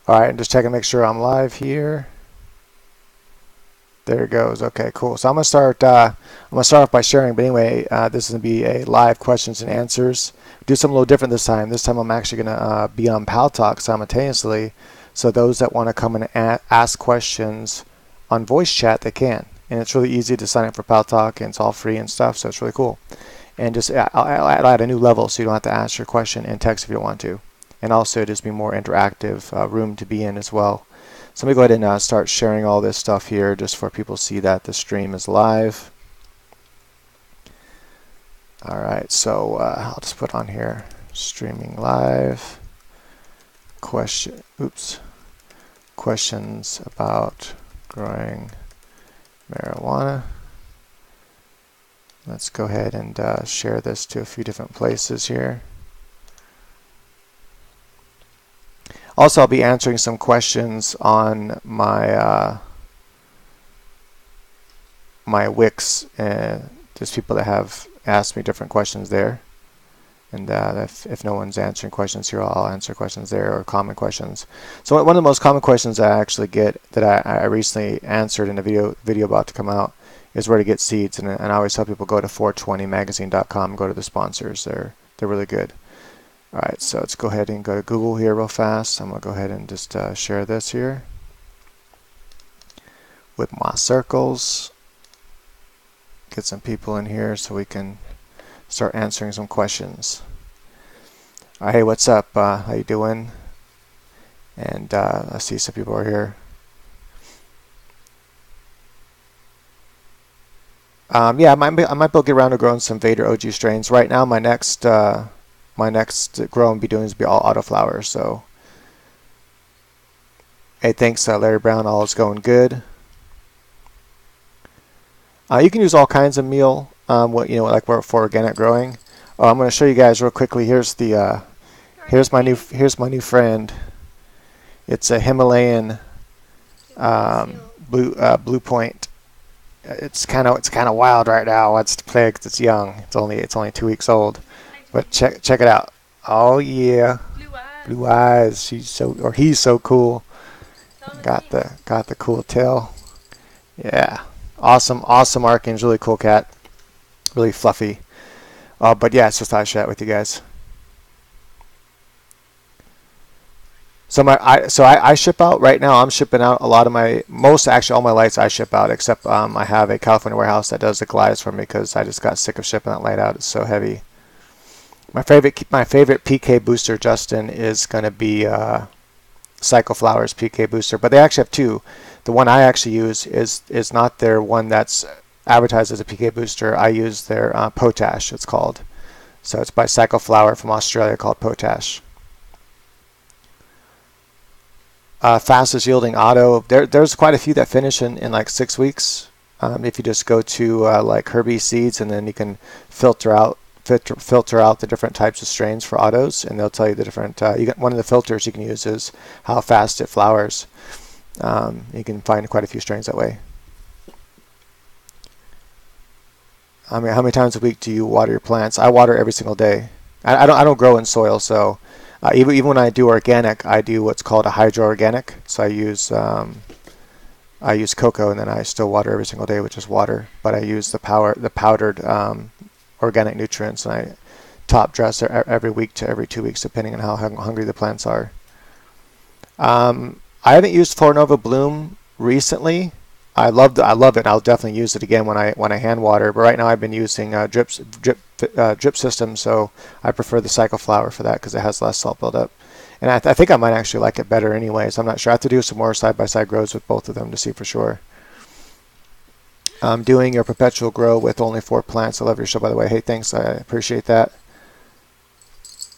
All right, and just checking to make sure I'm live here. There it goes. Okay, cool. So I'm gonna start. I'm gonna start off by sharing. But anyway, this is gonna be a live questions and answers. Do something a little different this time. This time I'm actually gonna be on Pal Talk simultaneously. So those that want to come and ask questions on voice chat, they can. And it's really easy to sign up for Pal Talk, and it's all free and stuff. So it's really cool. And just I'll add a new level, so you don't have to ask your question in text if you don't want to. And also just be more interactive room to be in as well. So let me go ahead and start sharing all this stuff here just for people to see that the stream is live. All right, so I'll just put on here streaming live. Questions about growing marijuana. Let's go ahead and share this to a few different places here. Also, I'll be answering some questions on my my Wix. There's people that have asked me different questions there, and if no one's answering questions here, I'll answer questions there, or common questions. So one of the most common questions I actually get that I recently answered in a video about to come out is where to get seeds, and I always tell people go to 420magazine.com, go to the sponsors. They're really good. All right, so let's go ahead and go to Google here real fast. I'm going to go ahead and just share this here with my circles. Get some people in here so we can start answering some questions. All right, hey, what's up? How you doing? And I see some people are here. Yeah, I might be able to get around to growing some Vader OG strains. Right now, my next grow I'm be doing is be all autoflowers. So, hey, thanks, Larry Brown. All is going good. You can use all kinds of meal. Like for organic growing. I'm going to show you guys real quickly. Here's my new friend. It's a Himalayan blue point. It's kind of wild right now. It's plague. It's young. It's only 2 weeks old. But check it out. Oh yeah, blue eyes. He's so cool. Got the cool tail. Yeah, awesome markings. Really cool cat. Really fluffy. But yeah, it's just I chat with you guys. So I ship out right now. I'm shipping out a lot of actually all my lights I ship out, except I have a California warehouse that does the glides for me because I just got sick of shipping that light out. It's so heavy. My favorite PK booster, Justin, is going to be Cycle Flowers PK booster, but they actually have two. The one I actually use is not their one that's advertised as a PK booster. I use their Potash, it's called. So it's by Cycle Flower from Australia, called Potash. Fastest yielding auto. There's quite a few that finish in like 6 weeks. If you just go to like Herbie Seeds, and then you can filter out the different types of strains for autos, and they'll tell you the different. One of the filters you can use is how fast it flowers. You can find quite a few strains that way. I mean, how many times a week do you water your plants? I water every single day. I don't grow in soil, so even when I do organic, I do what's called a hydro organic. So I use cocoa, and then I still water every single day, which is water. But I use the powdered organic nutrients, and I top dress every week to every 2 weeks, depending on how hungry the plants are. I haven't used Florinova Bloom recently. I love it. I'll definitely use it again when I hand water. But right now I've been using drip system, so I prefer the Cycle Flower for that because it has less salt buildup. And I think I might actually like it better anyways. I'm not sure. I have to do some more side-by-side grows with both of them to see for sure. I'm doing your perpetual grow with only 4 plants. I love your show, by the way. Hey, thanks. I appreciate that.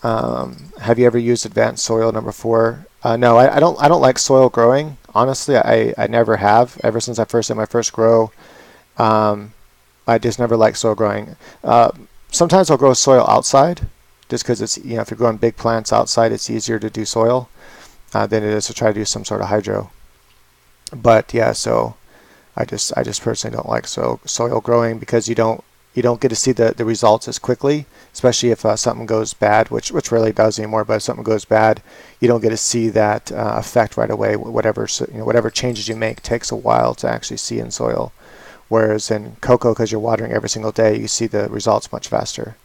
Have you ever used advanced soil number 4? No, I don't like soil growing. Honestly, I never have. Ever since I first did my first grow, I just never liked soil growing. Sometimes I'll grow soil outside, just because it's, if you're growing big plants outside, it's easier to do soil than it is to try to do some sort of hydro. But yeah, so I just personally don't like soil growing because you don't you don't get to see the results as quickly, especially if something goes bad, which rarely does anymore. But if something goes bad, you don't get to see that effect right away. Whatever changes you make takes a while to actually see in soil. Whereas in cocoa, because you're watering every single day, you see the results much faster.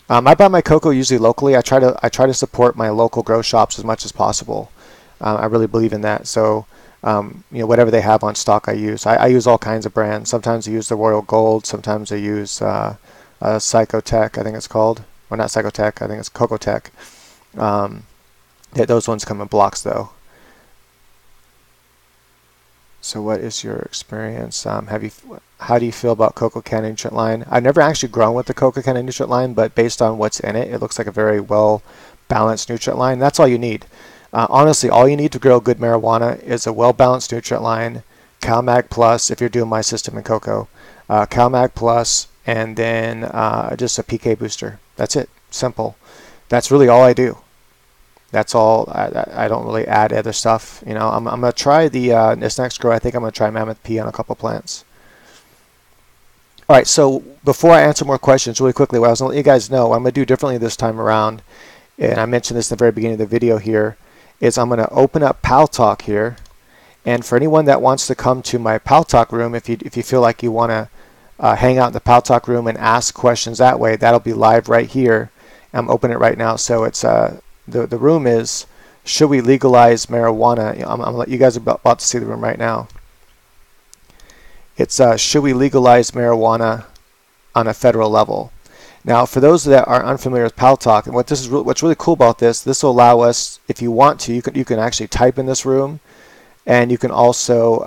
I buy my cocoa usually locally. I try to support my local grow shops as much as possible. I really believe in that. So whatever they have on stock, I use. I use all kinds of brands. Sometimes I use the Royal Gold. Sometimes I use Psychotech, I think it's called. Well, not Psychotech. I think it's Cocotech. Those ones come in blocks though. So what is your experience? How do you feel about cocoa can nutrient line? I've never actually grown with the cocoa can nutrient line, but based on what's in it, it looks like a very well balanced nutrient line. That's all you need. Honestly, all you need to grow good marijuana is a well-balanced nutrient line, CalMag Plus if you're doing my system in cocoa, CalMag Plus, and then just a PK booster. That's it. Simple. That's really all I do. That's all. I don't really add other stuff. I'm gonna try this next grow. I think I'm gonna try Mammoth P on a couple plants. All right. So before I answer more questions, really quickly, what I was gonna let you guys know, what I'm gonna do differently this time around, and I mentioned this in the very beginning of the video here, is I'm gonna open up Pal Talk here, and for anyone that wants to come to my Pal Talk room, if you feel like you wanna hang out in the Pal Talk room and ask questions that way, that'll be live right here. I'm opening it right now, so it's the room is, should we legalize marijuana? I'm going to let you guys about to see the room right now. It's should we legalize marijuana on a federal level? Now, for those that are unfamiliar with Pal Talk, and what's really cool about this will allow us, if you want to, you can actually type in this room, and you can also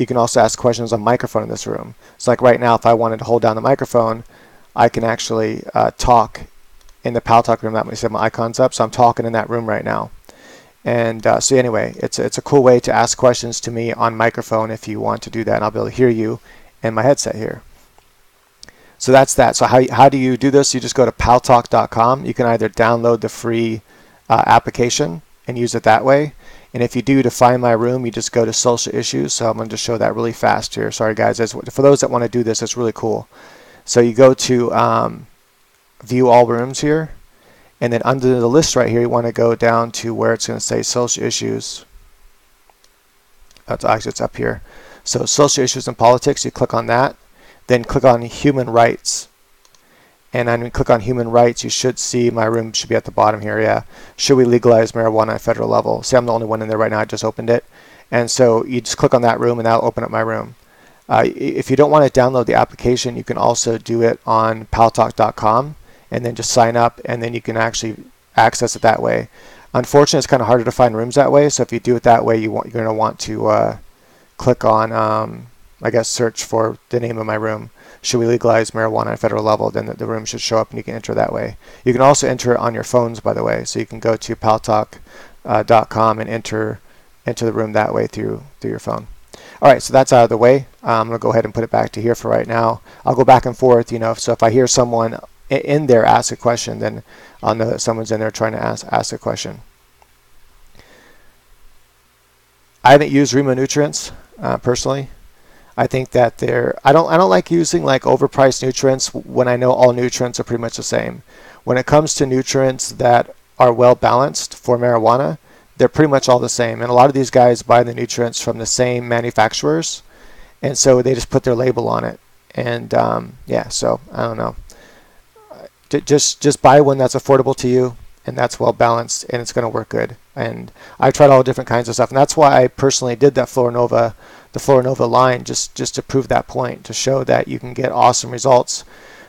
ask questions on microphone in this room. So like right now, if I wanted to hold down the microphone, I can actually talk in the Pal Talk room. That makes my icons up, so I'm talking in that room right now. And so anyway, it's a cool way to ask questions to me on microphone if you want to do that, and I'll be able to hear you in my headset here. So that's that. So how do you do this? You just go to paltalk.com. You can either download the free application and use it that way, and if you do, to find my room, you just go to social issues. So I'm going to just show that really fast here. Sorry guys, for those that want to do this, it's really cool. So you go to view all rooms here, and then under the list right here, you want to go down to where it's going to say social issues. Actually, it's up here. So social issues and politics, you click on that, then click on human rights, and then when you click on human rights, you should see my room should be at the bottom here. Yeah, should we legalize marijuana at federal level? See, I'm the only one in there right now. I just opened it, and so you just click on that room, and that'll open up my room. If you don't want to download the application, you can also do it on paltalk.com. and then just sign up, and then you can actually access it that way. Unfortunately, it's kind of harder to find rooms that way, so if you do it that way, you're going to want to click on, I guess, search for the name of my room. Should we legalize marijuana at a federal level? Then the room should show up, and you can enter that way. You can also enter it on your phones, by the way, so you can go to paltalk.com and enter the room that way through your phone. All right, so that's out of the way. I'm going to go ahead and put it back to here for right now. I'll go back and forth, so if I hear someone in there ask a question, then I'll know that someone's in there trying to ask a question. I haven't used Remo nutrients personally. I think that I don't like using like overpriced nutrients when I know all nutrients are pretty much the same. When it comes to nutrients that are well balanced for marijuana, they're pretty much all the same. And a lot of these guys buy the nutrients from the same manufacturers, and so they just put their label on it. And yeah, so I don't know. Just buy one that's affordable to you and that's well balanced, and it's going to work good. And I tried all different kinds of stuff, and that's why I personally did that the Florinova line, just to prove that point, to show that you can get awesome results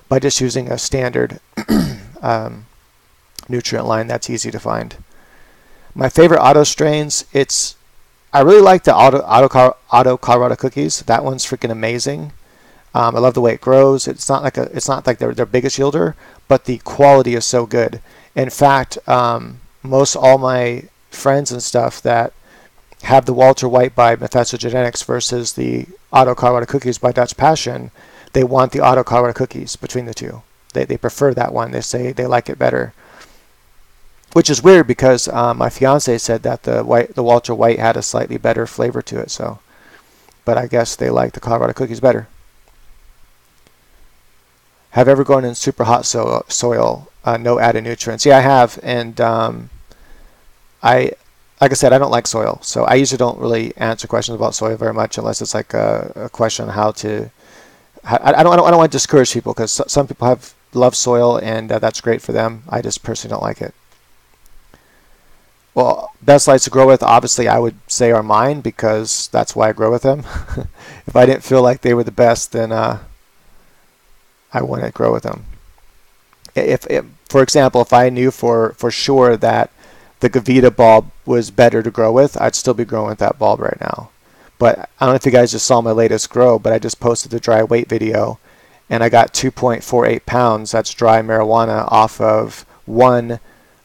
by just using a standard nutrient line that's easy to find. My favorite auto strains, I really like the auto Colorado cookies. That one's freaking amazing. I love the way it grows. It's not like their biggest yielder, but the quality is so good. In fact, most all my friends and stuff that have the Walter White by Mephisto Genetics versus the Auto Colorado Cookies by Dutch Passion, they want the Auto Colorado Cookies between the two. They prefer that one. They say they like it better, which is weird because my fiance said that the Walter White had a slightly better flavor to it. So, but I guess they like the Colorado Cookies better. Have ever grown in super hot soil, no added nutrients? Yeah, I have, and I, like I said, I don't like soil, so I usually don't really answer questions about soil very much unless it's like a question on how to. I don't want to discourage people because some people love soil and that's great for them. I just personally don't like it. Well, best lights to grow with, obviously, I would say are mine because that's why I grow with them. If I didn't feel like they were the best, then I wouldn't grow with them. If, for example, if I knew for sure that the Gavita bulb was better to grow with, I'd still be growing with that bulb right now. But I don't know if you guys just saw my latest grow, but I just posted the dry weight video, and I got 2.48 pounds, that's dry marijuana, off of one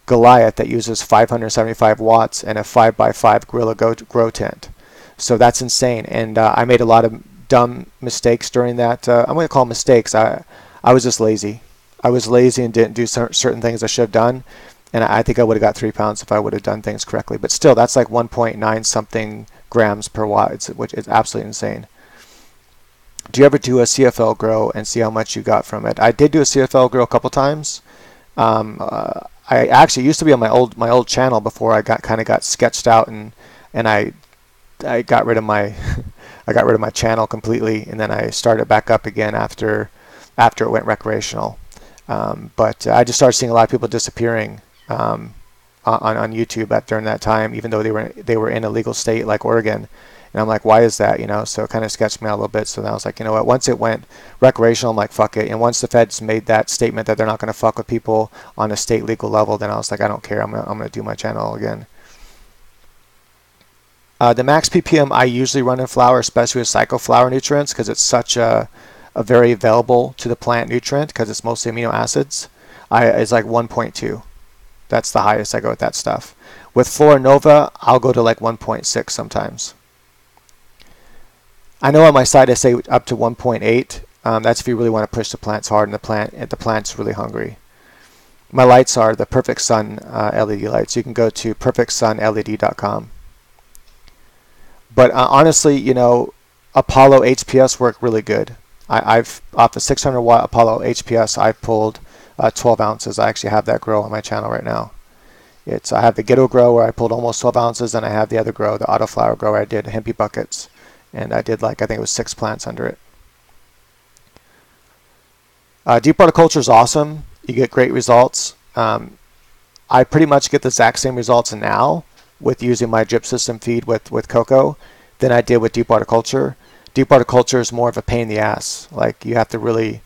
Goliath that uses 575 watts and a 5x5 Gorilla grow tent. So that's insane. And I made a lot of dumb mistakes during that. I'm going to call them mistakes. I was just lazy. I was lazy and didn't do certain things I should have done. And I think I would have got 3 pounds if I would have done things correctly. But still, that's like 1.9 something grams per watt, which is absolutely insane. Do you ever do a CFL grow and see how much you got from it? I did do a CFL grow a couple times. I actually used to be on my old channel before I got sketched out, and I got rid of my I got rid of my channel completely, and then I started back up again after it went recreational. But I just started seeing a lot of people disappearing on YouTube during that time, even though they were in a legal state like Oregon. And I'm like, why is that? So it kind of sketched me out a little bit. So then I was like, you know what? Once it went recreational, I'm like, fuck it. And once the feds made that statement that they're not going to fuck with people on a state legal level, then I was like, I don't care. I'm gonna do my channel again. The max ppm I usually run in flower, especially with cycloflower nutrients, because it's such a very available to the plant nutrient, because it's mostly amino acids, is like 1.2. That's the highest I go with that stuff. With Flora Nova, I'll go to like 1.6 sometimes. I know on my site I say up to 1.8. That's if you really want to push the plants hard and the plant's really hungry. My lights are the Perfect Sun LED lights. You can go to perfectsunled.com. But honestly, Apollo HPS work really good. I've off the 600 watt Apollo HPS, I've pulled 12 ounces. I actually have that grow on my channel right now. I have the Ghetto grow where I pulled almost 12 ounces, and I have the other grow, the autoflower grow, where I did hempy buckets. And I did I think it was 6 plants under it. Deep water culture is awesome. You get great results. I pretty much get the exact same results now with using my drip system feed with coco than I did with deep water culture. Deep water culture is more of a pain in the ass. Like, you have to really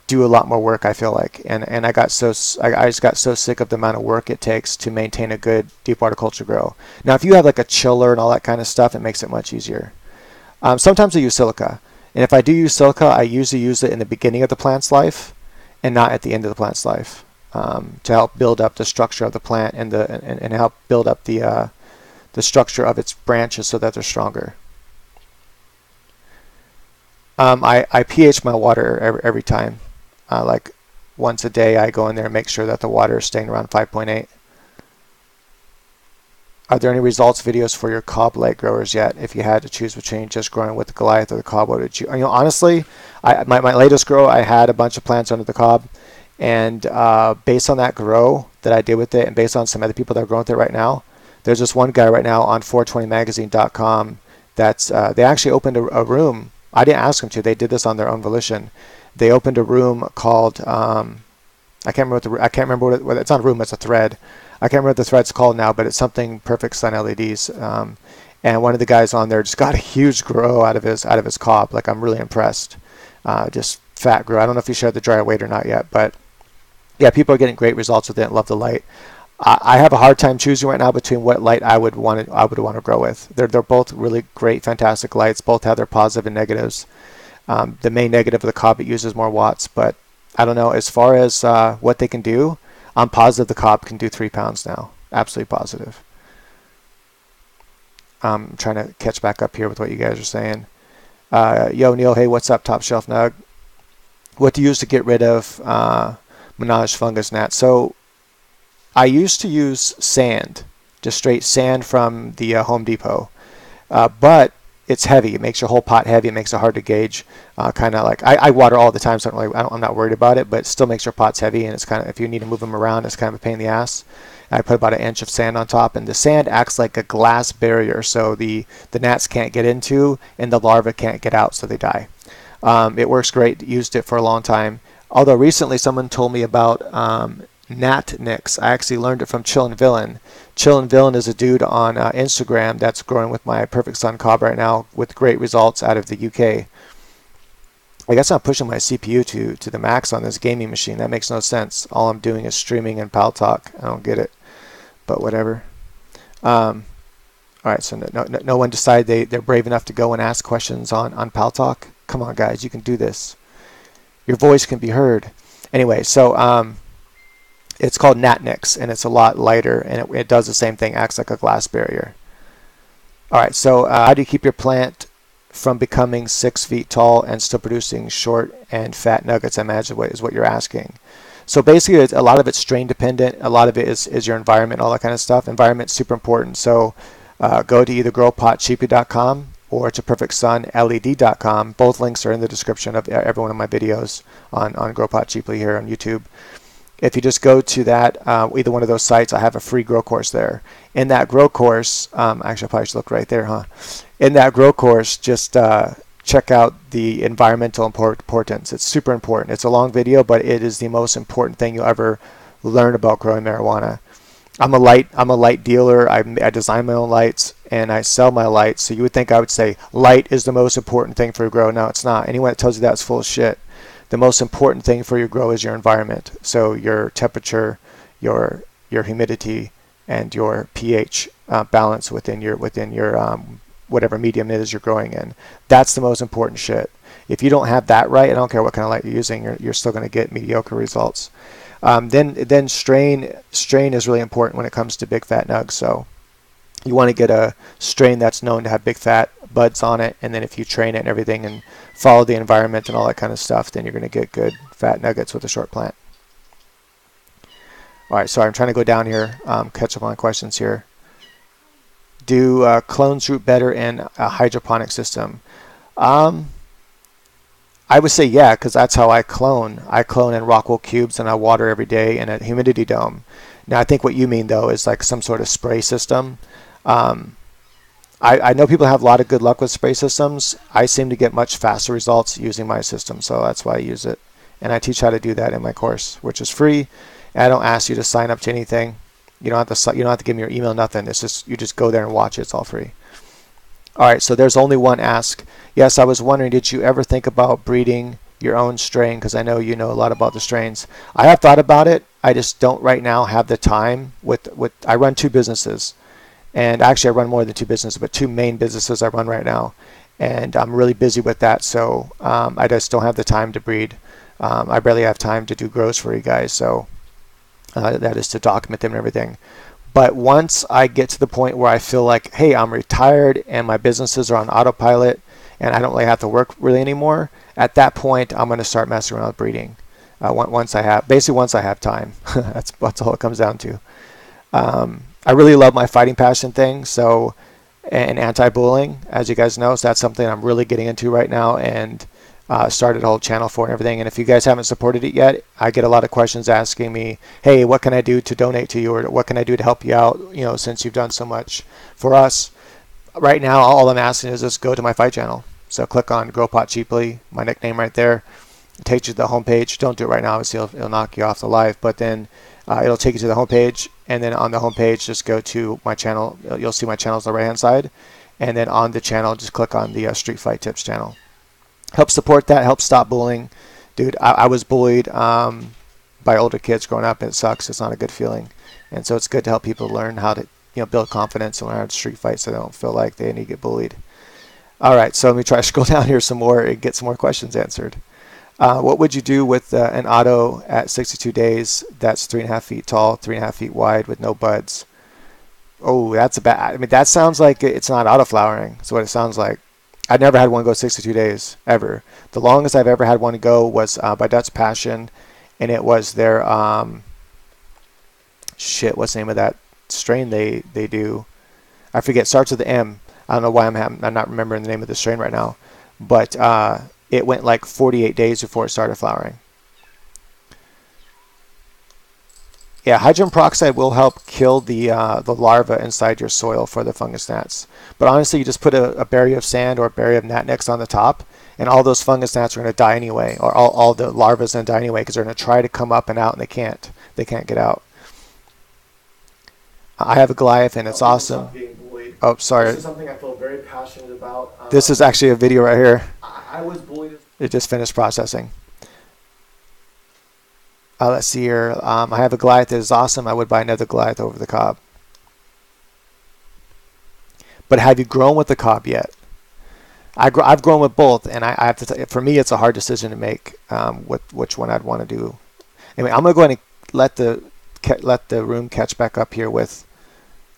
do a lot more work, I feel like. And I just got so sick of the amount of work it takes to maintain a good deep water culture grow. Now, if you have like a chiller and all that kind of stuff, it makes it much easier. Sometimes I use silica, and if I do use silica, I usually use it in the beginning of the plant's life and not at the end of the plant's life, to help build up the structure of the plant and help build up the structure of its branches so that they're stronger. I pH my water every time. Like once a day I go in there and make sure that the water is staying around 5.8. Are there any results videos for your cob light growers yet? If you had to choose between just growing with the Goliath or the cob, what would you? Honestly, my latest grow, I had a bunch of plants under the cob, and based on that grow that I did with it, and based on some other people that are growing with it right now, there's this one guy right now on 420magazine.com that's they actually opened a room. I didn't ask them to. They did this on their own volition. They opened a room called I can't remember what it's not a room. It's a thread. I can't remember what the thread's called now, but it's something Perfect Sun LEDs. And one of the guys on there just got a huge grow out of his cob. Like, I'm really impressed. Just fat grow. I don't know if he shared the dry weight or not yet, but yeah, people are getting great results with it. Love the light. I have a hard time choosing right now between what light I would want to grow with. They're both really great, fantastic lights. Both have their positive and negatives. The main negative of the cob, it uses more watts, but I don't know. As far as what they can do, I'm positive the cob can do 3 pounds now. Absolutely positive. I'm trying to catch back up here with what you guys are saying. Yo, Neil, hey, what's up, Top Shelf Nug? What do you use to get rid of Menage fungus gnats? So I used to use sand, just straight sand from the Home Depot. But it's heavy. It makes your whole pot heavy. It makes it hard to gauge. Kind of like I water all the time, so I'm not worried about it. But it still makes your pots heavy, and it's kind of, if you need to move them around, it's kind of a pain in the ass. I put about 1 inch of sand on top, and the sand acts like a glass barrier, so the gnats can't get into and the larvae can't get out, so they die. It works great. Used it for a long time. Although recently someone told me about gnat nicks. I actually learned it from Chillin' Villain. Chillin' Villain is a dude on Instagram that's growing with my Perfect Sun cob right now with great results out of the UK. I guess I'm pushing my CPU to the max on this gaming machine. That makes no sense. All I'm doing is streaming and Pal Talk. I don't get it, but whatever. All right, so no one decided they're brave enough to go and ask questions on Pal Talk. Come on, guys, you can do this. Your voice can be heard. Anyway, so it's called Natnix, and it's a lot lighter, and it does the same thing, acts like a glass barrier. All right, so how do you keep your plant from becoming 6 feet tall and still producing short and fat nuggets? I imagine is what you're asking. So basically, a lot of it's strain dependent. A lot of it is your environment, all that kind of stuff. Environment's super important. So go to either growpotcheaply.com or to perfectsunled.com. Both links are in the description of every one of my videos on Grow Pot Cheaply here on YouTube. If you just go to that, either one of those sites, I have a free grow course there. In that grow course, actually I probably should look right there, huh? In that grow course, just check out the environmental importance. It's super important. It's a long video, but it is the most important thing you'll ever learn about growing marijuana. I'm a light dealer. I design my own lights and I sell my lights. So you would think I would say light is the most important thing for your grow. No, it's not. Anyone that tells you that is full of shit. The most important thing for your grow is your environment. So your temperature, your humidity, and your pH balance within your whatever medium it is you're growing in. That's the most important shit. If you don't have that right, I don't care what kind of light you're using, you're still going to get mediocre results. Then strain is really important when it comes to big fat nugs. So you want to get a strain that's known to have big fat buds on it, and then if you train it and everything and follow the environment and all that kind of stuff, then you're going to get good fat nuggets with a short plant. All right, sorry, I'm trying to go down here, catch up on questions here. Do clones root better in a hydroponic system? I would say yeah, because that's how I clone. I clone in Rockwell cubes and I water every day in a humidity dome. Now I think what you mean though is like some sort of spray system. I know people have a lot of good luck with spray systems. I seem to get much faster results using my system, so that's why I use it. And I teach how to do that in my course, which is free. And I don't ask you to sign up to anything. You don't have to give me your email, nothing. It's just you just go there and watch it. It's all free. All right, so there's only one ask. Yes, I was wondering, did you ever think about breeding your own strain? Because I know you know a lot about the strains. I have thought about it. I just don't right now have the time. I run 2 businesses. And actually, I run more than 2 businesses, but 2 main businesses I run right now. And I'm really busy with that, so I just don't have the time to breed. I barely have time to do grows for you guys, so that is to document them and everything. But once I get to the point where I feel like, hey, I'm retired and my businesses are on autopilot and I don't really have to work really anymore, at that point, I'm going to start messing around with breeding. Once I have time. That's all it comes down to. I really love my fighting passion thing, so, and anti-bullying, as you guys know, so that's something I'm really getting into right now, and started a whole channel for and everything. And if you guys haven't supported it yet, I get a lot of questions asking me, hey, what can I do to donate to you, or what can I do to help you out, since you've done so much for us. Right now, all I'm asking is just go to my fight channel. So click on Grow Pot Cheaply, my nickname right there. It takes you to the homepage. Don't do it right now, obviously it'll knock you off the live, but then it'll take you to the homepage, and then on the homepage, just go to my channel. You'll see my channels on the right hand side, and then on the channel, just click on the Street Fight Tips channel. Help support that, help stop bullying. Dude, I was bullied by older kids growing up, and it sucks. It's not a good feeling. And so it's good to help people learn how to build confidence and learn how to street fight so they don't feel like they need to get bullied. All right, so let me try to scroll down here some more and get some more questions answered. What would you do with an auto at 62 days that's 3.5 feet tall, 3.5 feet wide with no buds? Oh, that's that sounds like it's not auto flowering. That's what it sounds like. I never had one go 62 days, ever. The longest I've ever had one go was by Dutch Passion, and it was their, what's the name of that strain they do? I forget, starts with the M. I don't know why I'm not remembering the name of the strain right now, but it went like 48 days before it started flowering. Yeah, hydrogen peroxide will help kill the larva inside your soil for the fungus gnats. But honestly, you just put a barrier of sand or a barrier of gnat nicks on the top, and all those fungus gnats are going to die anyway, or all the larvae are going to die anyway because they're going to try to come up and out and they can't. They can't get out. I have a Goliath and it's awesome. Oh, sorry. This is something I feel very passionate about. This is actually a video right here. I was bullied. It just finished processing. Let's see here. I have a Goliath that is awesome. I would buy another Goliath over the cob. But have you grown with the cob yet? I've grown with both, and I have to tell you, for me, it's a hard decision to make with which one I'd want to do. Anyway, I'm going to go ahead and let the room catch back up here with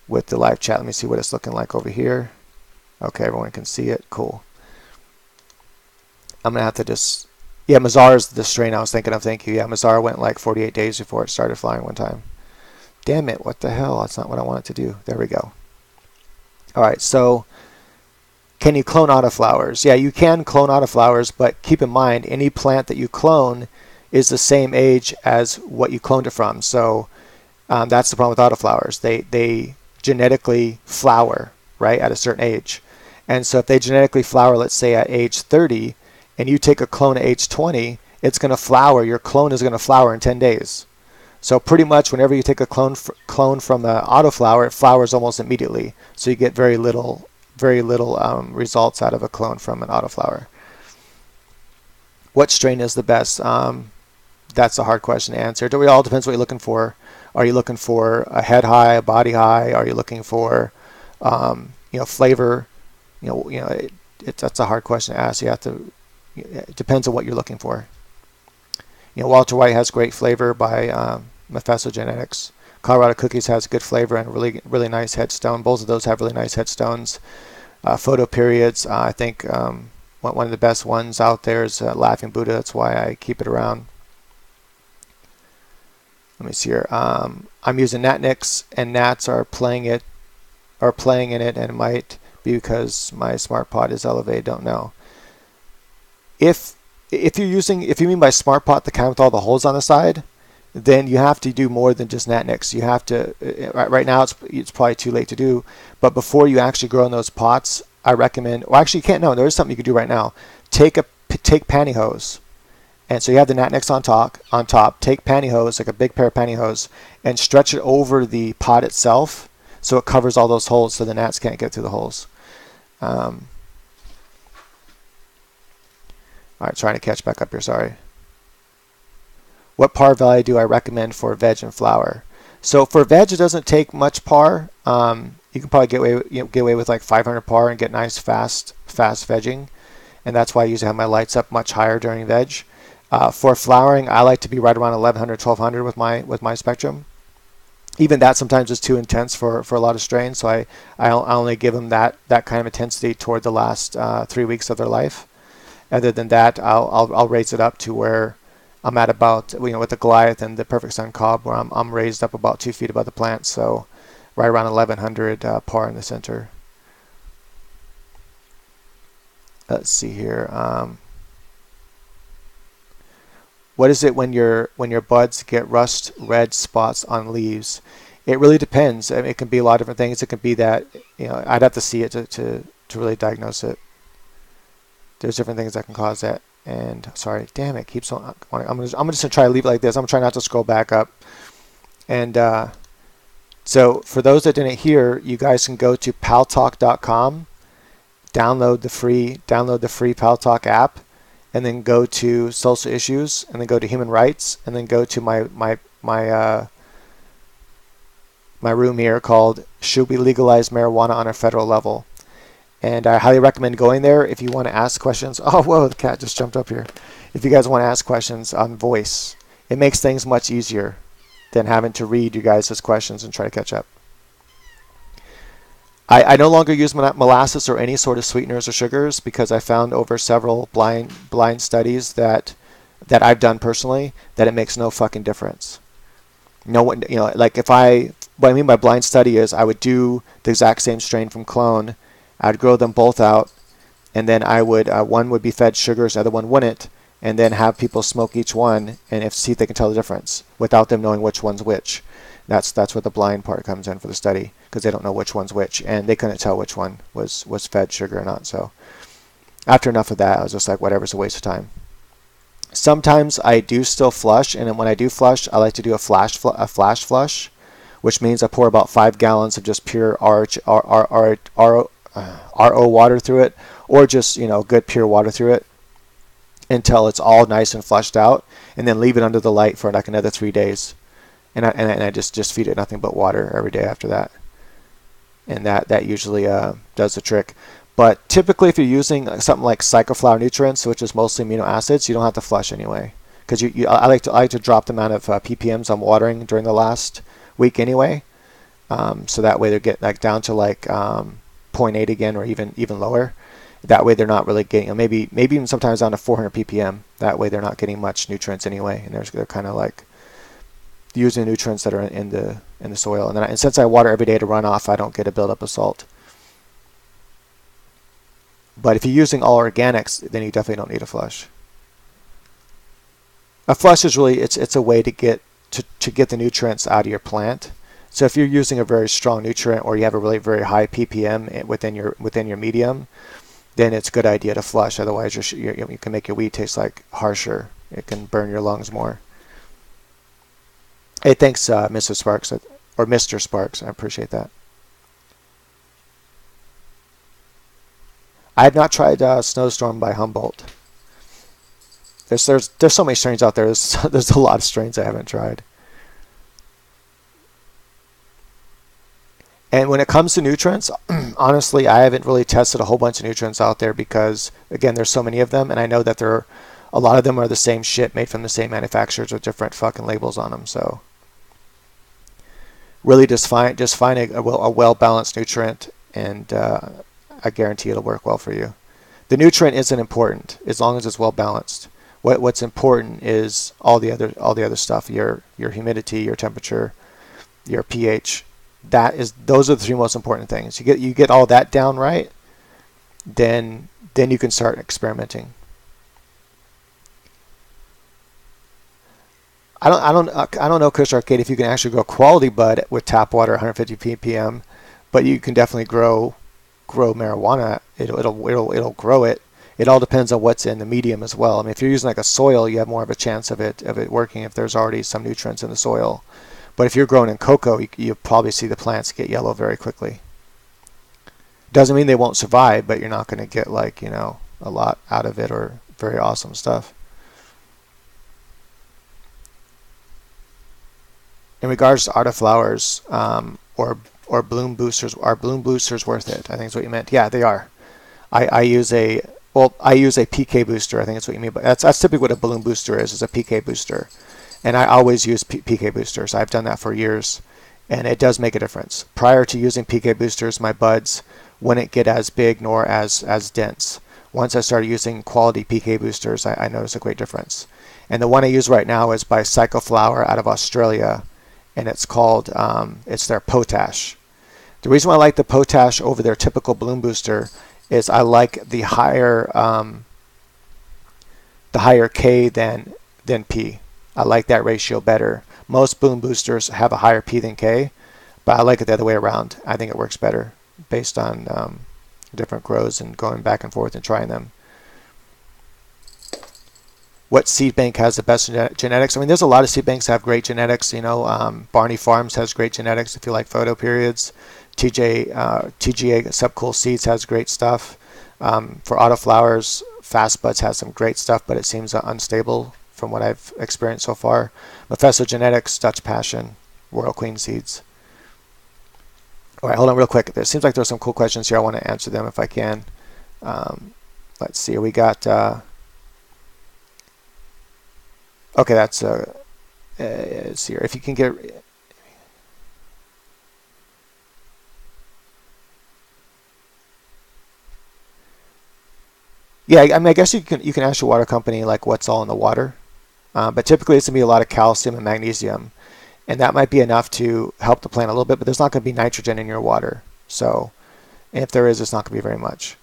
the live chat. Let me see what it's looking like over here. Okay, everyone can see it. Cool. I'm going to have to just... Yeah, Mazar is the strain I was thinking of. Thank you. Yeah, Mazar went like 48 days before it started flying one time. Damn it, what the hell? That's not what I wanted to do. There we go. All right, so can you clone autoflowers? Yeah, you can clone autoflowers, but keep in mind, any plant that you clone is the same age as what you cloned it from. So that's the problem with autoflowers. They genetically flower, right, at a certain age. And so if they genetically flower, let's say at age 30, and you take a clone at age 20, it's going to flower. Your clone is going to flower in 10 days. So pretty much whenever you take a clone from an autoflower, it flowers almost immediately. So you get very little results out of a clone from an autoflower. What strain is the best? That's a hard question to answer. It all depends what you're looking for. Are you looking for a head high, a body high? Are you looking for flavor? That's a hard question to ask. You have to. It depends on what you're looking for. Walter White has great flavor by Mephisto Genetics. Colorado Cookies has good flavor and really nice headstone. Both of those have really nice headstones. Photoperiods, I think one of the best ones out there is Laughing Buddha. That's why I keep it around. Let me see here. I'm using gnat nicks, and gnats are playing in it, and it might be because my smart pot is elevated. Don't know. If you mean by smart pot the kind with all the holes on the side, then you have to do more than just gnat nicks. You have to right now it's probably too late to do, but before you actually grow in those pots, I recommend. Well, actually, you can't. No, there is something you can do right now. Take pantyhose, and so you have the gnat nicks on top. Take pantyhose, like a big pair of pantyhose, and stretch it over the pot itself, so it covers all those holes, so the gnats can't get through the holes. All right, trying to catch back up here, sorry. What par value do I recommend for veg and flower? So for veg, it doesn't take much par. You can probably get away with like 500 par and get nice fast vegging, and that's why I usually have my lights up much higher during veg. For flowering, I like to be right around 1100, 1200 with my spectrum. Even that sometimes is too intense for a lot of strains, so I only give them that kind of intensity toward the last 3 weeks of their life. Other than that, I'll raise it up to where I'm at about, with the Goliath and the Perfect Sun cob, where I'm raised up about 2 feet above the plant, so right around 1100 par in the center. Let's see here. What is it when your buds get rust red spots on leaves? It really depends. I mean, it can be a lot of different things. It can be that I'd have to see it to really diagnose it. There's different things that can cause that. And sorry, damn it, keeps on. I'm just gonna try to leave it like this. I'm gonna try not to scroll back up. And so for those that didn't hear, you guys can go to paltalk.com, download the free Paltalk app, and then go to social issues, and then go to human rights, and then go to my room here called "Should We Legalize Marijuana on a Federal Level?" And I highly recommend going there if you want to ask questions. Oh, whoa, the cat just jumped up here. If you guys want to ask questions on voice, it makes things much easier than having to read you guys' questions and try to catch up. I no longer use molasses or any sort of sweeteners or sugars because I found over several blind studies that I've done personally that it makes no fucking difference. No one, like what I mean by blind study is I would do the exact same strain from clone, I'd grow them both out, and then I would one would be fed sugars, the other one wouldn't, and then have people smoke each one and see if they can tell the difference without them knowing which one's which. That's where the blind part comes in for the study, because they don't know which one's which, and they couldn't tell which one was fed sugar or not. So after enough of that, I was just like, whatever, it's a waste of time. Sometimes I do still flush, and then when I do flush, I like to do a flash flush, which means I pour about 5 gallons of just pure RO water through it, or just good pure water through it until it's all nice and flushed out, and then leave it under the light for like another 3 days, and I just feed it nothing but water every day after that, and that usually does the trick. But typically, if you're using something like cycloflower nutrients, which is mostly amino acids, you don't have to flush anyway, because I like to drop the amount of ppms I'm watering during the last week anyway, so that way they get like down to like 0.8 again, or even lower. That way they're not really getting, maybe even sometimes down to 400 ppm. That way they're not getting much nutrients anyway, and they're kind of like using nutrients that are in the soil. And since I water every day to run off, I don't get a buildup of salt. But if you're using all organics, then you definitely don't need a flush. A flush is really it's a way to get the nutrients out of your plant. So if you're using a very strong nutrient, or you have a really very high ppm within your medium, then it's a good idea to flush. Otherwise, you can make your weed taste like harsher. It can burn your lungs more. Hey, thanks, Mrs. Sparks, or Mr. Sparks. I appreciate that. I have not tried Snowstorm by Humboldt. There's so many strains out there. There's a lot of strains I haven't tried. And when it comes to nutrients, honestly, I haven't really tested a whole bunch of nutrients out there, because again, there's so many of them, and I know that a lot of them are the same shit, made from the same manufacturers with different fucking labels on them. So really, just find a well balanced nutrient, and I guarantee it'll work well for you. The nutrient isn't important as long as it's well balanced. What's important is all the other stuff: your humidity, your temperature, your pH. Those are the 3 most important things. You get all that down right, then you can start experimenting. I don't know, Chris Arcade, if you can actually grow quality bud with tap water 150 ppm, but you can definitely grow marijuana. It'll grow it. It all depends on what's in the medium as well. I mean, if you're using like a soil, you have more of a chance of it working if there's already some nutrients in the soil. But if you're growing in cocoa, you'll probably see the plants get yellow very quickly. Doesn't mean they won't survive, but you're not going to get like a lot out of it, or very awesome stuff. In regards to autoflowers, or bloom boosters, are bloom boosters worth it? I think is what you meant. Yeah, they are. I use a PK booster. I think that's what you mean. But that's typically what a bloom booster is a PK booster. And I always use PK boosters. I've done that for years, and it does make a difference. Prior to using PK boosters, my buds wouldn't get as big nor as dense. Once I started using quality PK boosters, I noticed a great difference. And the one I use right now is by Cycloflower out of Australia, and it's called it's their Potash. The reason why I like the Potash over their typical bloom booster is I like the higher K than P. I like that ratio better. Most bloom boosters have a higher P than K, but I like it the other way around. I think it works better based on different grows and going back and forth and trying them. What seed bank has the best genetics? I mean, there's a lot of seed banks that have great genetics. Barney Farms has great genetics if you like photoperiods. TGA Subcool Seeds has great stuff. For autoflowers, Fast Buds has some great stuff, but it seems unstable from what I've experienced so far. Mephisto Genetics, Dutch Passion, Royal Queen Seeds. All right, hold on real quick. It seems like there's some cool questions here. I want to answer them if I can. Let's see. We got... okay, that's... let's see here. If you can get... Yeah, I mean, I guess you can ask your water company like what's all in the water, but typically it's gonna be a lot of calcium and magnesium, and that might be enough to help the plant a little bit. But there's not going to be nitrogen in your water, so And if there is, it's not going to be very much.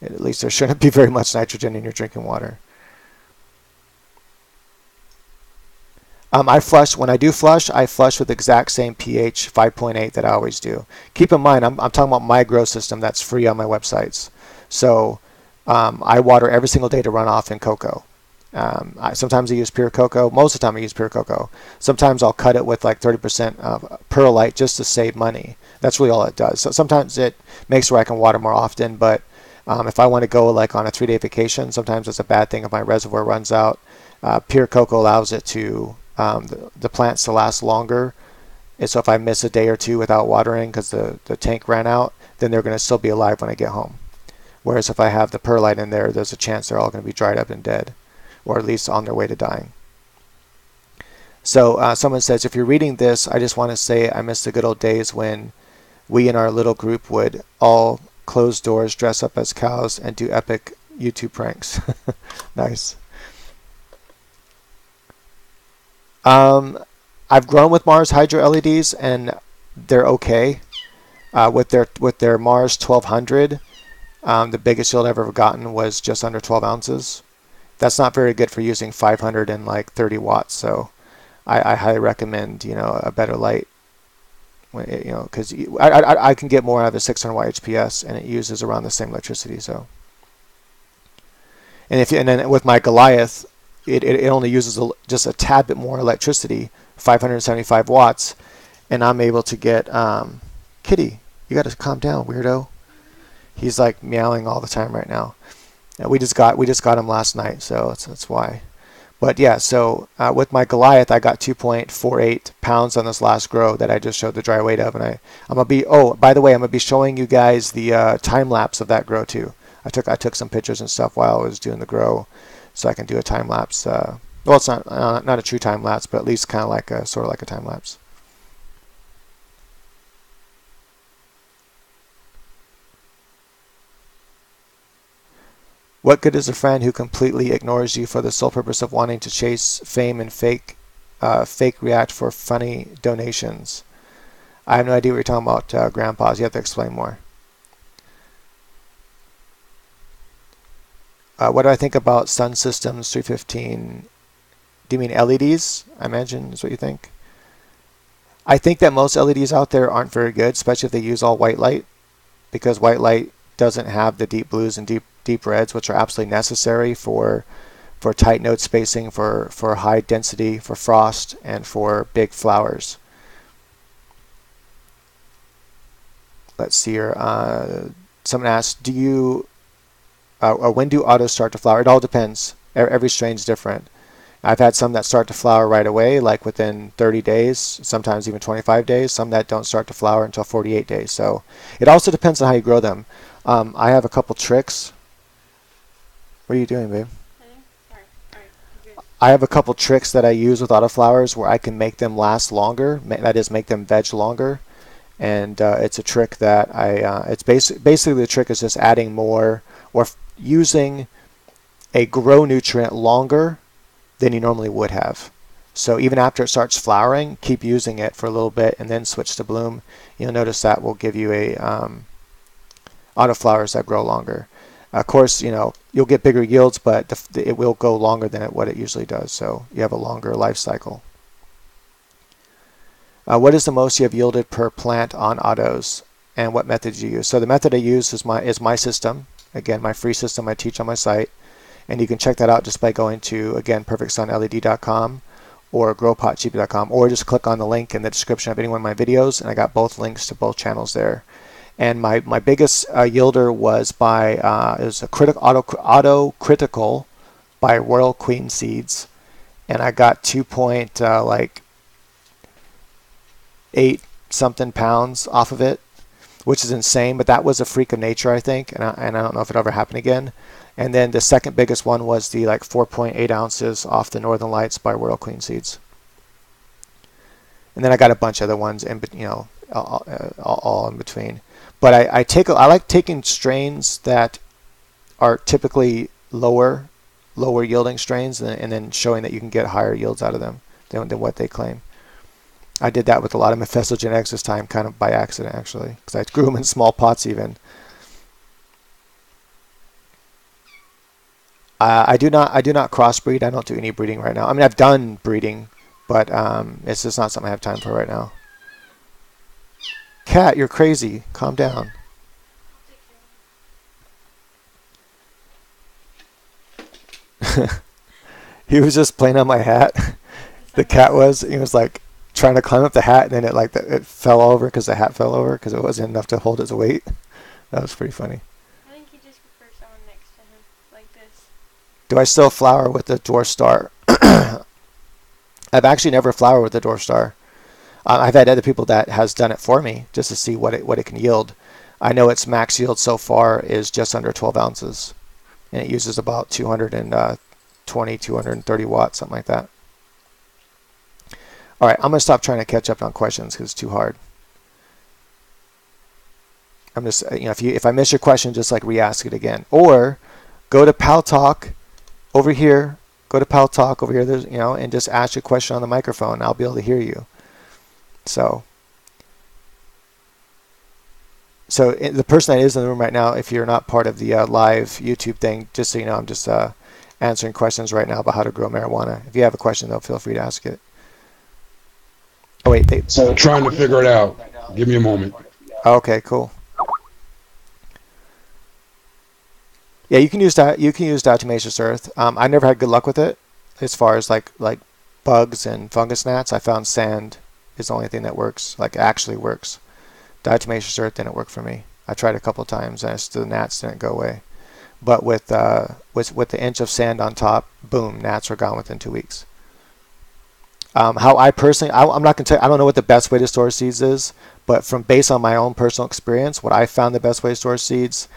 At least there shouldn't be very much nitrogen in your drinking water. I flush, when I do flush, I flush with the exact same pH 5.8 that I always do. Keep in mind, I'm talking about my grow system that's free on my websites. So I water every single day to run off in cocoa. Sometimes I use pure cocoa. Most of the time I use pure cocoa. Sometimes I'll cut it with like 30% of perlite just to save money. That's really all it does. So sometimes it makes where I can water more often, but if I want to go like on a 3-day vacation, sometimes it's a bad thing if my reservoir runs out. Pure cocoa allows it to the plants to last longer. And so if I miss a day or two without watering because the tank ran out, then they're going to still be alive when I get home. Whereas if I have the perlite in there, there's a chance they're all going to be dried up and dead, or at least on their way to dying. So someone says, if you're reading this, I just want to say I miss the good old days when we in our little group would all close doors, dress up as cows, and do epic YouTube pranks. Nice. I've grown with Mars Hydro LEDs, and they're okay. With their Mars 1200, the biggest yield I've ever gotten was just under 12 ounces. That's not very good for using 500 and like 30 watts. So I highly recommend a better light. Because I can get more out of a 600 watt HPS, and it uses around the same electricity. So, and then with my Goliath, it only uses just a tad bit more electricity, 575 watts, and I'm able to get Kitty. You got to calm down, weirdo. He's like meowing all the time right now. And we just got him last night, so that's why. But yeah, so with my Goliath, I got 2.48 pounds on this last grow that I just showed the dry weight of, and I'm gonna be. Oh, by the way, I'm gonna be showing you guys the time lapse of that grow too. I took some pictures and stuff while I was doing the grow, so I can do a time lapse. Well, it's not a true time lapse, but at least kind of like sort of like a time lapse. What good is a friend who completely ignores you for the sole purpose of wanting to chase fame and fake react for funny donations? I have no idea what you're talking about, grandpas. You have to explain more. What do I think about Sun Systems 315? Do you mean LEDs? I imagine is what you think. I think that most LEDs out there aren't very good, especially if they use all white light, because white light doesn't have the deep blues and deep reds, which are absolutely necessary for tight node spacing, for high density, for frost, and for big flowers. Let's see here. Someone asked, when do autos start to flower? It all depends. Every strain's different. I've had some that start to flower right away, like within 30 days, sometimes even 25 days. Some that don't start to flower until 48 days. So it also depends on how you grow them. I have a couple tricks. What are you doing, babe? I have a couple tricks that I use with autoflowers where I can make them last longer. That is, make them veg longer. And it's a trick that it's basically the trick is just adding more or using a grow nutrient longer than you normally would have. So even after it starts flowering, keep using it for a little bit and then switch to bloom. You'll notice that will give you a autoflowers that grow longer. Of course, you'll get bigger yields, but it will go longer than what it usually does. So you have a longer life cycle. What is the most you have yielded per plant on autos, and what method do you use? So the method I use is my system. Again, my free system I teach on my site. And you can check that out just by going to, again, perfectsunled.com or growpotcheap.com, or just click on the link in the description of any one of my videos, and I got both links to both channels there. And my biggest yielder was by, it was a auto critical by Royal Queen Seeds, and I got 2.8 something pounds off of it, which is insane, but that was a freak of nature, I think, and I don't know if it ever happened again. And then the second biggest one was the 4.8 ounces off the Northern Lights by Royal Queen Seeds. And then I got a bunch of other ones in, all in between. But I like taking strains that are typically lower yielding strains, and then showing that you can get higher yields out of them than what they claim. I did that with a lot of Mephistogenetics this time, kind of by accident actually, because I grew them in small pots even. I do not crossbreed. I don't do any breeding right now. I mean, I've done breeding, but it's just not something I have time for right now. Cat, you're crazy. Calm down. He was just playing on my hat. The cat was. He was like trying to climb up the hat, and then it fell over because the hat fell over because it wasn't enough to hold its weight. That was pretty funny. I think he just prefers someone next to him, like this. Do I still flower with the dwarf star? I've actually never flowered with the dwarf star. I've had other people that has done it for me just to see what it can yield. I know its max yield so far is just under 12 ounces, and it uses about 220, 230 watts, something like that. All right, I'm gonna stop trying to catch up on questions because it's too hard. I'm just, if I miss your question, just like re-ask it again, or go to Pal Talk over here. Go to Pal Talk over here. There's, and just ask your question on the microphone. I'll be able to hear you. So the person that is in the room right now, if you're not part of the live YouTube thing, just so you know, I'm just answering questions right now about how to grow marijuana. If you have a question, though, feel free to ask it. Oh wait, so trying to figure it out. Give me a moment. Okay, cool. Yeah, you can use that. You can use diatomaceous earth. I never had good luck with it, as far as like bugs and fungus gnats. I found sand is the only thing that works, like actually works. Diatomaceous earth didn't work for me. I tried a couple of times, and the gnats didn't go away. But with the inch of sand on top, boom, gnats were gone within 2 weeks. How I personally, I'm not gonna tell you, I don't know what the best way to store seeds is, but based on my own personal experience, what I found the best way to store seeds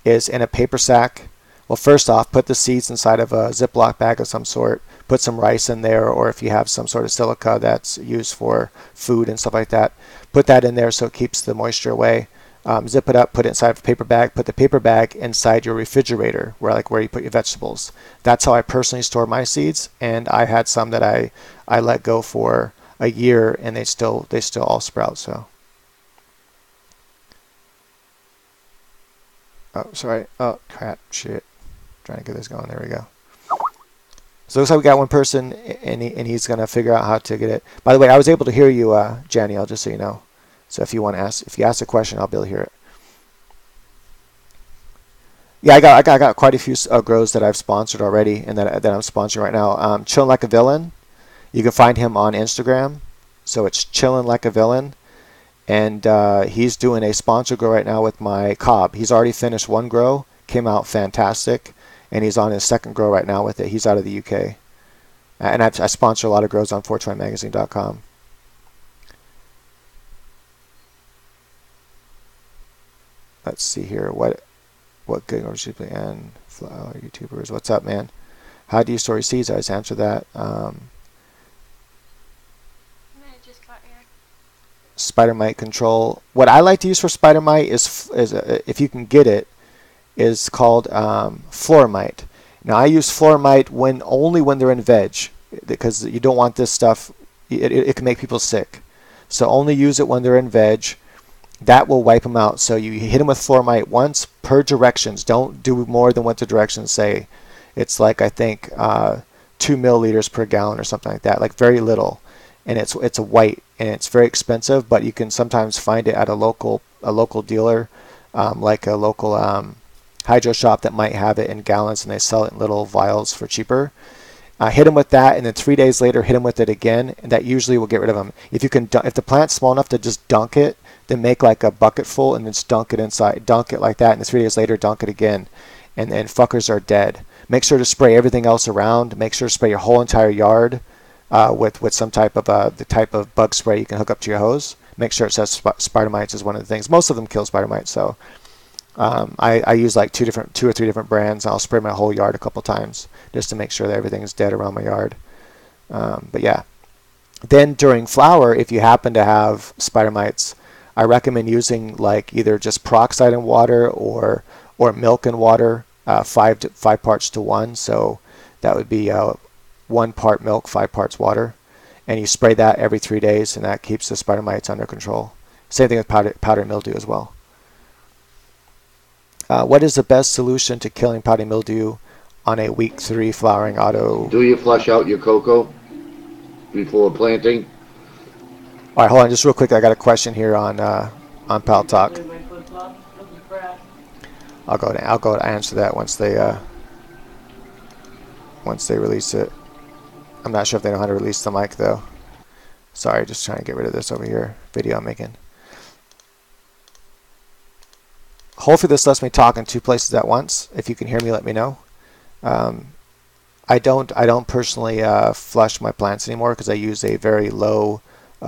is in a paper sack. Well, first off, put the seeds inside of a Ziploc bag of some sort. Put some rice in there, or if you have some sort of silica that's used for food and stuff like that, put that in there so it keeps the moisture away. Zip it up, put it inside of a paper bag. Put the paper bag inside your refrigerator, where you put your vegetables. That's how I personally store my seeds, and I had some that I let go for a year, and they still all sprout. So. Oh, sorry. Oh, crap. Shit. Trying to get this going. There we go. So it looks like we got one person, and he's going to figure out how to get it. By the way, I was able to hear you, Janiel, just so you know. So if you ask a question, I'll be able to hear it. Yeah, I got quite a few grows that I've sponsored already, and that I'm sponsoring right now. Chillin' Like a Villain. You can find him on Instagram. So it's Chillin' Like a Villain. And he's doing a sponsor grow right now with my cob. He's already finished one grow, came out fantastic, and he's on his second grow right now with it. He's out of the UK. And I sponsor a lot of grows on 420magazine.com. Let's see here. What good or should play and flower YouTubers? What's up, man? How do you store your seeds? I just answered that. Spider mite control. What I like to use for spider mite is if you can get it, is called floramite. Now I use floramite only when they're in veg, because you don't want this stuff. It can make people sick. So only use it when they're in veg. That will wipe them out. So you hit them with floramite once per directions. Don't do more than what the directions say. It's like, I think 2 milliliters per gallon or something like that, like very little. And it's a white, and it's very expensive, but you can sometimes find it at a local dealer, like a local hydro shop that might have it in gallons, and they sell it in little vials for cheaper. Hit them with that, and then 3 days later hit them with it again, and that usually will get rid of them. If the plant's small enough to just dunk it, then make like a bucket full and then just dunk it inside, dunk it like that, and then 3 days later dunk it again, and then fuckers are dead. Make sure to spray everything else around. Make sure to spray your whole entire yard with some type of the type of bug spray you can hook up to your hose. Make sure it says spider mites is one of the things. Most of them kill spider mites, so I use like two or three different brands, and I'll spray my whole yard a couple times just to make sure that everything is dead around my yard. But yeah, then during flower, if you happen to have spider mites, I recommend using like either just peroxide in water or milk in water, 5 parts to 1. So that would be 1 part milk, 5 parts water, and you spray that every 3 days, and that keeps the spider mites under control. Same thing with powdery mildew as well. What is the best solution to killing powdery mildew on a week 3 flowering auto. Do you flush out your cocoa before planting? All right, hold on, just real quick. I got a question here on Pal Talk. I'll go to answer that once they release it. I'm not sure if they know how to release the mic though. Sorry, just trying to get rid of this over here. Video I'm making. Hopefully this lets me talk in 2 places at once. If you can hear me, let me know. I don't personally flush my plants anymore because I use a very low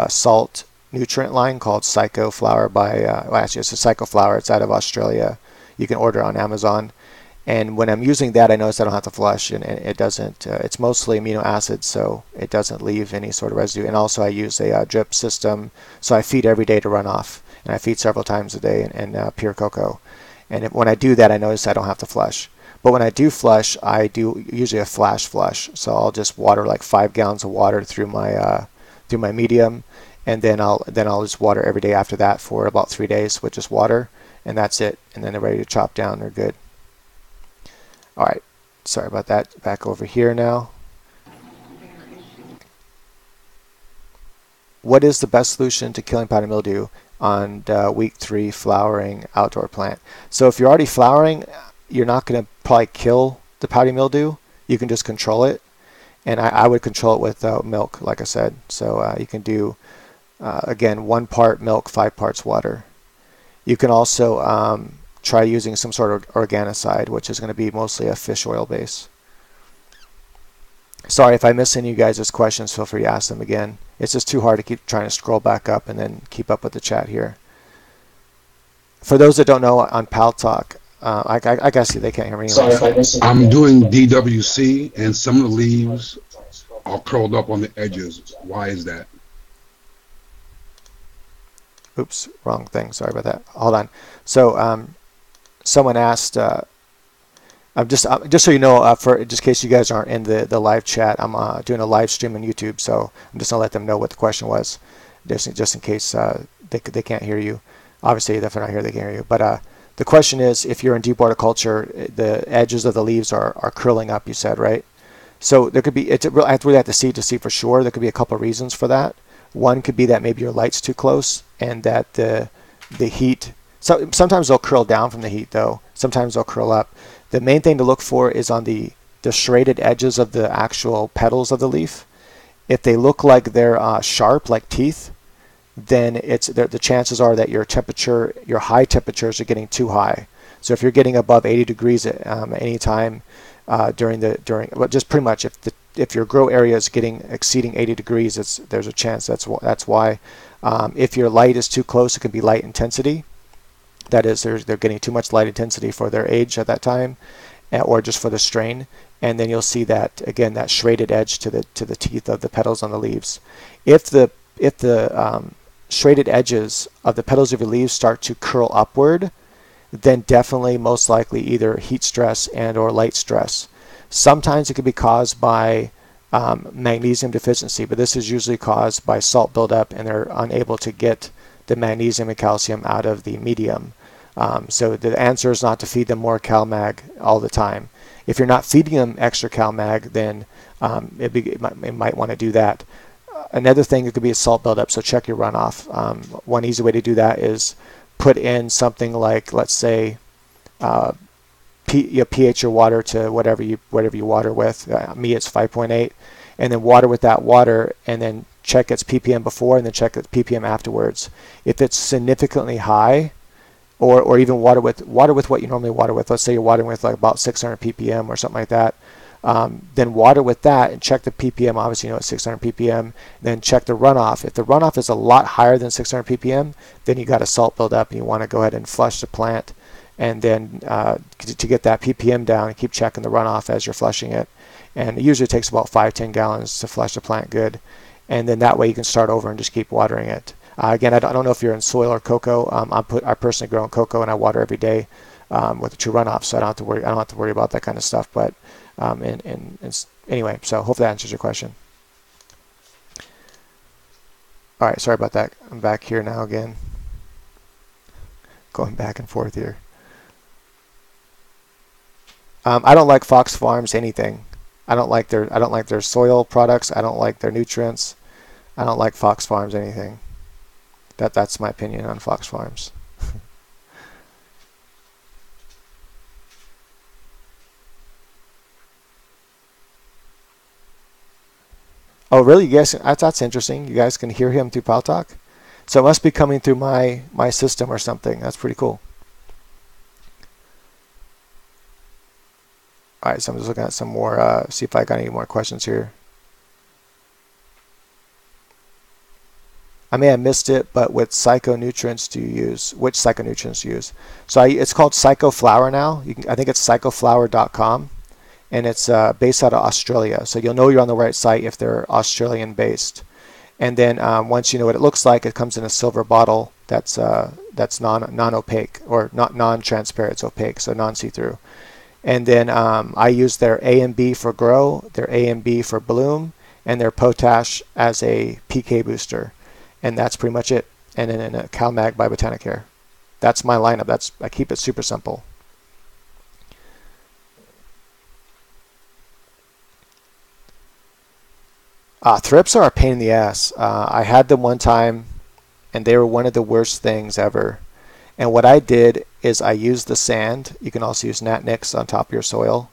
salt nutrient line called Psycho Flower by well, actually it's a Psycho Flower. It's out of Australia. You can order on Amazon. And when I'm using that, I notice I don't have to flush, and it doesn't. It's mostly amino acids, so it doesn't leave any sort of residue. And also, I use a drip system, so I feed every day to run off, and I feed several times a day in pure cocoa. And when I do that, I notice I don't have to flush. But when I do flush, I do usually a flash flush. So I'll just water like 5 gallons of water through my medium, and then I'll just water every day after that for about 3 days with just water, and that's it. And then they're ready to chop down. They're good. All right, sorry about that. Back over here now. What is the best solution to killing powdery mildew on week 3 flowering outdoor plant? So if you're already flowering, you're not going to probably kill the powdery mildew. You can just control it, and I would control it with milk, like I said. So you can do again 1 part milk, 5 parts water. You can also try using some sort of organicide, which is going to be mostly a fish oil base. Sorry if I miss any of you guys' questions, feel free to ask them again. It's just too hard to keep trying to scroll back up and then keep up with the chat here. For those that don't know, on Pal Talk, I guess they can't hear me. Sorry if I missed it. I'm doing DWC, and some of the leaves are curled up on the edges. Why is that? Oops, wrong thing. Sorry about that. Hold on. So someone asked, just so you know, for just in case you guys aren't in the live chat, I'm doing a live stream on YouTube, so I'm just gonna let them know what the question was, just in case they can't hear you. Obviously, if they're not here, they can't hear you. But the question is, if you're in deep water culture, the edges of the leaves are curling up. You said, right? So there could be. I really have to see for sure. There could be a couple of reasons for that. One could be that maybe your light's too close, and that the heat. So sometimes they'll curl down from the heat, though. Sometimes they'll curl up. The main thing to look for is on the serrated edges of the actual petals of the leaf. If they look like they're sharp, like teeth, then the chances are that your high temperatures are getting too high. So if you're getting above 80 degrees at any time well, just pretty much if your grow area is exceeding 80 degrees, there's a chance that's why. If your light is too close, it could be light intensity. That is, they're getting too much light intensity for their age at that time, or just for the strain. And then you'll see that again, that serrated edge to the teeth of the petals on the leaves. If the serrated edges of the petals of your leaves start to curl upward, then definitely most likely either heat stress and or light stress. Sometimes it could be caused by magnesium deficiency, but this is usually caused by salt buildup, and they're unable to get the magnesium and calcium out of the medium. So the answer is not to feed them more CalMag all the time. If you're not feeding them extra CalMag, then it might want to do that. Another thing, it could be a salt buildup, so check your runoff. One easy way to do that is put in something like, let's say, pH your water to whatever you water with. Me, it's 5.8, and then water with that water, and then check its ppm before, and then check its ppm afterwards. If it's significantly high, or even water with what you normally water with. Let's say you're watering with like about 600 ppm or something like that. Then water with that and check the ppm. Obviously, you know it's 600 ppm. Then check the runoff. If the runoff is a lot higher than 600 ppm, then you got a salt buildup, and you want to go ahead and flush the plant. And then to get that ppm down, keep checking the runoff as you're flushing it. And it usually takes about 5-10 gallons to flush the plant good. And then that way you can start over and just keep watering it. Again, I don't know if you're in soil or cocoa. I personally grow in cocoa, and I water every day with the true runoff, so I don't have to worry about that kind of stuff. But anyway, so hopefully that answers your question. All right, sorry about that. I'm back here now again, going back and forth here. I don't like Fox Farms anything. I don't like their soil products. I don't like their nutrients. I don't like Fox Farms anything. That's my opinion on Fox Farms. Oh, really? You guys, that's interesting. You guys can hear him through Paltalk? So it must be coming through my system or something. That's pretty cool. All right, so I'm just looking at some more, see if I got any more questions here. I may have missed it, but what psychonutrients do you use? Which psychonutrients do you use? So it's called Psychoflower now. I think it's psychoflower.com, and it's based out of Australia. So you'll know you're on the right site if they're Australian based. And then once you know what it looks like, it comes in a silver bottle that's non-opaque, or not non-transparent. It's opaque, so non-see-through. And then I use their A and B for grow, their A and B for bloom, and their potash as a PK booster. And that's pretty much it. And then a CalMag by Botanicare. That's my lineup. I keep it super simple. Thrips are a pain in the ass. I had them one time, and they were one of the worst things ever. And what I did is I used the sand. You can also use Nat Nix on top of your soil,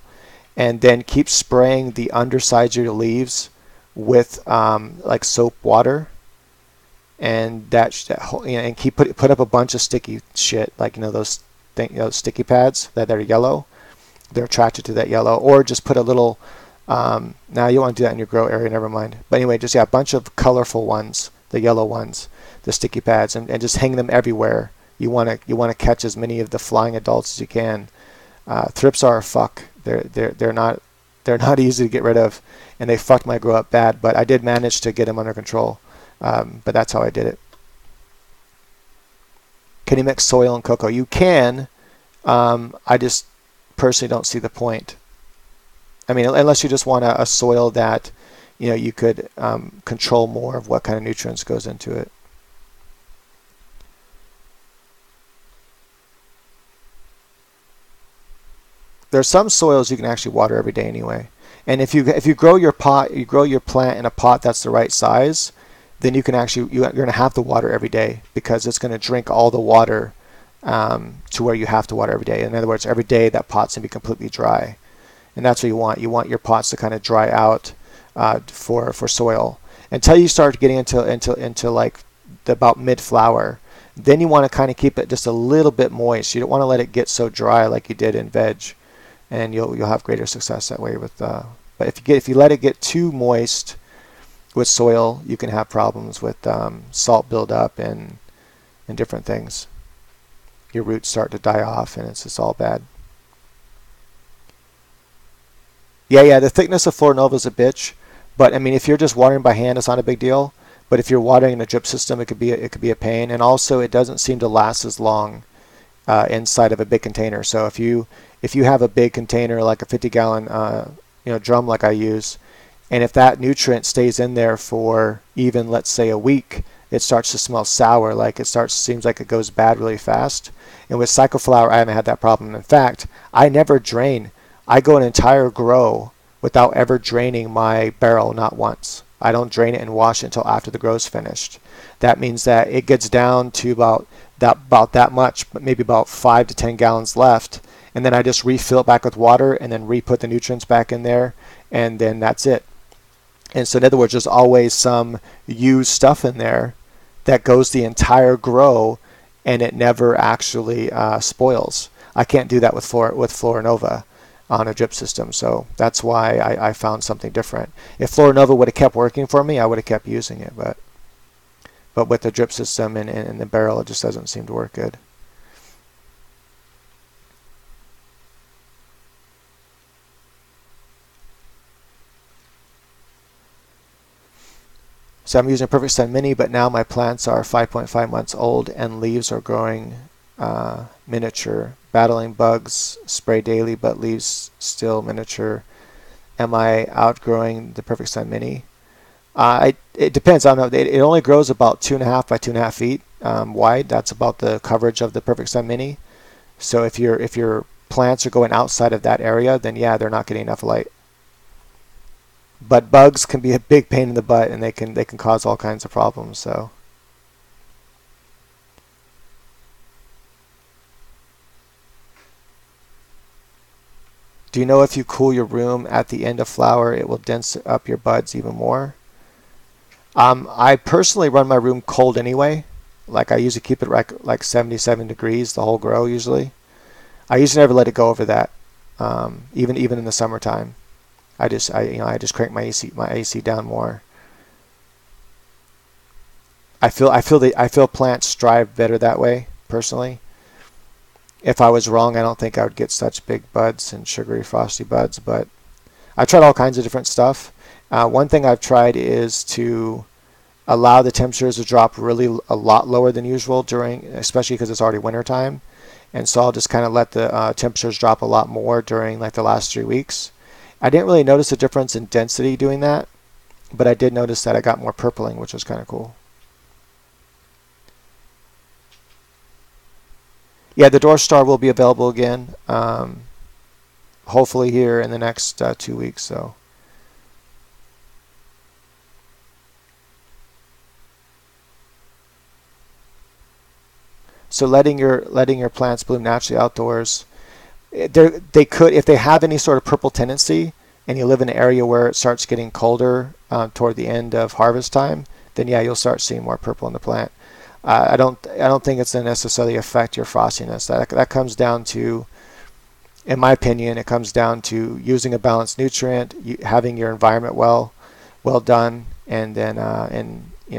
and then keep spraying the undersides of your leaves with like soap water, and and keep put up a bunch of sticky shit, like those sticky pads that are yellow. They're attracted to that yellow, or just put a little. Now you want to do that in your grow area, never mind. But anyway, just a bunch of colorful ones, the yellow ones, the sticky pads, and just hang them everywhere. You want to catch as many of the flying adults as you can. Thrips are a fuck. They're not easy to get rid of, and they fucked my grow up bad. But I did manage to get them under control. But that's how I did it. Can you mix soil and cocoa? You can. I just personally don't see the point. I mean, unless you just want a soil that you could control more of what kind of nutrients goes into it. There's some soils you can actually water every day anyway. And if you grow your plant in a pot that's the right size, then you can actually you're going to have to water every day, because it's going to drink all the water to where you have to water every day. In other words, every day that pot's going to be completely dry. And that's what you want. You want your pots to kind of dry out for soil until you start getting into like about mid-flower. Then you want to kind of keep it just a little bit moist. You don't want to let it get so dry like you did in veg, and you'll have greater success that way with. But if you let it get too moist with soil, you can have problems with salt buildup and different things. Your roots start to die off, and it's just all bad. Yeah, the thickness of Flora Nova is a bitch, but I mean, if you're just watering by hand, it's not a big deal. But if you're watering in a drip system, it could be a pain, and also it doesn't seem to last as long inside of a big container. So if you have a big container, like a 50-gallon drum like I use, and if that nutrient stays in there for even, let's say, a week, it starts to smell sour. Like seems like it goes bad really fast. And with Psychoflower, I haven't had that problem. In fact, I never drain. I go an entire grow without ever draining my barrel, not once. I don't drain it and wash it until after the grow's finished. That means that it gets down to about that much, but maybe about 5 to 10 gallons left, and then I just refill it back with water and then re-put the nutrients back in there, and then that's it. And so in other words, there's always some used stuff in there that goes the entire grow, and it never actually spoils. I can't do that with Flora Nova on a drip system, so that's why I found something different. If Flora Nova would have kept working for me, I would have kept using it, but with the drip system and the barrel, it just doesn't seem to work good. So I'm using a Perfect Sun Mini, but now my plants are 5.5 months old and leaves are growing miniature. Battling bugs, spray daily, but leaves still miniature. Am I outgrowing the Perfect Sun Mini? It depends. I don't know. It only grows about 2.5 by 2.5 feet wide. That's about the coverage of the Perfect Sun Mini. So if you're plants are going outside of that area, then yeah, they're not getting enough light. But bugs can be a big pain in the butt, and they can cause all kinds of problems. So do you know if you cool your room at the end of flower, it will dense up your buds even more? I personally run my room cold anyway. Like I usually keep it like 77 degrees the whole grow usually. I usually never let it go over that, even in the summertime. I just crank my AC down more. I feel plants thrive better that way personally. If I was wrong, I don't think I would get such big buds and sugary frosty buds. But I tried all kinds of different stuff. One thing I've tried is to allow the temperatures to drop really a lot lower than usual especially because it's already winter time. And so I'll just kind of let the temperatures drop a lot more during like the last 3 weeks. I didn't really notice a difference in density doing that, but I did notice that I got more purpling, which was kind of cool. Yeah, the Door Star will be available again, hopefully here in the next 2 weeks. So letting your plants bloom naturally outdoors. They could, if they have any sort of purple tendency, and you live in an area where it starts getting colder toward the end of harvest time, then yeah, you'll start seeing more purple in the plant. I don't think it's going to necessarily affect your frostiness. That comes down to, in my opinion, it comes down to using a balanced nutrient, having your environment well done, and then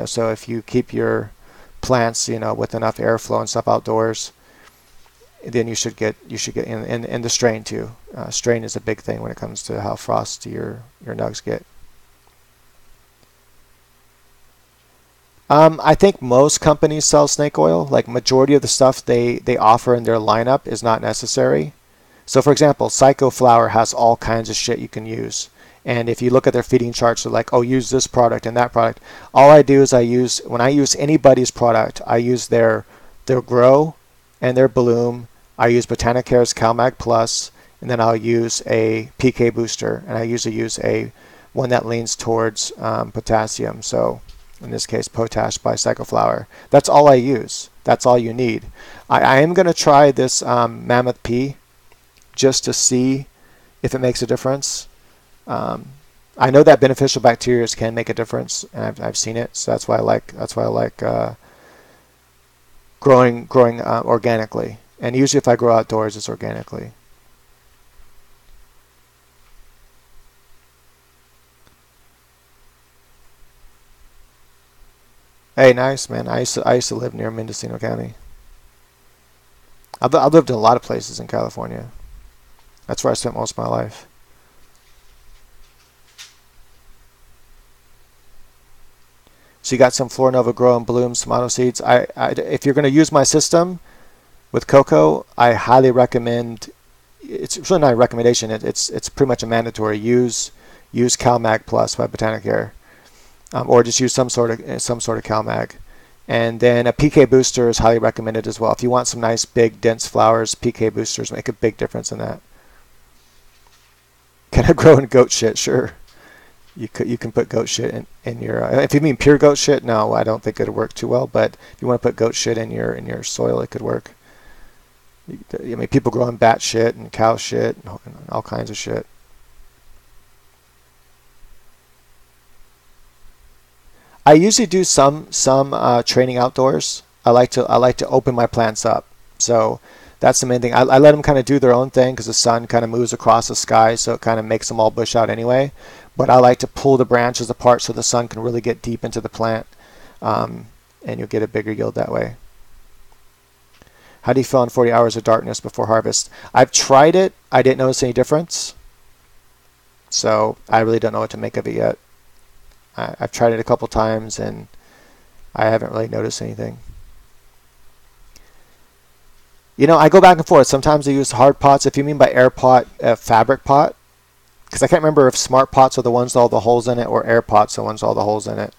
so if you keep your plants with enough airflow and stuff outdoors, then you should get and the strain too. Strain is a big thing when it comes to how frosty your nugs get. I think most companies sell snake oil. Like majority of the stuff they offer in their lineup is not necessary. So for example, Psycho Flower has all kinds of shit you can use. And if you look at their feeding charts, they're like, oh, use this product and that product. All I do is when I use anybody's product, I use their grow and their bloom. I use Botanicare's CalMag Plus, and then I'll use a PK booster, and I usually use one that leans towards potassium. So in this case, Potash by Psychoflower. That's all I use. That's all you need. I am going to try this Mammoth P just to see if it makes a difference. I know that beneficial bacteria can make a difference, and I've seen it. So that's why I like growing organically. And usually, if I grow outdoors, it's organically. Hey, nice man. I used to live near Mendocino County. I've lived in a lot of places in California. That's where I spent most of my life. So you got some Florinova Grow and Bloom tomato seeds. If you're going to use my system with cocoa, I highly recommend. It's really not a recommendation. It's pretty much a mandatory. Use CalMag Plus by Botanicare, or just use some sort of CalMag. And then a PK booster is highly recommended as well. If you want some nice big dense flowers, PK boosters make a big difference in that. Can I grow in goat shit? Sure. You can put goat shit in your. If you mean pure goat shit, no, I don't think it'll work too well. But if you want to put goat shit in your soil, it could work. I mean, people growing bat shit and cow shit and all kinds of shit. I usually do some training outdoors. I like to open my plants up. So that's the main thing. I let them kind of do their own thing because the sun kind of moves across the sky, so it kind of makes them all bush out anyway. But I like to pull the branches apart so the sun can really get deep into the plant, and you'll get a bigger yield that way. How do you feel on 40 hours of darkness before harvest? I've tried it. I didn't notice any difference. So I really don't know what to make of it yet. I've tried it a couple times and I haven't really noticed anything. I go back and forth. Sometimes I use hard pots. If you mean by air pot, fabric pot, because I can't remember if smart pots are the ones with all the holes in it or air pots are the ones with all the holes in it.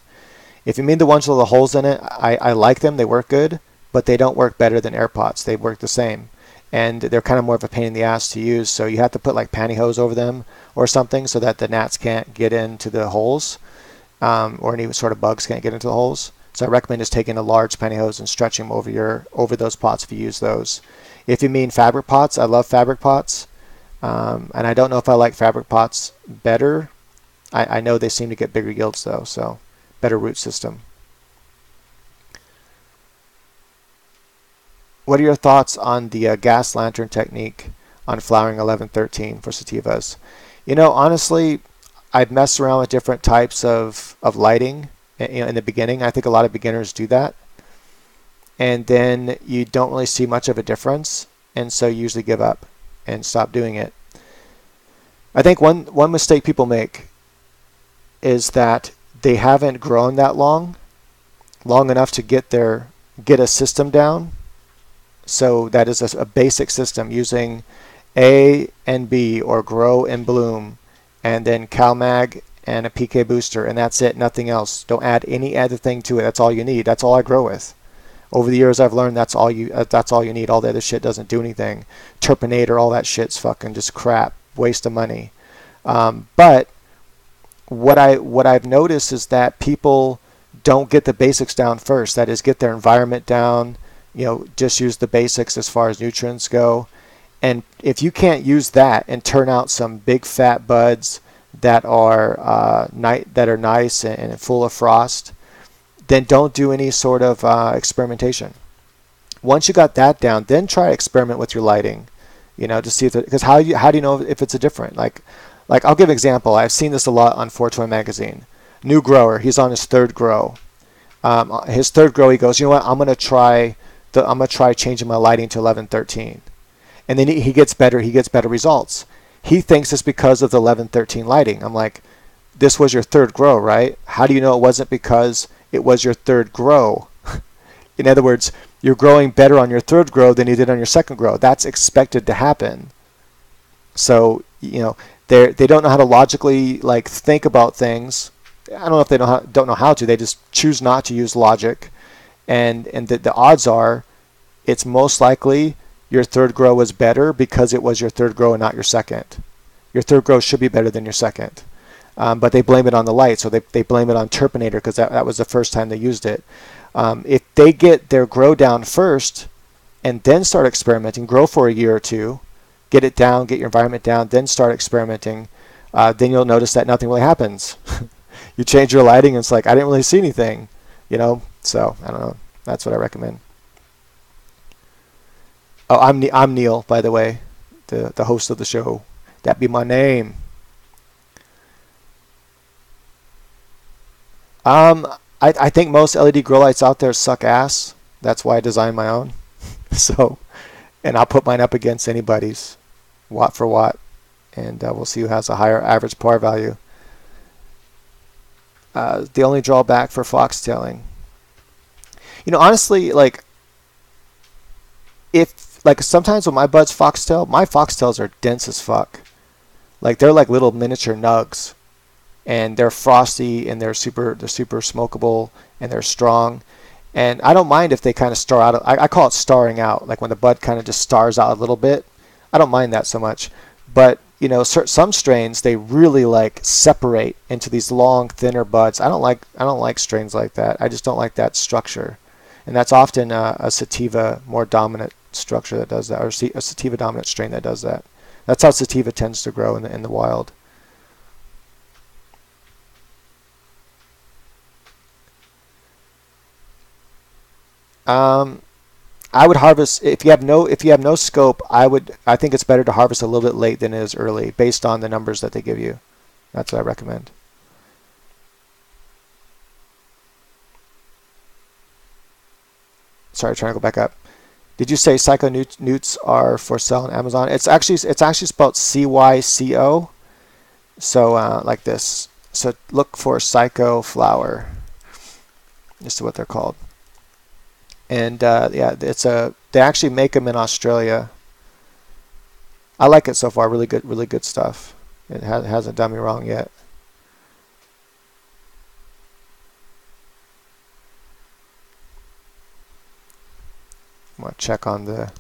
If you mean the ones with all the holes in it, I like them. They work good, but they don't work better than air pots. They work the same. and they're kind of more of a pain in the ass to use. So you have to put like pantyhose over them or something so that the gnats can't get into the holes, or any sort of bugs can't get into the holes. So I recommend just taking a large pantyhose and stretching them over those pots if you use those. If you mean fabric pots, I love fabric pots, and I don't know if I like fabric pots better. I know they seem to get bigger yields though, so better root system. What are your thoughts on the gas lantern technique on flowering 1113 for sativas? You know, honestly, I've messed around with different types of lighting. You know, in the beginning, I think a lot of beginners do that, and then you don't really see much of a difference, and so you usually give up and stop doing it. I think one mistake people make is that they haven't grown that long enough to get a system down. So that is a basic system using A and B, or grow and bloom, and then CalMag and a PK booster, and that's it, nothing else. Don't add any other thing to it. That's all you need. That's all I grow with. Over the years, I've learned that's all you need. All the other shit doesn't do anything. Terpinator, all that shit's fucking just crap, waste of money. But what I've noticed is that people don't get the basics down first. That is, get their environment down. You know, just use the basics as far as nutrients go. And if you can't use that and turn out some big fat buds that are nice and full of frost, then don't do any sort of experimentation. Once you got that down, then try to experiment with your lighting. You know, to see if because how do you know if it's a different like I'll give an example. I've seen this a lot on 420 magazine. New grower, he's on his third grow. His third grow, he goes, you know what? I'm gonna try changing my lighting to 1113, and then he gets better results. He thinks it's because of the 1113 lighting. I'm like, this was your third grow, right? How do you know it wasn't because it was your third grow? In other words, you're growing better on your third grow than you did on your second grow. That's expected to happen. So, you know, they don't know how to logically like think about things. I don't know if they don't know how to. They just choose not to use logic, and the odds are, it's most likely your third grow was better because it was your third grow and not your second. Your third grow should be better than your second. But they blame it on the light, so they blame it on Terpinator because that was the first time they used it. If they get their grow down first and then start experimenting, grow for a year or two, get it down, get your environment down, then start experimenting, then you'll notice that nothing really happens. You change your lighting and it's like, I didn't really see anything, you know? So, I don't know. That's what I recommend. Oh, I'm Neil, by the way, the host of the show. That be my name. I think most LED grow lights out there suck ass. That's why I designed my own. So, and I'll put mine up against anybody's, watt for watt, and we'll see who has a higher average par value. The only drawback for foxtailing, you know, honestly, like, if like sometimes when my buds foxtail, my foxtails are dense as fuck. Like they're like little miniature nugs, and they're frosty and they're super smokable and they're strong. And I don't mind if they kind of star out. I call it starring out, like when the bud kind of just stars out a little bit. I don't mind that so much. But you know, some strains, they really like separate into these long, thinner buds. I don't like strains like that. I just don't like that structure, and that's often a sativa more dominant structure that does that, or a sativa dominant strain that does that. That's how sativa tends to grow in the wild. I would harvest if you have no scope. I think it's better to harvest a little bit late than it is early, based on the numbers that they give you. That's what I recommend. Sorry, trying to go back up. Did you say Psycho Newts are for sale on Amazon? It's actually spelled CYCO. So like this. So look for Psycho Flower. This is what they're called. And yeah, they actually make them in Australia. I like it so far. Really good stuff. It hasn't done me wrong yet. I'm gonna check on the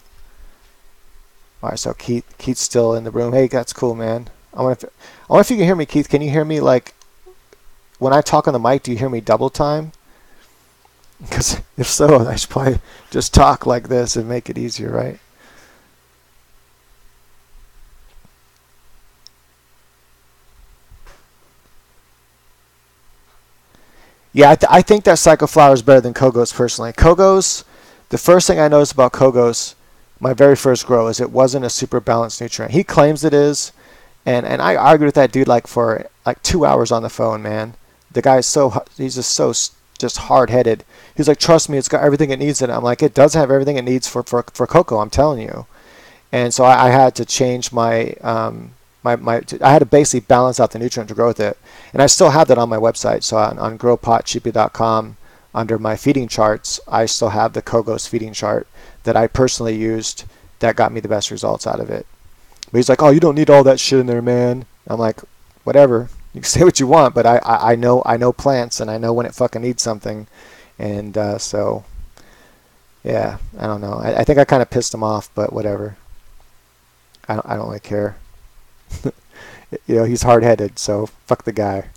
All right, so Keith's still in the room. Hey, that's cool, man. I wonder if you can hear me, Keith. Can you hear me like when I talk on the mic? Do you hear me double time? Because if so, I should probably just talk like this and make it easier, right? Yeah, I think that Psychoflower is better than Kogos personally. Kogos, the first thing I noticed about Kogos, my very first grow, is it wasn't a super balanced nutrient. He claims it is, and I argued with that dude like for like 2 hours on the phone, man. The guy is he's just just hard-headed. He's like, trust me, it's got everything it needs in it. I'm like, it does have everything it needs for cocoa, I'm telling you. And so I had to change I had to basically balance out the nutrient to grow with it. And I still have that on my website. So on growpotcheaply.com, under my feeding charts, I still have the Kogos feeding chart that I personally used that got me the best results out of it. But he's like, oh, you don't need all that shit in there, man. I'm like, whatever. You can say what you want, but I know plants, and I know when it fucking needs something. And so, yeah, I don't know. I think I kind of pissed him off, but whatever. I don't really care. You know, he's hard-headed, so fuck the guy.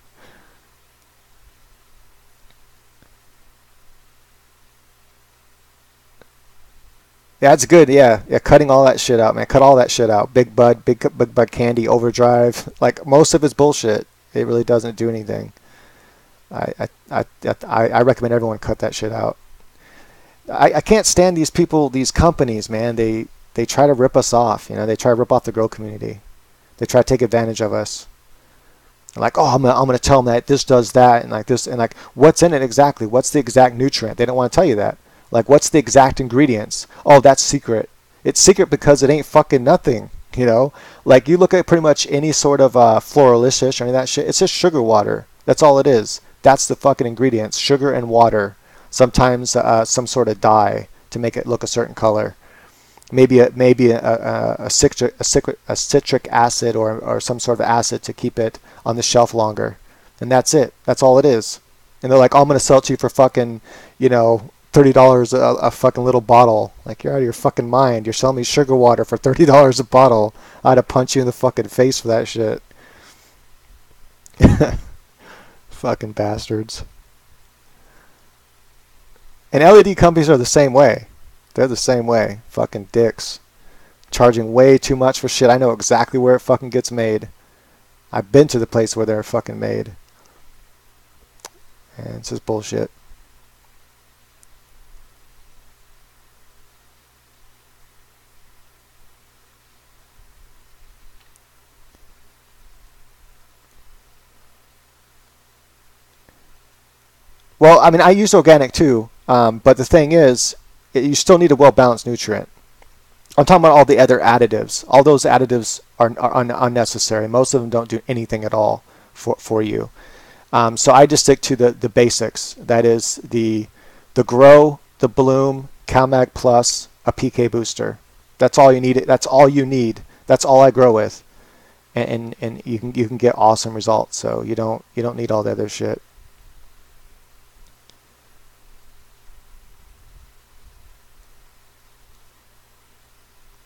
Yeah, it's good. Yeah, cutting all that shit out, man. Cut all that shit out. Big Bud Candy, Overdrive. Like most of it's bullshit. It really doesn't do anything. I recommend everyone cut that shit out. I can't stand these people, these companies, man. They try to rip us off. You know, they try to rip off the grow community. They try to take advantage of us. Like, oh, I'm gonna tell them that this does that and like this and like what's in it exactly? What's the exact nutrient? They don't want to tell you that. Like, what's the exact ingredients? Oh, that's secret. It's secret because it ain't fucking nothing. You know, like you look at pretty much any sort of floralicious or any of that shit. It's just sugar water. That's all it is. That's the fucking ingredients: sugar and water. Sometimes some sort of dye to make it look a certain color. Maybe a citric acid or some sort of acid to keep it on the shelf longer, and that's it. That's all it is. And they're like, oh, I'm gonna sell it to you for fucking, you know, $30 a fucking little bottle. Like, you're out of your fucking mind. You're selling me sugar water for $30 a bottle. I'd have punched you in the fucking face for that shit. Fucking bastards. And LED companies are the same way. They're the same way. Fucking dicks. Charging way too much for shit. I know exactly where it fucking gets made. I've been to the place where they're fucking made. And it's just bullshit. Well, I mean, I use organic too, but the thing is, you still need a well-balanced nutrient. I'm talking about all the other additives. All those additives are unnecessary. Most of them don't do anything at all for you. So I just stick to the basics. That is the grow, the bloom, CalMag Plus, a PK booster. That's all you need. That's all you need. That's all I grow with, and you can get awesome results. So you don't need all the other shit.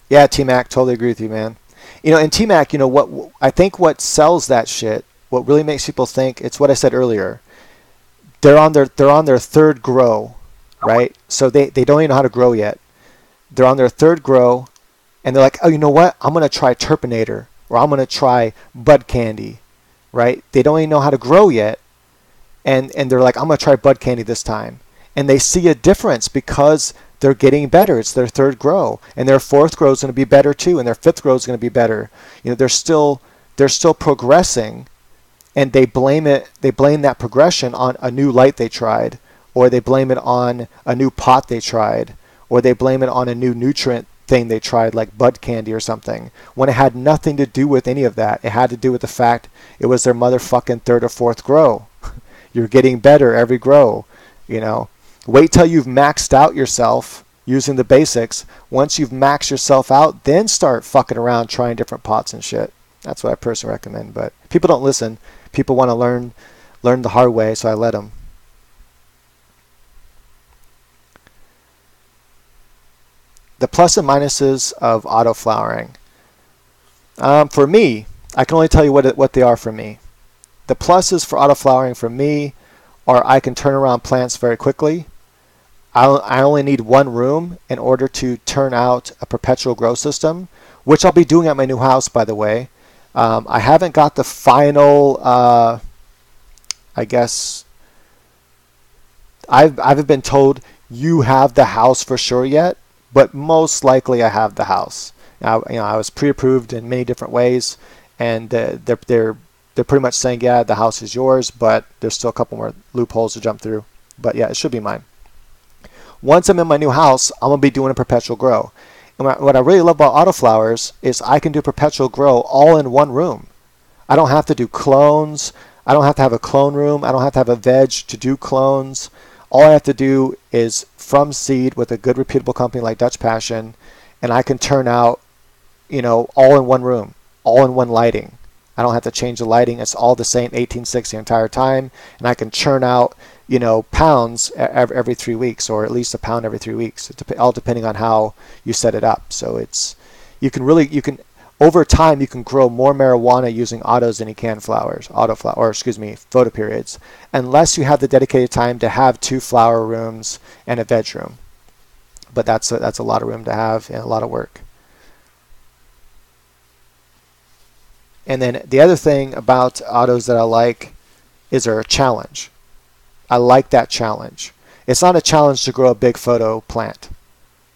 Yeah, T-Mac, totally agree with you, man. You know, and T-Mac, you know, what I think what sells that shit, what really makes people think, it's what I said earlier. They're on their third grow, right? So they don't even know how to grow yet. They're on their third grow, and they're like, oh, you know what? I'm gonna try Terpinator, or I'm gonna try Bud Candy, right? They don't even know how to grow yet, and they're like, I'm gonna try Bud Candy this time, and they see a difference because they're getting better. It's their third grow, and their fourth grow is going to be better too, and their fifth grow is going to be better. You know, they're still progressing, and they blame that progression on a new light they tried, or they blame it on a new pot they tried, or they blame it on a new nutrient thing they tried, like Bud Candy or something, when it had nothing to do with any of that. It had to do with the fact it was their motherfucking third or fourth grow. You're getting better every grow, you know. Wait till you've maxed out yourself using the basics. Once you've maxed yourself out, then start fucking around trying different pots and shit. That's what I personally recommend. But people don't listen. People want to learn the hard way, so I let them. the plus and minuses of auto flowering. For me, I can only tell you what they are for me. The pluses for auto flowering for me are I can turn around plants very quickly. I only need one room in order to turn out a perpetual grow system, which I'll be doing at my new house, by the way. I haven't got the final, I guess, I haven't been told you have the house for sure yet, but most likely I have the house. Now, I was pre-approved in many different ways, and they're pretty much saying, yeah, the house is yours, but there's still a couple more loopholes to jump through. But yeah, it should be mine. Once I'm in my new house, I'm going to be doing a perpetual grow. And what I really love about autoflowers is I can do perpetual grow all in one room. I don't have to do clones. I don't have to have a clone room. I don't have to have a veg to do clones. All I have to do is from seed with a good reputable company like Dutch Passion, and I can turn out, all in one room, all in one lighting. I don't have to change the lighting. It's all the same 1860 the entire time, and I can churn out, pounds every 3 weeks, or at least a pound every 3 weeks. It's all depending on how you set it up. So over time you can grow more marijuana using autos than you can photoperiods, unless you have the dedicated time to have 2 flower rooms and a veg room. But that's a lot of room to have and a lot of work. And then the other thing about autos that I like is they're a challenge. I like that challenge. It's not a challenge to grow a big photo plant.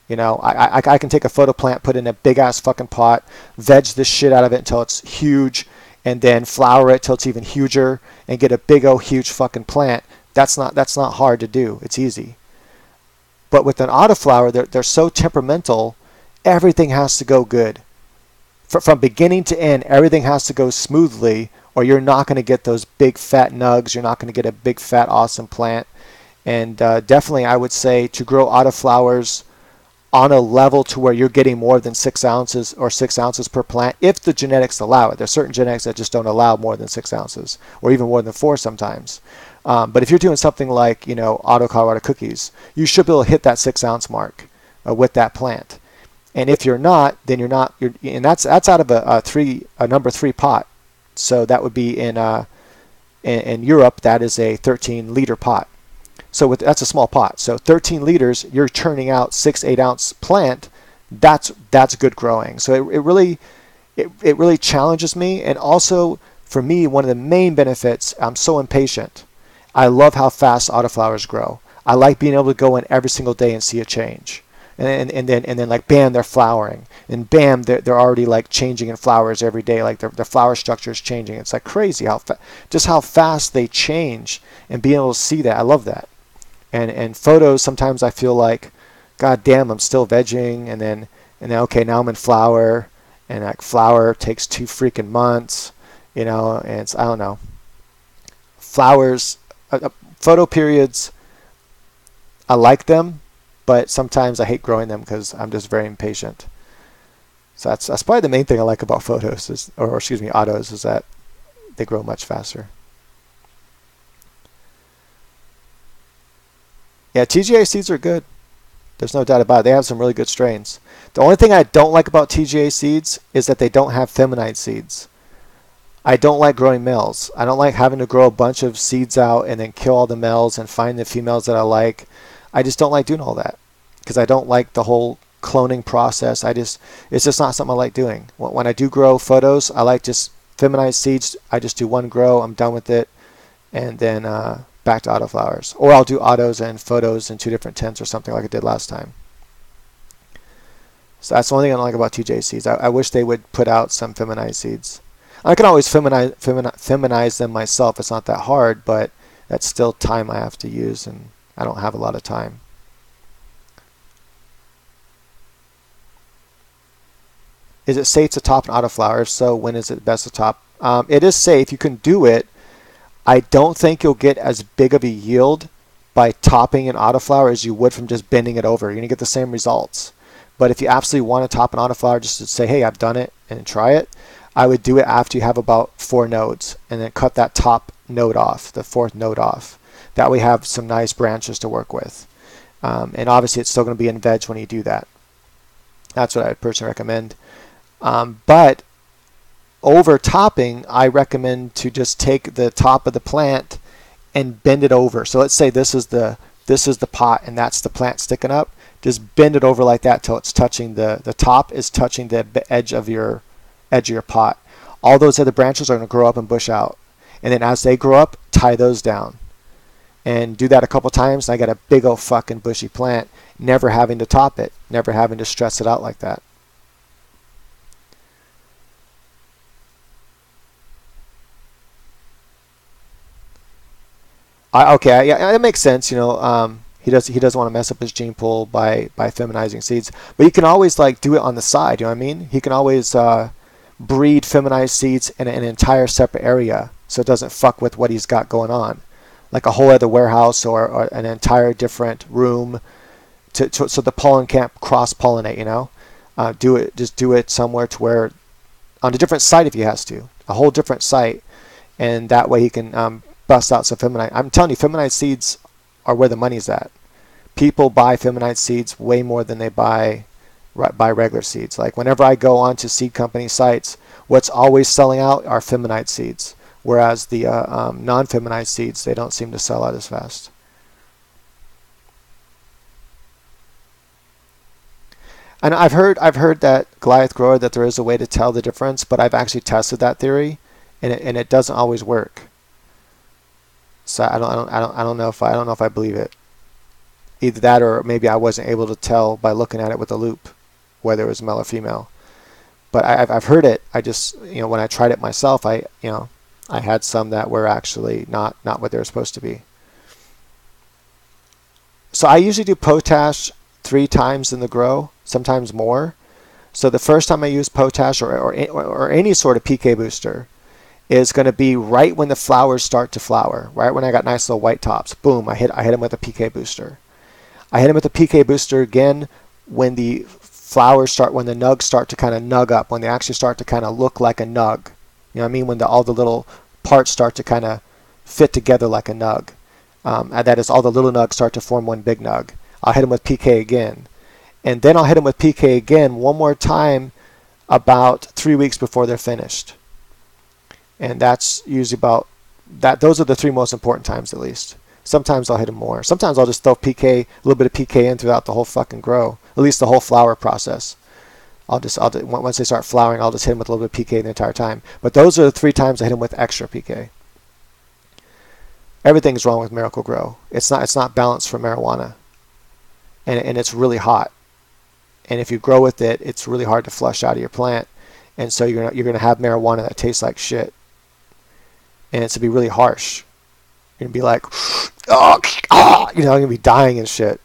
I can take a photo plant, put it in a big ass fucking pot, veg the shit out of it until it's huge, and then flower it till it's even huger, and get a big old huge fucking plant. That's not hard to do. It's easy. But with an autoflower, they're so temperamental. Everything has to go good. From beginning to end, everything has to go smoothly, or you're not going to get those big fat nugs. You're not going to get a big fat awesome plant. And definitely, I would say to grow autoflowers on a level to where you're getting more than 6 ounces or 6 ounces per plant, if the genetics allow it. There's certain genetics that just don't allow more than 6 ounces, or even more than 4 sometimes. But if you're doing something like Auto Colorado Cookies, you should be able to hit that 6 ounce mark with that plant. And if you're not, then you're not. And that's out of a number 3 pot. So that would be in Europe. That is a 13-liter pot. So that's a small pot. So 13 liters, you're churning out 6-8 ounce plant. That's good growing. So it really challenges me. And also for me, one of the main benefits, I'm so impatient. I love how fast autoflowers grow. I like being able to go in every single day and see a change. And then like bam, they're flowering, and bam, they're already like changing in flowers every day. Like their flower structure is changing. It's like crazy how fast they change, and being able to see that, I love that. And photos, sometimes I feel like, God damn, I'm still vegging, and then okay, now I'm in flower, and like flower takes 2 freaking months, and it's, I don't know. Flowers, photo periods, I like them. But sometimes I hate growing them because I'm just very impatient. So that's probably the main thing I like about photos, autos, is that they grow much faster. Yeah, TGA seeds are good. There's no doubt about it. They have some really good strains. The only thing I don't like about TGA seeds is that they don't have feminine seeds. I don't like growing males. I don't like having to grow a bunch of seeds out and then kill all the males and find the females that I like. I just don't like doing all that because I don't like the whole cloning process. It's just not something I like doing. When I do grow photos, I like just feminized seeds. I just do one grow, I'm done with it, and then back to autoflowers. Or I'll do autos and photos in 2 different tints or something like I did last time. So that's the only thing I don't like about TJ seeds. I wish they would put out some feminized seeds. I can always feminize them myself. It's not that hard, but that's still time I have to use, and I don't have a lot of time. Is it safe to top an autoflower? If so, when is it best to top? It is safe. You can do it. I don't think you'll get as big of a yield by topping an autoflower as you would from just bending it over. You're going to get the same results. But if you absolutely want to top an autoflower, just to say, hey, I've done it, and try it, I would do it after you have about 4 nodes, and then cut that top node off, the 4th node off. That way you have some nice branches to work with. And obviously it's still going to be in veg when you do that. That's what I would personally recommend. But over topping, I recommend to just take the top of the plant and bend it over. So let's say this is the pot and that's the plant sticking up. Just bend it over like that till it's touching the top is touching the edge of your pot. All those other branches are going to grow up and bush out. And then as they grow up, tie those down. And do that a couple times, and I got a big old fucking bushy plant, never having to top it, never having to stress it out like that. Okay, yeah, it makes sense. He doesn't want to mess up his gene pool by feminizing seeds, but he can always like do it on the side. You know what I mean? He can always breed feminized seeds in an entire separate area, so it doesn't fuck with what he's got going on, like a whole other warehouse or an entire different room, so the pollen can't cross pollinate. Do it somewhere to where on a different site if he has to, a whole different site, and that way he can bust out some feminized. I'm telling you, feminized seeds are where the money's at. People buy feminized seeds way more than they buy regular seeds. Like whenever I go onto seed company sites, what's always selling out are feminized seeds, whereas the non-feminized seeds, they don't seem to sell out as fast. And I've heard that Goliath grower that there is a way to tell the difference, but I've actually tested that theory, and it doesn't always work. So I don't know if I believe it. Either that or maybe I wasn't able to tell by looking at it with a loop whether it was male or female. But I've heard it. I just when I tried it myself, I had some that were actually not what they were supposed to be. So I usually do potash 3 times in the grow, sometimes more. So the first time I use potash or any sort of PK booster is going to be right when the flowers start to flower, right when I got nice little white tops. Boom, I hit them with a PK booster. I hit them with a PK booster again when the when the nugs start to kind of nug up, when they actually start to kind of look like a nug. You know what I mean? When all the little parts start to kind of fit together like a nug. And that is, all the little nugs start to form one big nug. I'll hit them with PK again. And then I'll hit them with PK again one more time about 3 weeks before they're finished. And that's usually about that. Those are the 3 most important times, at least. Sometimes I'll hit them more. Sometimes I'll just throw a little bit of PK in throughout the whole fucking grow, at least the whole flower process. Once they start flowering, I'll just hit them with a little bit of PK the entire time. But those are the 3 times I hit them with extra PK. Everything's wrong with Miracle Grow. It's not balanced for marijuana, and it's really hot. And if you grow with it, it's really hard to flush out of your plant, and so you're gonna have marijuana that tastes like shit, and it's to be really harsh. You're gonna be like, you're gonna be dying and shit,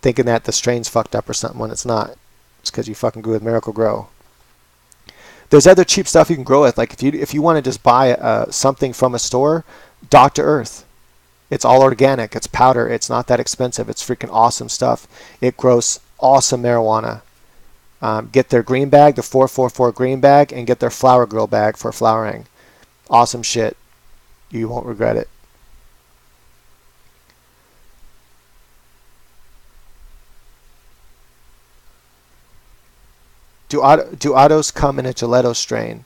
thinking that the strain's fucked up or something when it's not. It's because you fucking grew with Miracle Grow. There's other cheap stuff you can grow with. Like if you want to just buy something from a store, Dr. Earth. It's all organic. It's powder. It's not that expensive. It's freaking awesome stuff. It grows awesome marijuana. Get their green bag, the 444 green bag, and get their flower grill bag for flowering. Awesome shit. You won't regret it. Do autos come in a gelato strain?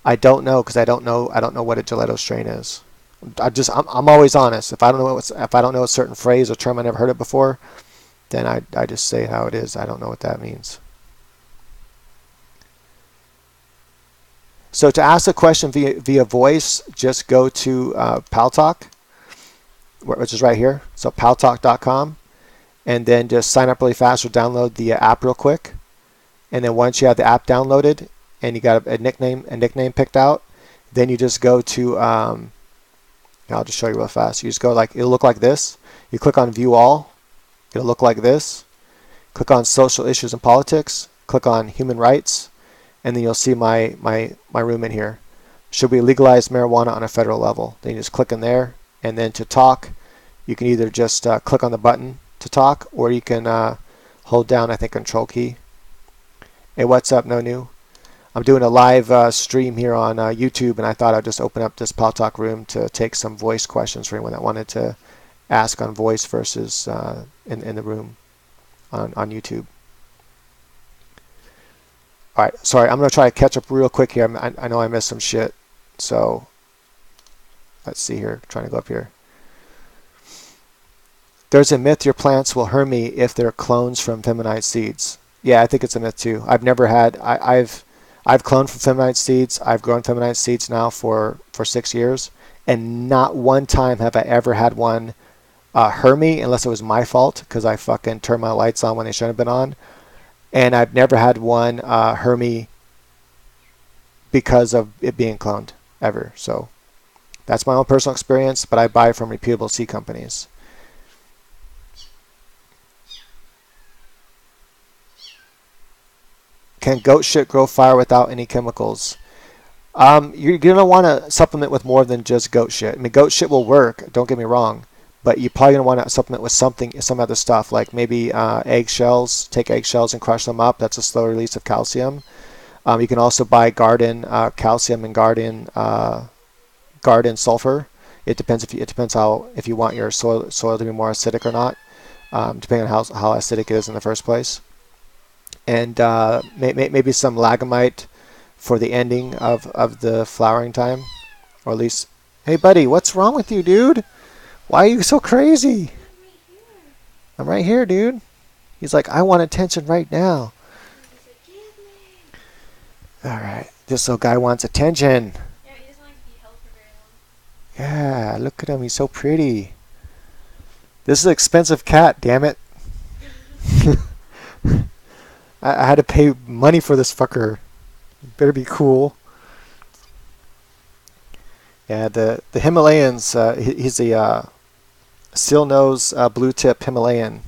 I don't know, because I don't know what a gelato strain is. I'm always honest. If I don't know a certain phrase or term, I never heard it before, then I just say how it is. I don't know what that means. So to ask a question via voice, just go to Paltalk, which is right here. So paltalk.com, and then just sign up really fast or download the app real quick. And then once you have the app downloaded and you got a nickname picked out, then you just go to I'll just show you real fast. You just go it'll look like this. You click on View All. It'll look like this. Click on Social Issues and Politics. Click on Human Rights, and then you'll see my room in here. Should we legalize marijuana on a federal level? Then you just click in there, and then to talk, you can either just click on the button to talk, or you can hold down, I think, Control key. Hey, what's up, No New? I'm doing a live stream here on YouTube, and I thought I'd just open up this Paltalk room to take some voice questions for anyone that wanted to ask on voice versus in the room on YouTube. All right, sorry, I'm gonna try to catch up real quick here. I know I missed some shit, so let's see here. Trying to go up here. There's a myth your plants will hermy if they're clones from feminized seeds. Yeah, I think it's a myth too. I've never had. I've cloned from feminized seeds. I've grown feminized seeds now for 6 years, and not one time have I ever had one hermy unless it was my fault because I fucking turned my lights on when they shouldn't have been on. And I've never had one hermy because of it being cloned ever. So that's my own personal experience, but I buy from reputable seed companies. Can goat shit grow fire without any chemicals? You're going to want to supplement with more than just goat shit. I mean, goat shit will work, don't get me wrong, but you're probably going to want to supplement with some other stuff, like maybe eggshells. Take eggshells and crush them up. That's a slow release of calcium. You can also buy garden calcium and garden sulfur. It depends if you want your soil to be more acidic or not, depending on how acidic it is in the first place. And maybe some lagamite for the ending of the flowering time, or at least, hey buddy, what's wrong with you, dude? Why are you so crazy? I'm right here, dude. He's like, I want attention right now. All right, this little guy wants attention. Yeah, he doesn't like to be held for very long. Yeah, look at him, he's so pretty. This is an expensive cat, damn it. I had to pay money for this fucker. Better be cool. Yeah, the Himalayans. He's a seal nose blue tip Himalayan,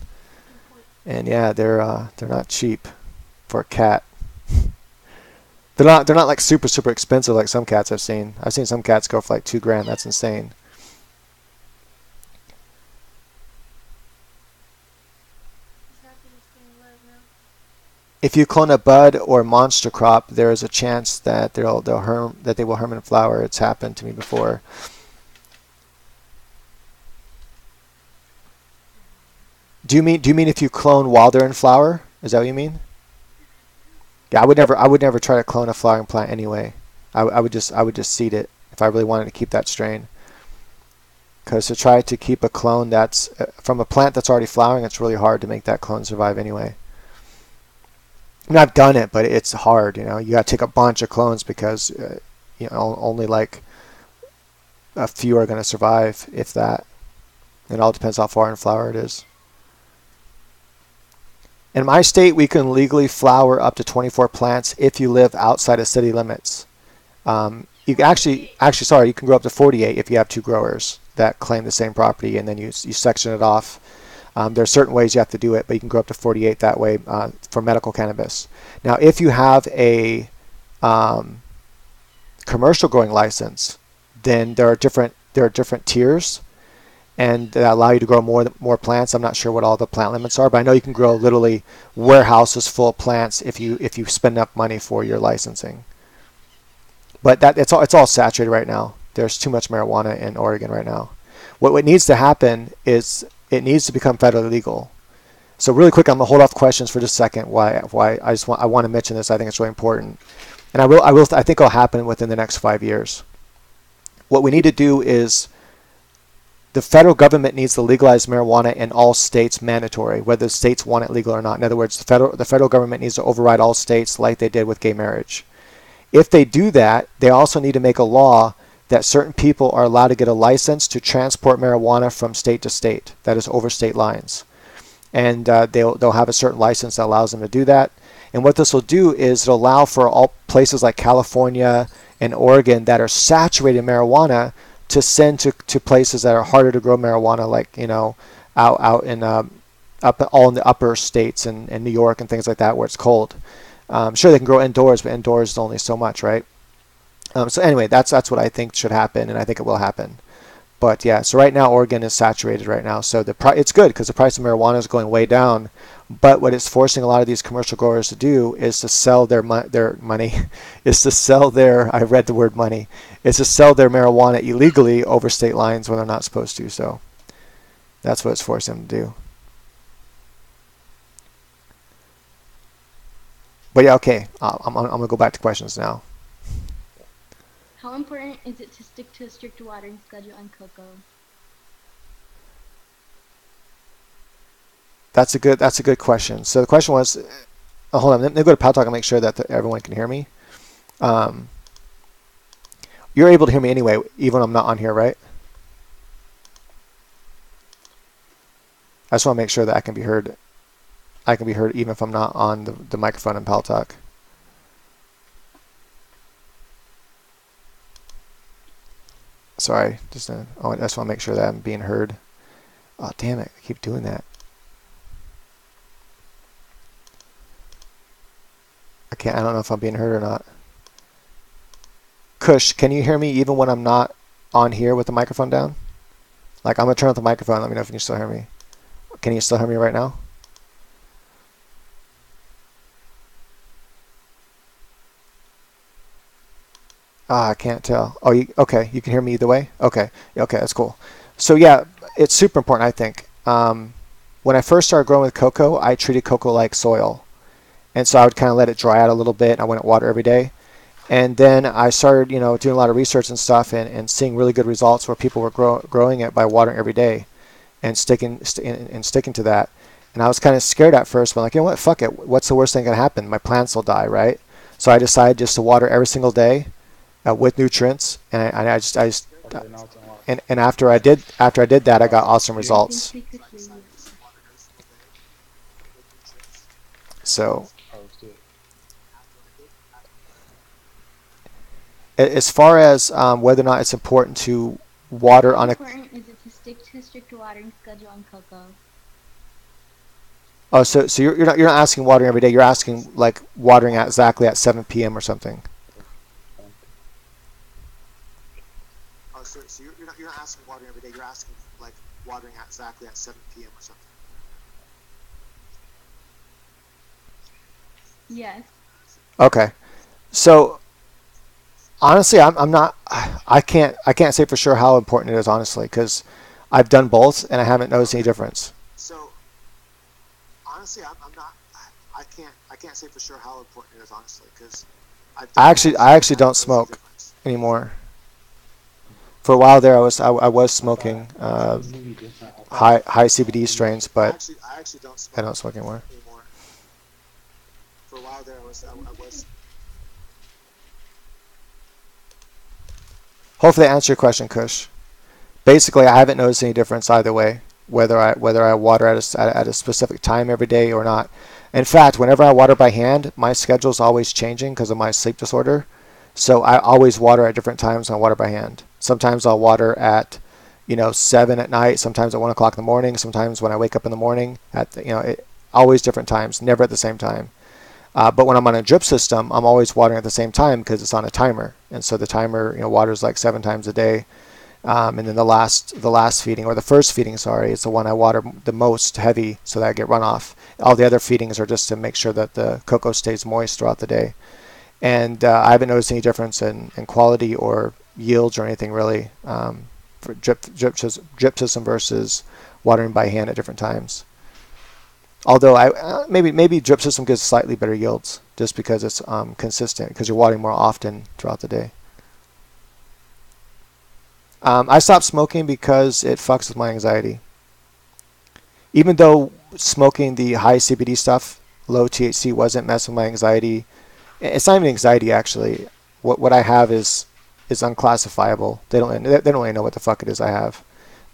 and yeah, they're not cheap for a cat. They're not like super expensive like some cats I've seen. I've seen some cats go for like $2,000. That's insane. If you clone a bud or monster crop, there is a chance that they will herm and flower. It's happened to me before. Do you mean if you clone while they're in flower? Is that what you mean? Yeah, I would never try to clone a flowering plant anyway. I would just seed it if I really wanted to keep that strain. Because to try to keep a clone that's from a plant that's already flowering, it's really hard to make that clone survive anyway. I mean, I've done it, but it's hard. You know, you got to take a bunch of clones because only like a few are going to survive, if that. It all depends how far in flower it is. In my state, we can legally flower up to 24 plants if you live outside of city limits. You can actually, sorry, you can grow up to 48 if you have two growers that claim the same property, and then you section it off. There are certain ways you have to do it, but you can grow up to 48 that way for medical cannabis. Now, if you have a commercial growing license, then there are different tiers, and that allow you to grow more plants. I'm not sure what all the plant limits are, but I know you can grow literally warehouses full of plants if you spend enough money for your licensing. But it's all saturated right now. There's too much marijuana in Oregon right now. What needs to happen is it needs to become federally legal. So really quick, I'm gonna hold off questions for just a second. Why I want to mention this. I think it's really important, and I think it'll happen within the next 5 years. What we need to do is the federal government needs to legalize marijuana in all states, mandatory, whether the states want it legal or not. In other words, the federal government needs to override all states like they did with gay marriage. If they do that, they also need to make a law that certain people are allowed to get a license to transport marijuana from state to state, that is over state lines. And they'll have a certain license that allows them to do that. And what this will do is it'll allow for all places like California and Oregon that are saturated in marijuana to send to places that are harder to grow marijuana, like out in all in the upper states and New York and things like that where it's cold. Sure, they can grow indoors, but indoors is only so much, right? So anyway, that's what I think should happen, and I think it will happen. But yeah, so right now Oregon is saturated right now, so it's good because the price of marijuana is going way down. But what it's forcing a lot of these commercial growers to do is to sell their money, is to sell their I read the word money, is to sell their marijuana illegally over state lines when they're not supposed to. So that's what it's forcing them to do. But yeah, okay. I'm gonna go back to questions now. How important is it to stick to a strict watering schedule on cocoa? That's a good question. So the question was, hold on, let me go to Pal Talk and make sure that everyone can hear me. Um, you're able to hear me anyway, even when I'm not on here, right? I just want to make sure that I can be heard. I can be heard even if I'm not on the microphone in Pal Talk. Sorry, I just want to make sure that I'm being heard. Oh, damn it, I keep doing that. I don't know if I'm being heard or not. Kush, can you hear me even when I'm not on here with the microphone down? Like, I'm going to turn off the microphone. Let me know if you can still hear me. Can you still hear me right now? I can't tell. Oh, okay. You can hear me either way? Okay. Okay, that's cool. So, yeah, it's super important, I think. When I first started growing with cocoa, I treated cocoa like soil. And so I would kind of let it dry out a little bit. I wouldn't water every day. And then I started, doing a lot of research and stuff and seeing really good results where people were growing it by watering every day and sticking to that. And I was kind of scared at first, but like, you know what, fuck it. What's the worst thing that can happen? My plants will die, right? So I decided just to water every single day with nutrients, and and after I did that, I got awesome results. So as far as whether or not it's important to water on a... How important is it to stick to a strict watering schedule on cocoa? Oh, so you're not asking watering every day. You're asking like watering at exactly at 7 p.m. or something. Oh, so you're not asking watering every day. You're asking like watering at exactly at 7 p.m. or something. Yes. Okay, so honestly, I'm not. I can't say for sure how important it is, honestly, because I've done both and I haven't noticed any difference. So honestly, I'm not. I can't say for sure how important it is, honestly, because I actually don't smoke anymore. For a while there, I was smoking high CBD strains, but I don't smoke anymore. For a while there, I was. Hopefully, I answer your question, Kush. Basically, I haven't noticed any difference either way, whether I water at a specific time every day or not. In fact, whenever I water by hand, my schedule is always changing because of my sleep disorder. So I always water at different times when I water by hand. Sometimes I'll water at 7 at night, sometimes at 1 o'clock in the morning, sometimes when I wake up in the morning always different times, never at the same time. But when I'm on a drip system, I'm always watering at the same time because it's on a timer, and so the timer waters like 7 times a day. And then the last feeding, or the first feeding, sorry, is the one I water the most heavy so that I get runoff. All the other feedings are just to make sure that the cocoa stays moist throughout the day. And I haven't noticed any difference in quality or yields or anything really for drip system versus watering by hand at different times. Although maybe drip system gives slightly better yields just because it's consistent, because you're watering more often throughout the day. I stopped smoking because it fucks with my anxiety. Even though smoking the high CBD stuff, low THC, wasn't messing with my anxiety, it's not even anxiety actually. What I have is unclassifiable. They don't really know what the fuck it is I have.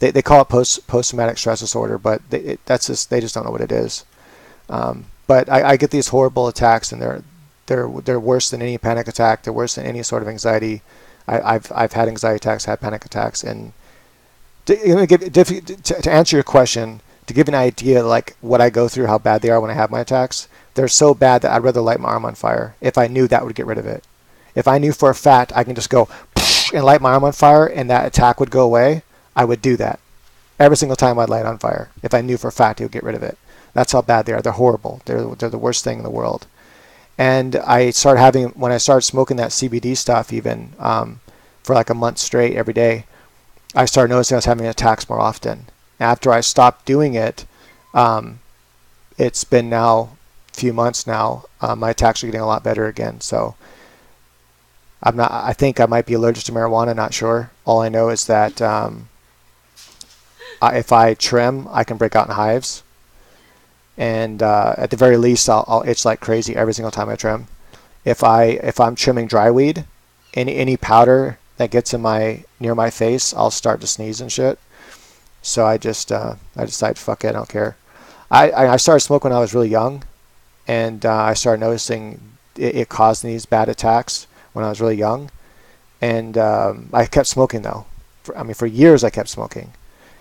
They call it post traumatic stress disorder, but they just don't know what it is. But I get these horrible attacks, and they're worse than any panic attack. They're worse than any sort of anxiety. I've had anxiety attacks, had panic attacks, and to answer your question, to give an idea like what I go through, how bad they are when I have my attacks, they're so bad that I'd rather light my arm on fire if I knew that would get rid of it. If I knew for a fact I can just go and light my arm on fire and that attack would go away, I would do that. Every single time I'd light it on fire if I knew for a fact it would get rid of it. That's how bad they are. They're horrible. They're the worst thing in the world. And when I started smoking that CBD stuff, even for like a month straight every day, I started noticing I was having attacks more often. After I stopped doing it, it's been now few months now, my attacks are getting a lot better again. So I'm not. I think I might be allergic to marijuana. Not sure. All I know is that if I trim, I can break out in hives, and at the very least, I'll itch like crazy every single time I trim. If I'm trimming dry weed, any powder that gets in my near my face, I'll start to sneeze and shit. So I decided, fuck it, I don't care. I started smoking when I was really young, and I started noticing it caused these bad attacks when I was really young, and I kept smoking though. For years I kept smoking,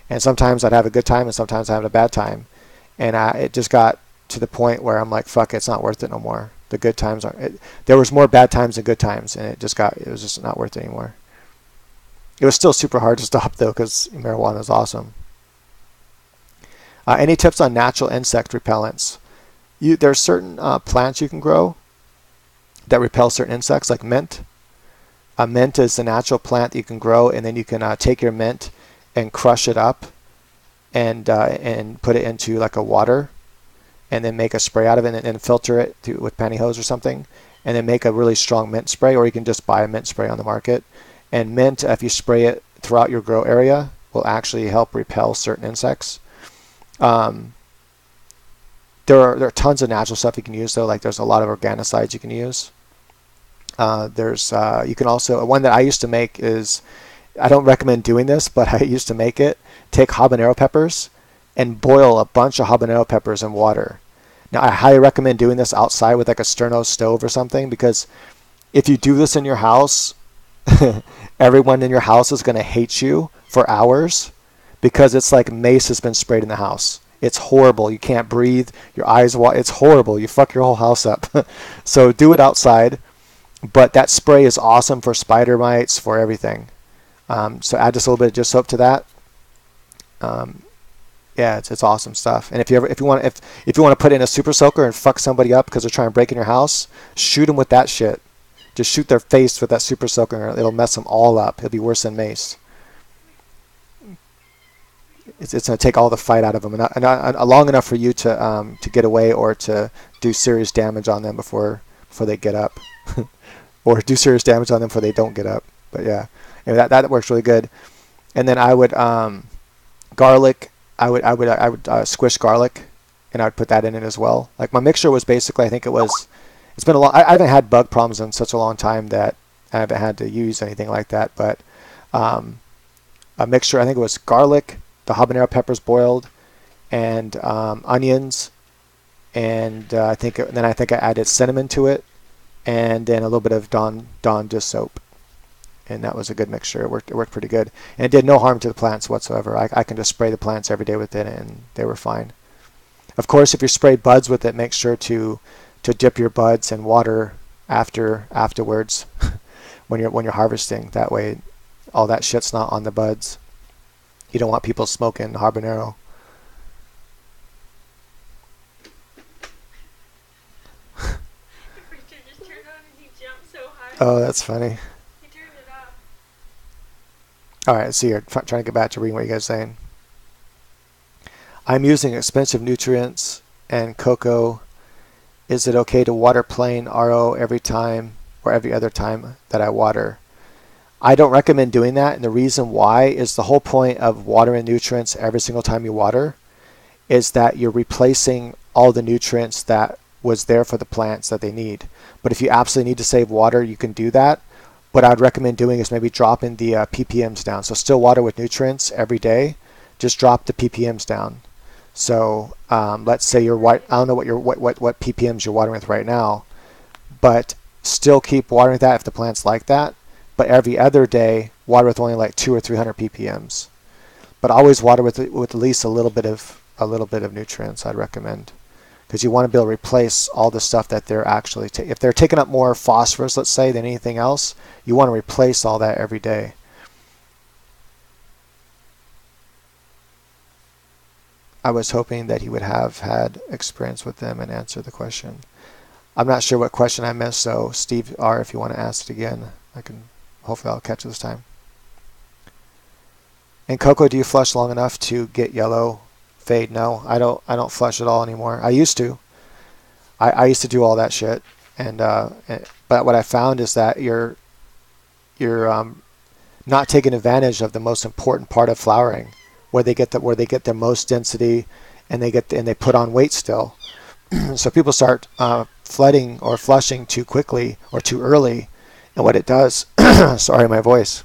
and sometimes I'd have a good time, and sometimes I had a bad time, and it just got to the point where I'm like, fuck it, it's not worth it no more. The good times there was more bad times than good times, and it was just not worth it anymore. It was still super hard to stop though, because marijuana is awesome. Any tips on natural insect repellents? There's certain plants you can grow that repel certain insects, like mint. Mint is the natural plant that you can grow, and then you can take your mint and crush it up and put it into like a water, and then make a spray out of it, and then filter it with pantyhose or something, and then make a really strong mint spray, or you can just buy a mint spray on the market. And mint, if you spray it throughout your grow area, will actually help repel certain insects. There are tons of natural stuff you can use though. Like there's a lot of organicides you can use. You can also, one that I used to make is, I don't recommend doing this, but I used to make it. Take habanero peppers and boil a bunch of habanero peppers in water. Now I highly recommend doing this outside with like a Sterno stove or something, because if you do this in your house, everyone in your house is going to hate you for hours, because it's like mace has been sprayed in the house. It's horrible. You can't breathe. Your eyes, it's horrible. You fuck your whole house up. So do it outside. But that spray is awesome for spider mites, for everything. So add just a little bit of dish soap to that. Yeah, it's awesome stuff. And if you want to put in a super soaker and fuck somebody up because they're trying to break in your house, shoot them with that shit. Just shoot their face with that super soaker. It'll mess them all up. It'll be worse than mace. It's going to take all the fight out of them, and long enough for you to get away, or to do serious damage on them before they get up, or do serious damage on them before they don't get up. But yeah, anyway, that works really good. And then I would garlic. I would squish garlic, and I would put that in it as well. Like my mixture was basically, I think it's been a long. I haven't had bug problems in such a long time that I haven't had to use anything like that. But a mixture, I think it was garlic, the habanero peppers boiled, and onions, and I think I added cinnamon to it, and then a little bit of Dawn dish soap, and that was a good mixture. It worked pretty good, and it did no harm to the plants whatsoever. I can just spray the plants every day with it, and they were fine. Of course, if you spray buds with it, make sure to dip your buds in water afterwards when you're harvesting. That way, all that shit's not on the buds. You don't want people smoking habanero. Richard just turned on and he jumped so high. Oh, that's funny. He turned it off. All right, so you're trying to get back to reading what you guys are saying. I'm using expensive nutrients and coco. Is it okay to water plain RO every time or every other time that I water? I don't recommend doing that, and the reason why is the whole point of watering nutrients every single time you water is that you're replacing all the nutrients that was there for the plants that they need. But if you absolutely need to save water, you can do that. What I'd recommend doing is maybe dropping the ppms down. So still water with nutrients every day, just drop the ppms down. So let's say I don't know what ppms you're watering with right now, but still keep watering that if the plant's like that. But every other day, water with only like 200 or 300 ppms. But always water with at least a little bit of nutrients. I'd recommend, because you want to be able to replace all the stuff that they're actually if they're taking up more phosphorus, let's say, than anything else, you want to replace all that every day. I was hoping that he would have had experience with them and answer the question. I'm not sure what question I missed, so Steve R., if you want to ask it again, hopefully I'll catch it this time. And coco, do you flush long enough to get yellow fade? No, I don't flush at all anymore. I used to. I used to do all that shit, but what I found is that you're not taking advantage of the most important part of flowering, where they get their most density, and they put on weight still. So people start flooding or flushing too quickly or too early, and what it does, sorry, my voice.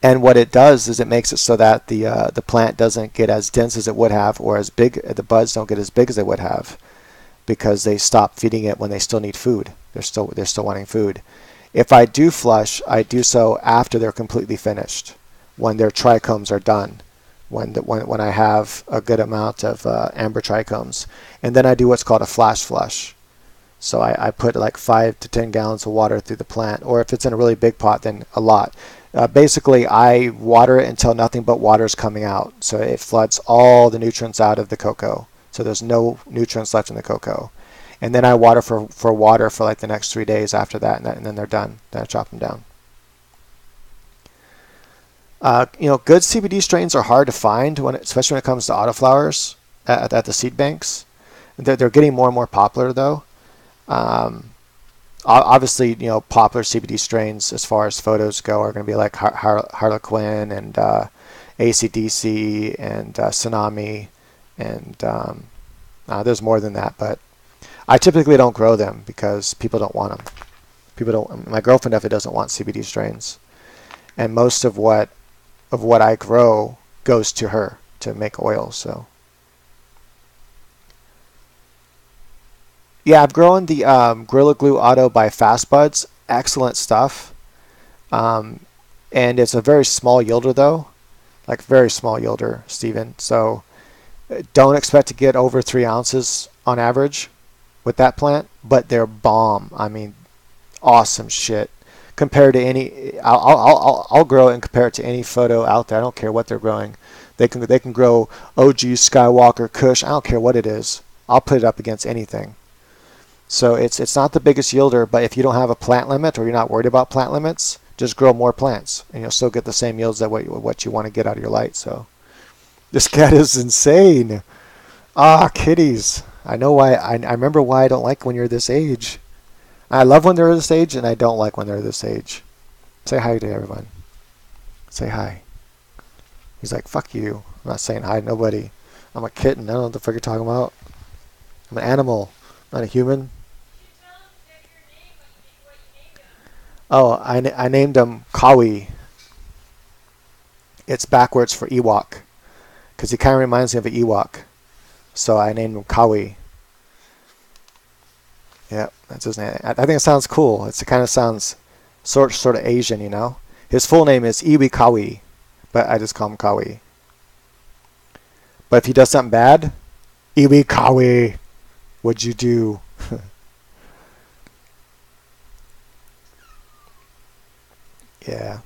And what it does is it makes it so that the plant doesn't get as dense as it would have, or as big. The buds don't get as big as they would have, because they stop feeding it when they still need food. They're still wanting food. If I do flush, I do so after they're completely finished, when their trichomes are done, when I have a good amount of amber trichomes, and then I do what's called a flash flush. So I put like 5 to 10 gallons of water through the plant, or if it's in a really big pot, then a lot. Basically, I water it until nothing but water is coming out, so it floods all the nutrients out of the cocoa. So there's no nutrients left in the cocoa. And then I water for water for like the next 3 days after that, and then they're done. Then I chop them down. Good CBD strains are hard to find, especially when it comes to autoflowers at the seed banks. They're getting more and more popular, though. Obviously, popular CBD strains as far as photos go are going to be like Harlequin and AC/DC and Tsunami, and there's more than that, but I typically don't grow them because people don't want them. My girlfriend definitely doesn't want CBD strains, and most of what I grow goes to her to make oil. So yeah, I've grown the Gorilla Glue Auto by Fast Buds. Excellent stuff. And it's a very small yielder, though. Like, very small yielder, Steven. So don't expect to get over 3 ounces on average with that plant. But they're bomb. I mean, awesome shit. Compared to any... I'll grow it and compare it to any photo out there. I don't care what they're growing. They can grow OG Skywalker Kush. I don't care what it is. I'll put it up against anything. So it's not the biggest yielder, but if you don't have a plant limit or you're not worried about plant limits, just grow more plants and you'll still get the same yields that what you want to get out of your light. So this cat is insane. Kitties. I know why. I remember why I don't like when you're this age. I love when they're this age, and I don't like when they're this age. Say hi to everyone. Say hi. He's like, fuck you. I'm not saying hi to nobody. I'm a kitten. I don't know what the fuck you're talking about. I'm an animal, not a human. Oh, I named him Kawi. It's backwards for Ewok, because he kind of reminds me of an Ewok. So I named him Kawi. Yeah, that's his name. I think it sounds cool. It kind of sounds sort of Asian, His full name is Iwi Kawi, but I just call him Kawi. But if he does something bad, Iwi Kawi, what'd you do? Yeah,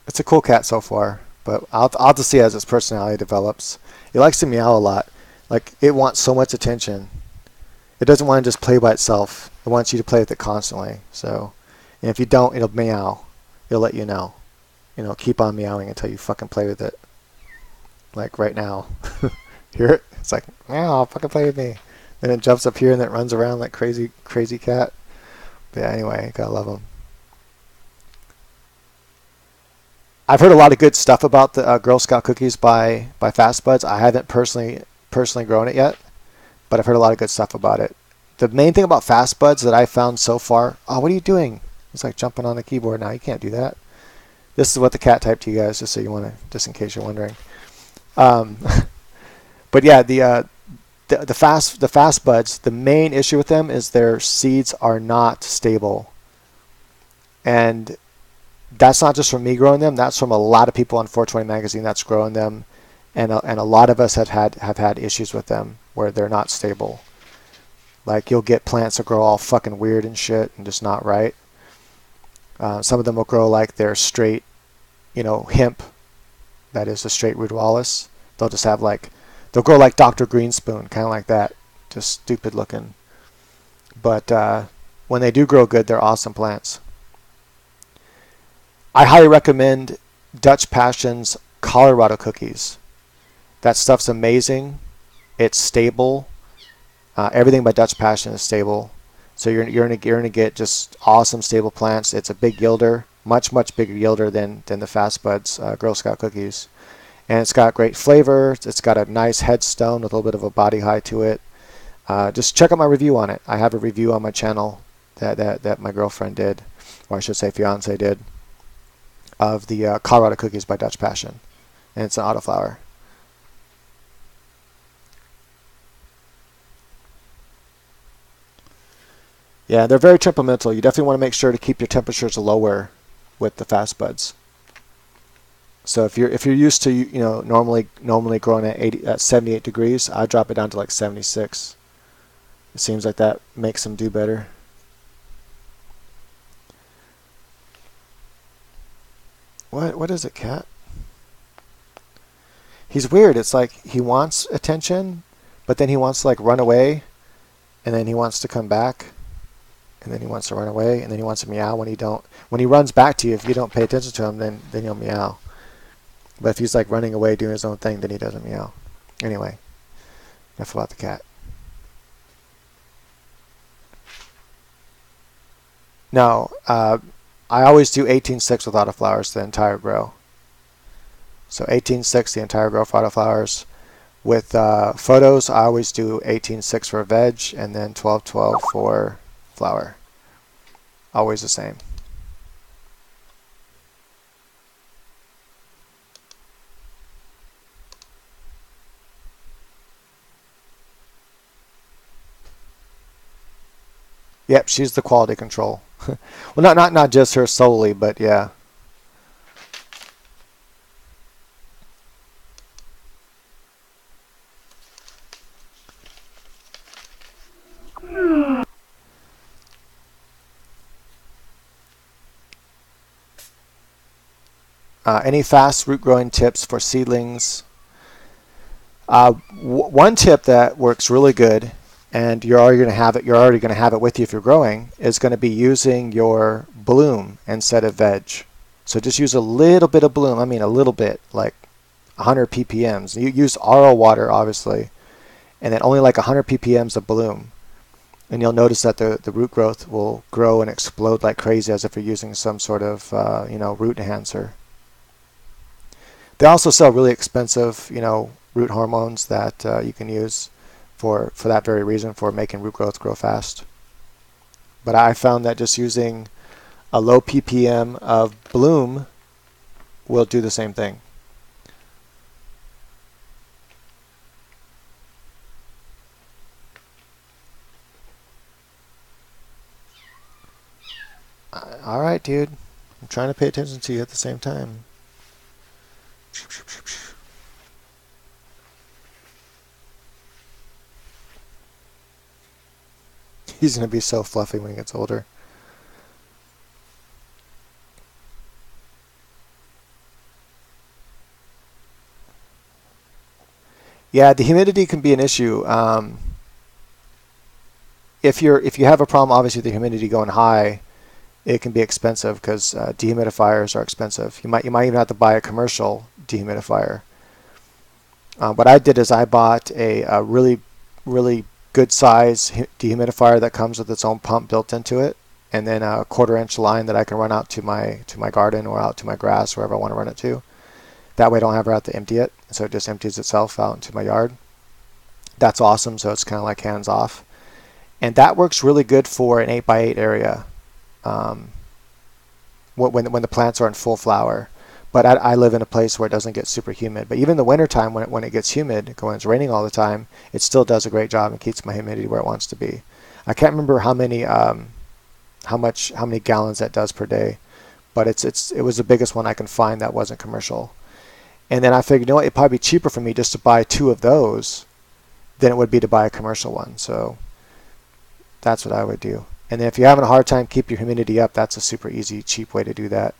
it's a cool cat so far, but I'll have to see as its personality develops. It likes to meow a lot. Like, it wants so much attention. It doesn't want to just play by itself. It wants you to play with it constantly. So, and if you don't, it'll meow. It'll let you know. Keep on meowing until you fucking play with it. Like right now. Hear it? It's like, meow, fucking play with me. Then it jumps up here and then it runs around like crazy cat. But yeah, anyway, gotta love them. I've heard a lot of good stuff about the Girl Scout cookies by Fast Buds. I haven't personally grown it yet, but I've heard a lot of good stuff about it. The main thing about Fast Buds that I found so far... Oh, what are you doing? It's like jumping on the keyboard now. You can't do that. This is what the cat typed to you guys, just in case you're wondering. But yeah, the Fast Buds, the main issue with them is their seeds are not stable. And that's not just from me growing them. That's from a lot of people on 420 Magazine that's growing them, and a lot of us have had issues with them where they're not stable. Like, you'll get plants that grow all fucking weird and shit and just not right. Some of them will grow like they're straight, hemp. That is a straight ruderalis. They'll just have they'll grow like Dr. Greenspoon, kind of like that, just stupid looking. But when they do grow good, they're awesome plants. I highly recommend Dutch Passion's Colorado cookies. That stuff's amazing. It's stable. Everything by Dutch Passion is stable. So you're gonna get just awesome stable plants. It's a big yielder, much bigger yielder than the Fast Buds Girl Scout cookies. And it's got great flavor. It's got a nice headstone with a little bit of a body height to it. Just check out my review on it. I have a review on my channel that my girlfriend did, or I should say fiance did, of the Colorado cookies by Dutch Passion. And it's an autoflower. Yeah, they're very temperamental. You definitely want to make sure to keep your temperatures lower with the Fast Buds. So if you're used to normally growing at 78 degrees, I drop it down to like 76. It seems like that makes them do better. What is it, cat? He's weird. It's like he wants attention, but then he wants to like run away, and then he wants to come back, and then he wants to run away, and then he wants to meow when he runs back to you. If you don't pay attention to him, then he'll meow. But if he's like running away doing his own thing, then he doesn't meow. Anyway, enough about the cat. No, I always do 18-6 with autoflowers the entire grow. So 18-6 the entire grow for autoflowers. With photos, I always do 18-6 for veg and then 12-12 for flower. Always the same. Yep, she's the quality control. Well, not just her solely, but yeah. Any fast root growing tips for seedlings? One tip that works really good, and you're already going to have it with you if you're growing, is going to be using your bloom instead of veg. So just use a little bit of bloom. I mean a little bit, like 100 ppms. You use RO water, obviously, and then only like 100 ppms of bloom. And you'll notice that the root growth will grow and explode like crazy, as if you're using some sort of root enhancer. They also sell really expensive root hormones that you can use for that very reason, for making root growth grow fast. But I found that just using a low ppm of bloom will do the same thing. All right, dude. I'm trying to pay attention to you at the same time. He's going to be so fluffy when he gets older. Yeah, the humidity can be an issue. If you have a problem, obviously, with the humidity going high, it can be expensive because dehumidifiers are expensive. You might even have to buy a commercial dehumidifier. What I did is I bought a really good size dehumidifier that comes with its own pump built into it, and then a 1/4 inch line that I can run out to my garden or out to my grass, wherever I want to run it to. That way I don't ever have to empty it, so it just empties itself out into my yard. That's awesome, so it's kind of like hands off. And that works really good for an 8x8 area when the plants are in full flower. But I live in a place where it doesn't get super humid. But even in the wintertime, when it gets humid, when it's raining all the time, it still does a great job and keeps my humidity where it wants to be. I can't remember how many gallons that does per day, but it was the biggest one I can find that wasn't commercial. And then I figured, it'd probably be cheaper for me just to buy 2 of those than it would be to buy a commercial one. So that's what I would do. And then if you're having a hard time keep your humidity up, that's a super easy, cheap way to do that.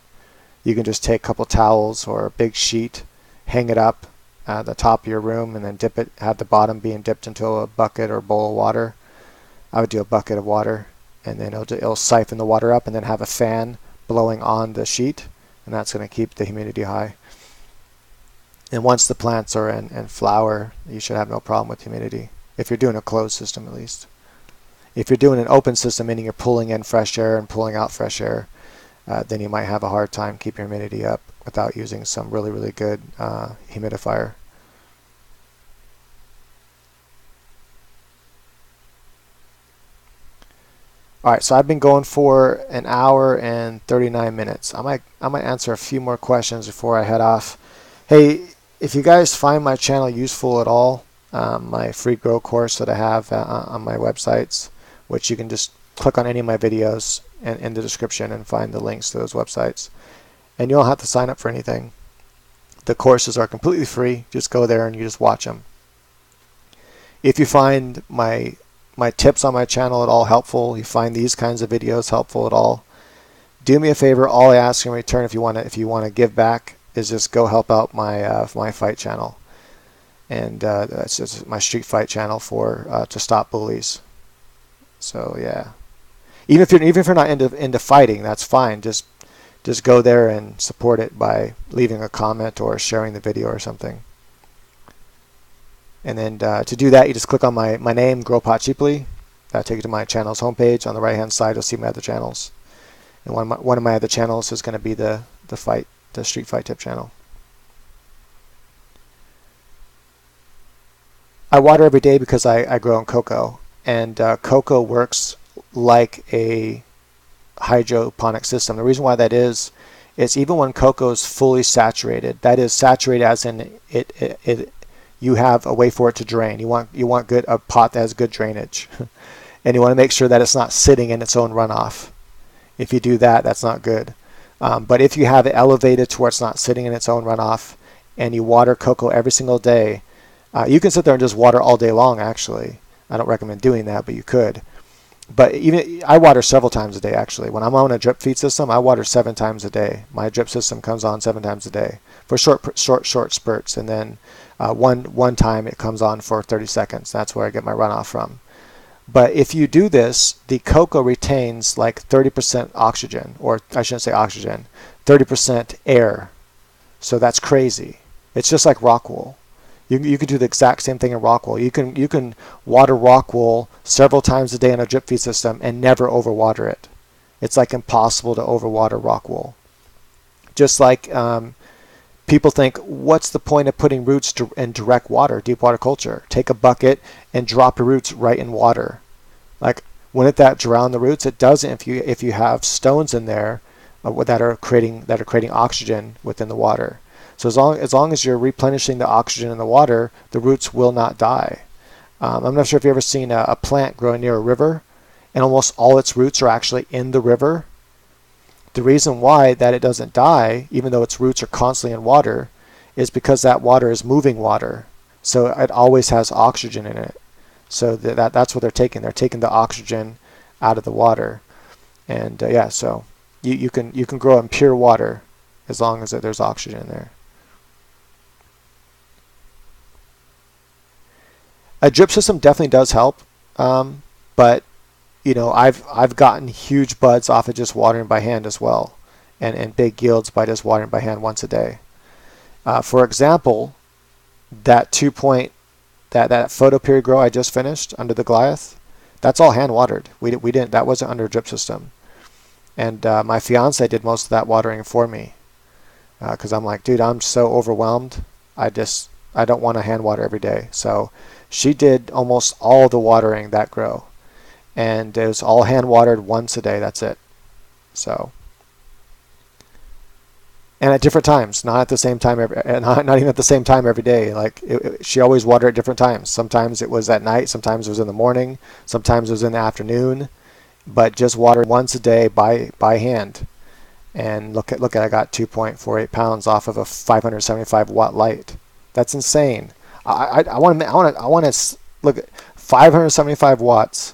You can just take a couple towels or a big sheet, hang it up at the top of your room, and then dip it, have the bottom being dipped into a bucket or bowl of water. I would do a bucket of water, and then it'll siphon the water up, and then have a fan blowing on the sheet, and that's going to keep the humidity high. And once the plants are in flower, you should have no problem with humidity. if you're doing a closed system at least. If you're doing an open system, meaning you're pulling in fresh air and pulling out fresh air, then you might have a hard time keeping humidity up without using some really, really good humidifier. All right, so I've been going for an hour and 39 minutes. I might answer a few more questions before I head off. Hey, if you guys find my channel useful at all, my free grow course that I have on my websites, which you can just click on any of my videos in the description and find the links to those websites. And you don't have to sign up for anything. The courses are completely free. Just go there and you just watch them. If you find my tips on my channel at all helpful, you find these kinds of videos helpful at all, do me a favor. All I ask in return, if you want to give back, is just go help out my fight channel, and that's just my street fight channel for to stop bullies. So yeah, even if you're not into fighting, that's fine. Just go there and support it by leaving a comment or sharing the video or something. And then to do that, you just click on my name, Grow Pot Cheaply. That'll take you to my channel's homepage. On the right-hand side, you'll see my other channels. And one of my other channels is going to be the street fight tip channel. I water every day because I grow in cocoa, and cocoa works like a hydroponic system. The reason why that is even when cocoa is fully saturated, that is saturated as in you have a way for it to drain. You want a pot that has good drainage, and you want to make sure that it's not sitting in its own runoff. If you do that, that's not good. But if you have it elevated to where it's not sitting in its own runoff, and you water cocoa every single day, you can sit there and just water all day long. Actually, I don't recommend doing that, but you could. But even I water several times a day. Actually, when I'm on a drip feed system, I water 7 times a day. My drip system comes on 7 times a day for short spurts, and then one time it comes on for 30 seconds. That's where I get my runoff from. But if you do this, the cocoa retains like 30% oxygen, or I shouldn't say oxygen, 30% air. So that's crazy. It's just like rock wool. You could do the exact same thing in rock wool. You can water rock wool several times a day in a drip feed system and never overwater it. It's like impossible to overwater rock wool. Just like people think, what's the point of putting roots in direct water, deep water culture? Take a bucket and drop your roots right in water. Like, wouldn't that drown the roots? It doesn't if you have stones in there that are creating oxygen within the water. So as long as you're replenishing the oxygen in the water, the roots will not die. I'm not sure if you've ever seen a plant growing near a river, and almost all its roots are actually in the river. The reason why that it doesn't die, even though its roots are constantly in water, is because that water is moving water. So it always has oxygen in it. So that's what they're taking. They're taking the oxygen out of the water. And yeah, so you can grow in pure water as long as there's oxygen in there. A drip system definitely does help, but you know, I've gotten huge buds off of just watering by hand as well, and big yields by just watering by hand once a day. For example, that that photoperiod grow I just finished under the Goliath, that's all hand watered. We didn't, that wasn't under a drip system, and my fiance did most of that watering for me, because I'm like, dude, I'm so overwhelmed. I don't want to hand water every day. So she did almost all the watering that grow, and it was all hand watered once a day. That's it. So, and at different times, not at the same time not even at the same time every day. Like she always watered at different times. Sometimes it was at night, sometimes it was in the morning, sometimes it was in the afternoon, but just watered once a day by hand. And look at I got 2.48 pounds off of a 575 watt light. That's insane. I want to look at 575 watts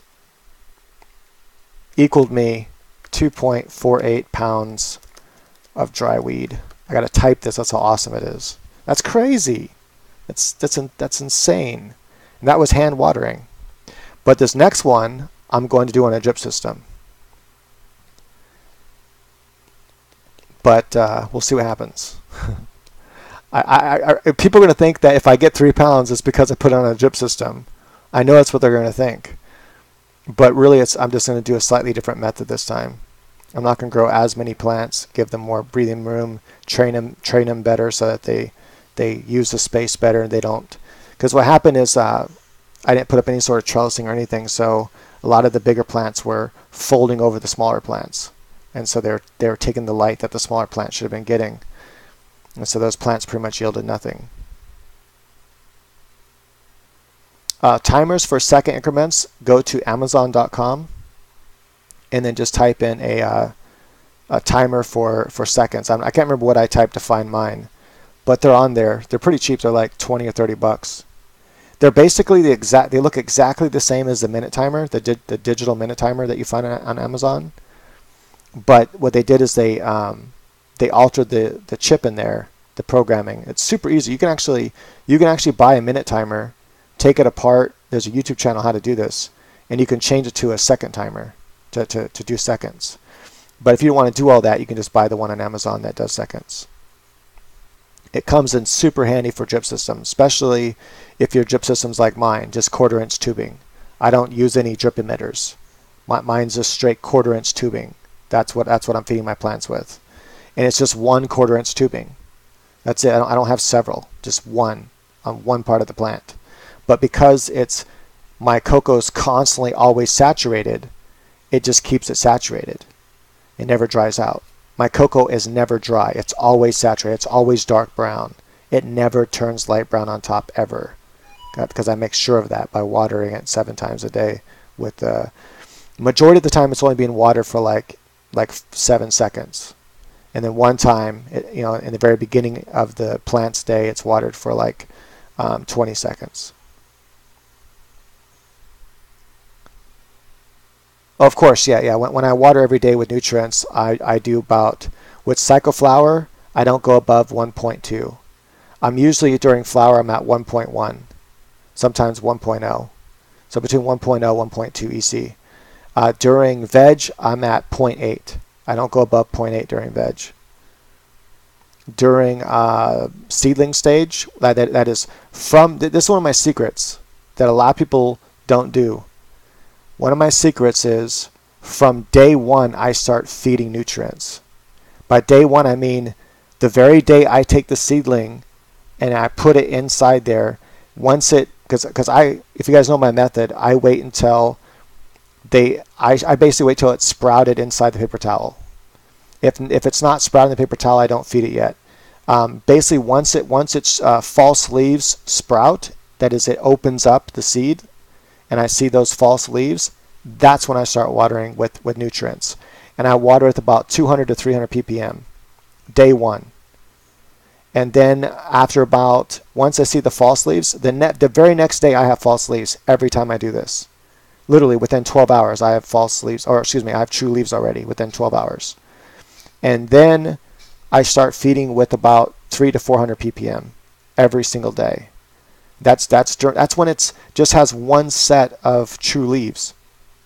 equaled me 2.48 pounds of dry weed. I got to type this. That's how awesome it is. That's crazy. That's insane. And that was hand watering. But this next one I'm going to do on a drip system. But we'll see what happens. People are going to think that if I get 3 pounds, it's because I put it on a drip system. I know that's what they're going to think. But really, I'm just going to do a slightly different method this time. I'm not going to grow as many plants, give them more breathing room, train them better so that they use the space better and they don't. Because what happened is I didn't put up any sort of trellising or anything, so a lot of the bigger plants were folding over the smaller plants, and so they were taking the light that the smaller plants should have been getting, and so those plants pretty much yielded nothing. Timers for second increments, go to Amazon.com and then just type in a timer for seconds. I can't remember what I typed to find mine, but they're on there. They're pretty cheap. They're like 20 or 30 bucks. They're basically they look exactly the same as the minute timer, the digital minute timer that you find on Amazon. But what they did is they altered the chip in there, the programming. It's super easy. You can actually buy a minute timer, take it apart. There's a YouTube channel how to do this, and you can change it to a second timer to do seconds. But if you don't want to do all that, you can just buy the one on Amazon that does seconds. It comes in super handy for drip systems, especially if your drip system's like mine, just 1/4 inch tubing. I don't use any drip emitters. Mine's just straight 1/4 inch tubing. That's what I'm feeding my plants with, and it's just 1/4 inch tubing. That's it. I don't have several, just one on one part of the plant. But because my coco's constantly always saturated, it just keeps it saturated. It never dries out. My cocoa is never dry. It's always saturated. It's always dark brown. It never turns light brown on top ever, because I make sure of that by watering it 7 times a day. With the majority of the time, it's only being watered for like 7 seconds, and then one time, in the very beginning of the plant's day, it's watered for like 20 seconds. Of course, yeah. When I water every day with nutrients, I do about, with cycloflower, I don't go above 1.2. I'm usually, during flower, I'm at 1.1, sometimes 1.0. So between 1.0 and 1.2 EC. During veg, I'm at 0.8. I don't go above 0.8 during veg. During seedling stage, that is from, this is one of my secrets that a lot of people don't do. One of my secrets is, from day 1, I start feeding nutrients. By day 1, I mean the very day I take the seedling and I put it inside there. Once because if you guys know my method, I wait until I basically wait till it's sprouted inside the paper towel. If it's not sprouted in the paper towel, I don't feed it yet. Basically, once its false leaves sprout, that is, it opens up the seed, and I see those false leaves, that's when I start watering with nutrients. And I water with about 200 to 300 ppm, day 1. And then once I see the false leaves, the very next day I have false leaves every time I do this. Literally within 12 hours I have false leaves, I have true leaves already within 12 hours. And then I start feeding with about 300 to 400 ppm every single day. That's when it just has one set of true leaves.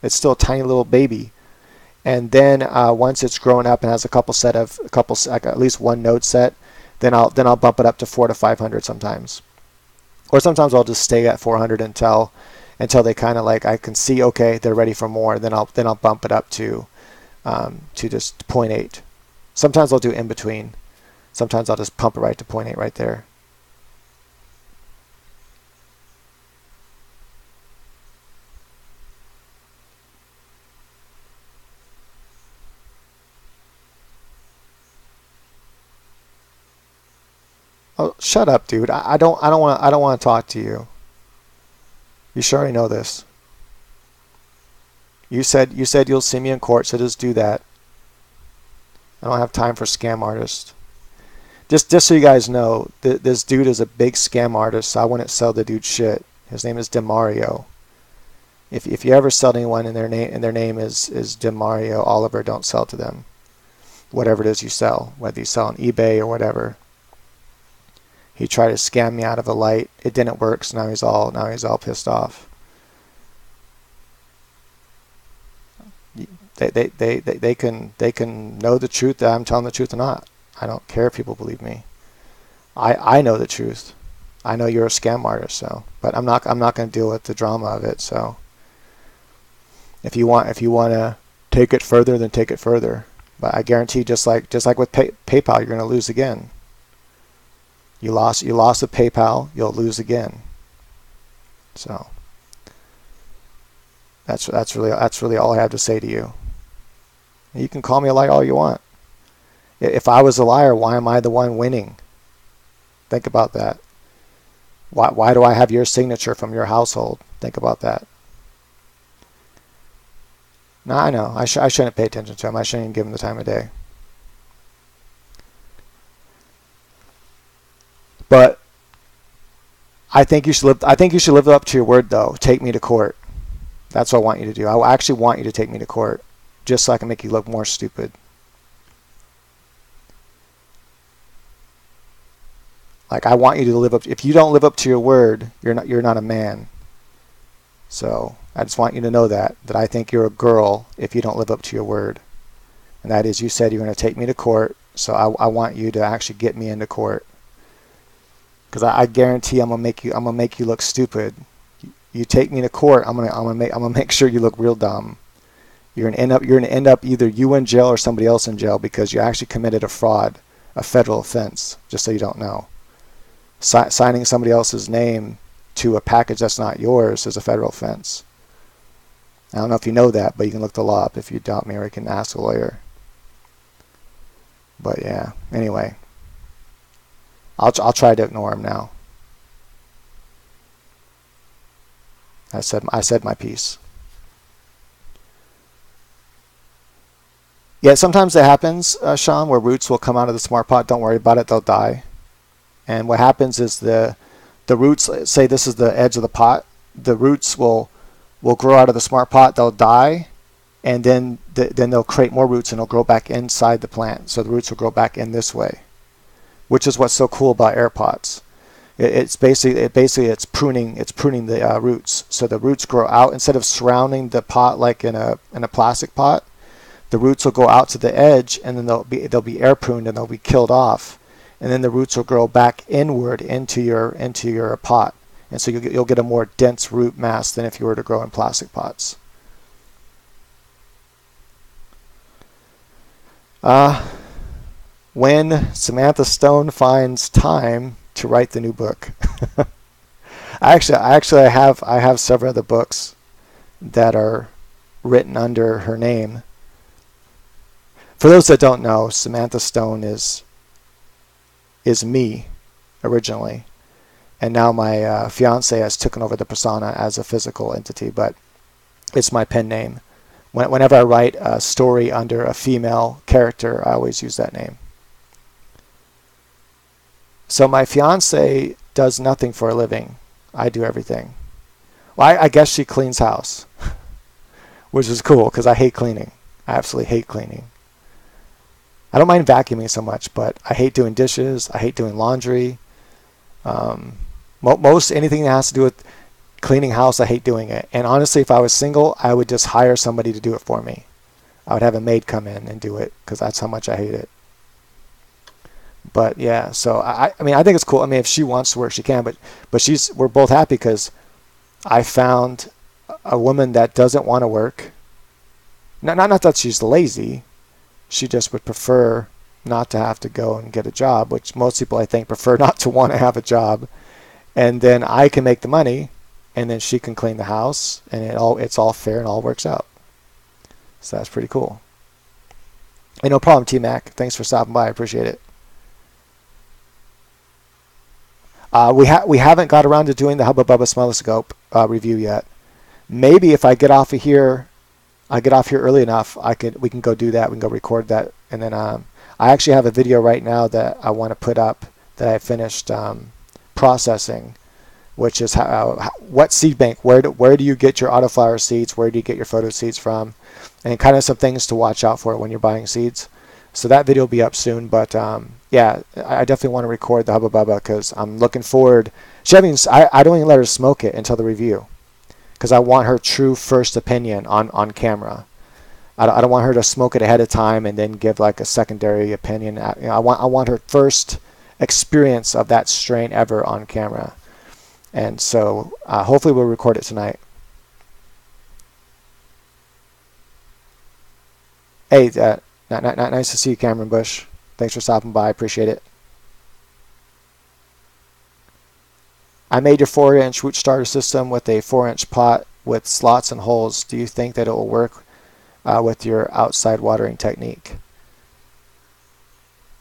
It's still a tiny little baby, and then once it's grown up and has like at least one node set, then I'll bump it up to 400 to 500 sometimes, or sometimes I'll just stay at 400 until they kind of like I can see, okay, they're ready for more. Then I'll bump it up to just 0.8. Sometimes I'll do in between. Sometimes I'll just pump it right to 0.8 right there. Oh, shut up, dude. I don't want to talk to you. You sure already know this. You said you'll see me in court, so just do that. I don't have time for scam artists. Just so you guys know, this dude is a big scam artist, so I wouldn't sell the dude shit. His name is DeMario. If you ever sell anyone and their name is DeMario Oliver, don't sell to them. Whatever it is you sell, whether you sell on eBay or whatever. He tried to scam me out of a light. It didn't work, so now he's all pissed off. They can know the truth that I'm telling the truth or not. I don't care if people believe me. I know the truth. I know you're a scam artist, so, but I'm not going to deal with the drama of it. So if you want to take it further, then take it further. But I guarantee, just like with PayPal, you're going to lose again. You lost with PayPal, you'll lose again. So that's really all I have to say to you. You can call me a liar all you want. If I was a liar, why am I the one winning? Think about that. Why do I have your signature from your household? Think about that. No, I know. I shouldn't pay attention to him. I shouldn't even give him the time of day. But I think you should live up to your word, though. Take me to court. That's what I want you to do. I actually want you to take me to court, just so I can make you look more stupid. Like, I want you to live up. If you don't live up to your word, you're not a man. So I just want you to know that I think you're a girl if you don't live up to your word. And that is, you said you're going to take me to court. So I want you to actually get me into court. Because I guarantee I'm gonna make you look stupid. You take me to court, I'm gonna make sure you look real dumb. You're gonna end up either you in jail or somebody else in jail because you actually committed a fraud, a federal offense. Just so you don't know, signing somebody else's name to a package that's not yours is a federal offense. I don't know if you know that, but you can look the law up if you doubt me, or you can ask a lawyer. But yeah, anyway. I'll try to ignore him now. I said my piece. Yeah, sometimes it happens, Sean, where roots will come out of the smart pot. Don't worry about it; they'll die. And what happens is the roots. Say this is the edge of the pot. The roots will grow out of the smart pot. They'll die, and then they'll create more roots and they'll grow back inside the plant. So the roots will grow back in this way, which is what's so cool about air pots. It's pruning the roots. So the roots grow out instead of surrounding the pot like in a plastic pot. The roots will go out to the edge, and then they'll be air pruned and they'll be killed off, and then the roots will grow back inward into your pot, and so you'll get a more dense root mass than if you were to grow in plastic pots. When Samantha Stone finds time to write the new book. I have several other books that are written under her name. For those that don't know, Samantha Stone is me originally, and now my fiance has taken over the persona as a physical entity, but it's my pen name. Whenever I write a story under a female character, I always use that name. So my fiance does nothing for a living. I do everything. Well, I guess she cleans house, which is cool because I hate cleaning. I absolutely hate cleaning. I don't mind vacuuming so much, but I hate doing dishes. I hate doing laundry. Most anything that has to do with cleaning house, I hate doing it. And honestly, if I was single, I would just hire somebody to do it for me. I would have a maid come in and do it because that's how much I hate it. But yeah, so I mean, I think it's cool. I mean, if she wants to work, she can. But we're both happy because I found a woman that doesn't want to work. Not that she's lazy. She just would prefer not to have to go and get a job, which most people, I think, prefer not to want to have a job. And then I can make the money, and then she can clean the house, and it's all fair and all works out. So that's pretty cool. Hey, no problem, T-Mac. Thanks for stopping by. I appreciate it. We haven't got around to doing the Hubba Bubba Smelloscope review yet. Maybe if I get off here early enough, we can go do that. We can go record that, and then I actually have a video right now that I want to put up that I finished processing, which is what seed bank. Where do you get your autoflower seeds? Where do you get your photo seeds from? And kind of some things to watch out for when you're buying seeds. So that video will be up soon, but yeah, I definitely want to record the Hubba Bubba because I'm looking forward. I don't even let her smoke it until the review because I want her true first opinion on camera. I don't want her to smoke it ahead of time and then give like a secondary opinion. I want her first experience of that strain ever on camera. And so hopefully we'll record it tonight. Hey, nice to see you, Cameron Bush. Thanks for stopping by. Appreciate it. I made your 4-inch root starter system with a 4-inch pot with slots and holes. Do you think that it will work with your outside watering technique?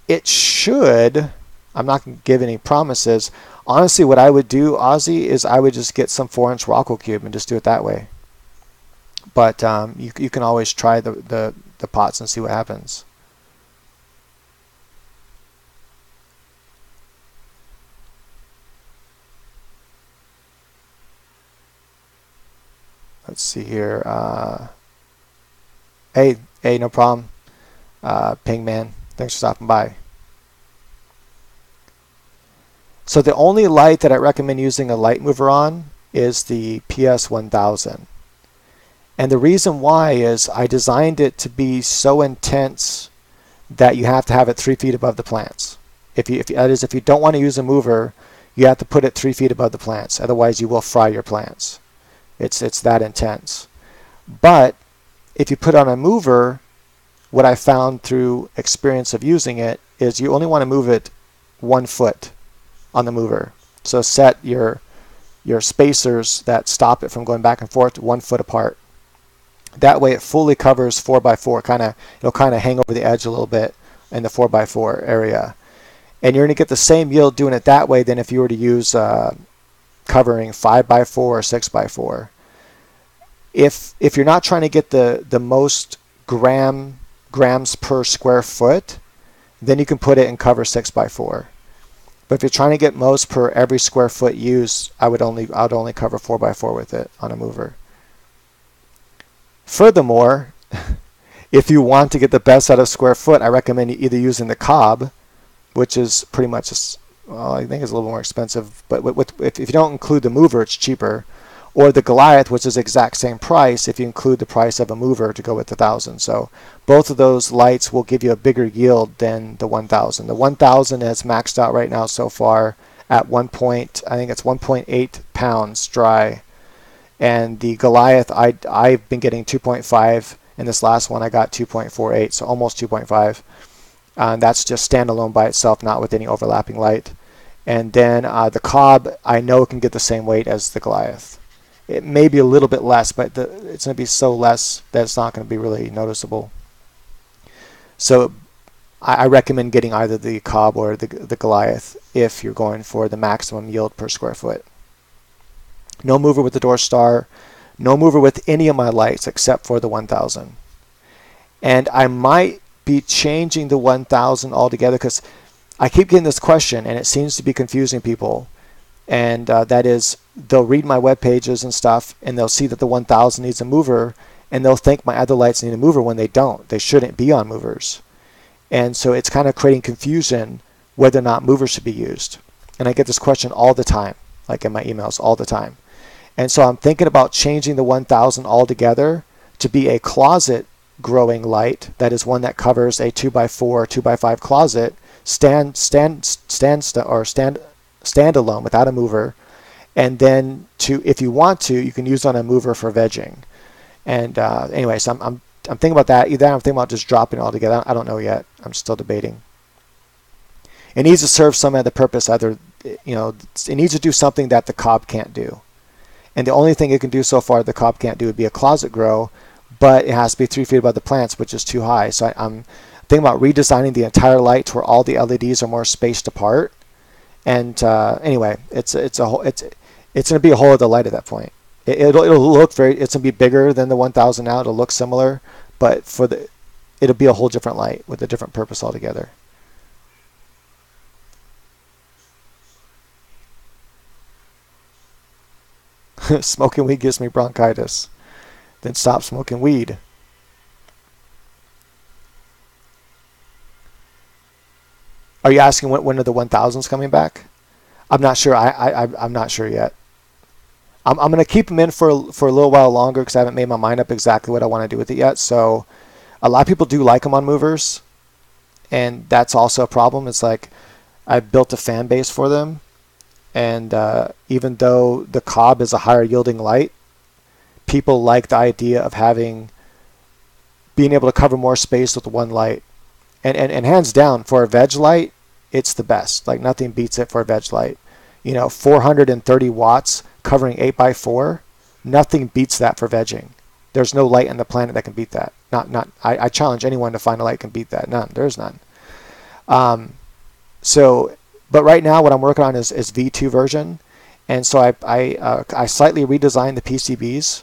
It should. I'm not going to give any promises. Honestly, what I would do, Ozzy, is I would just get some 4-inch Rockwell cube and just do it that way. But you can always try the pots and see what happens. Let's see here. Hey, no problem. Ping Man, thanks for stopping by. So the only light that I recommend using a light mover on is the PS1000. And the reason why is I designed it to be so intense that you have to have it 3 feet above the plants. If you don't want to use a mover, you have to put it 3 feet above the plants. Otherwise, you will fry your plants. It's that intense. But if you put on a mover, what I found through experience of using it is you only want to move it 1 foot on the mover. So set your spacers that stop it from going back and forth 1 foot apart. That way it fully covers 4x4. It'll kind of hang over the edge a little bit in the 4x4 area. And you're going to get the same yield doing it that way than if you were to use covering 5x4 or 6x4. If you're not trying to get the most grams per square foot, then you can put it in cover 6x4. But if you're trying to get most per every square foot used, I would only cover 4x4 with it on a mover. Furthermore, if you want to get the best out of square foot, I recommend you either using the cob, which is pretty much, I think it's a little more expensive, but if you don't include the mover, it's cheaper, or the Goliath, which is the exact same price if you include the price of a mover to go with the 1000. So both of those lights will give you a bigger yield than the 1000. The 1000 has maxed out right now so far at I think it's 1.8 pounds dry. And the Goliath, I've been getting 2.5. In this last one, I got 2.48, so almost 2.5. That's just standalone by itself, not with any overlapping light. And then the cob, I know can get the same weight as the Goliath. It may be a little bit less, but it's going to be so less that it's not going to be really noticeable. So I recommend getting either the cob or the Goliath if you're going for the maximum yield per square foot. No mover with the door star, no mover with any of my lights except for the 1000. And I might be changing the 1000 altogether because I keep getting this question and it seems to be confusing people. And that is, they'll read my web pages and stuff and they'll see that the 1000 needs a mover and they'll think my other lights need a mover when they don't. They shouldn't be on movers. And so it's kind of creating confusion whether or not movers should be used. And I get this question all the time, like in my emails all the time. And so I'm thinking about changing the 1000 altogether to be a closet growing light. That is one that covers a 2x4, 2x5 closet, standalone without a mover. And then if you want to, you can use on a mover for vegging. And anyway, so I'm thinking about that. Either I'm thinking about just dropping it altogether. I don't know yet. I'm still debating. It needs to serve some other purpose. Either it needs to do something that the cob can't do. And the only thing it can do so far the cob can't do would be a closet grow, but it has to be 3 feet above the plants, which is too high. So I'm thinking about redesigning the entire light to where all the LEDs are more spaced apart. And anyway, it's going to be a whole other light at that point. It'll look it's going to be bigger than the 1000 now. It'll look similar, but it'll be a whole different light with a different purpose altogether. Smoking weed gives me bronchitis. Then stop smoking weed. Are you asking when are the 1000s coming back? I'm not sure. I'm not sure yet. I'm going to keep them in for a little while longer because I haven't made my mind up exactly what I want to do with it yet. So a lot of people do like them on movers, and that's also a problem. It's like I've built a fan base for them, and even though the cob is a higher yielding light, people like the idea of being able to cover more space with one light. And hands down, for a veg light, it's the best. Like nothing beats it for a veg light. 430 watts covering 8x4, nothing beats that for vegging. There's no light on the planet that can beat that. I challenge anyone to find a light that can beat that. None. There's none. But right now what I'm working on is V2 version, and so I slightly redesigned the PCBs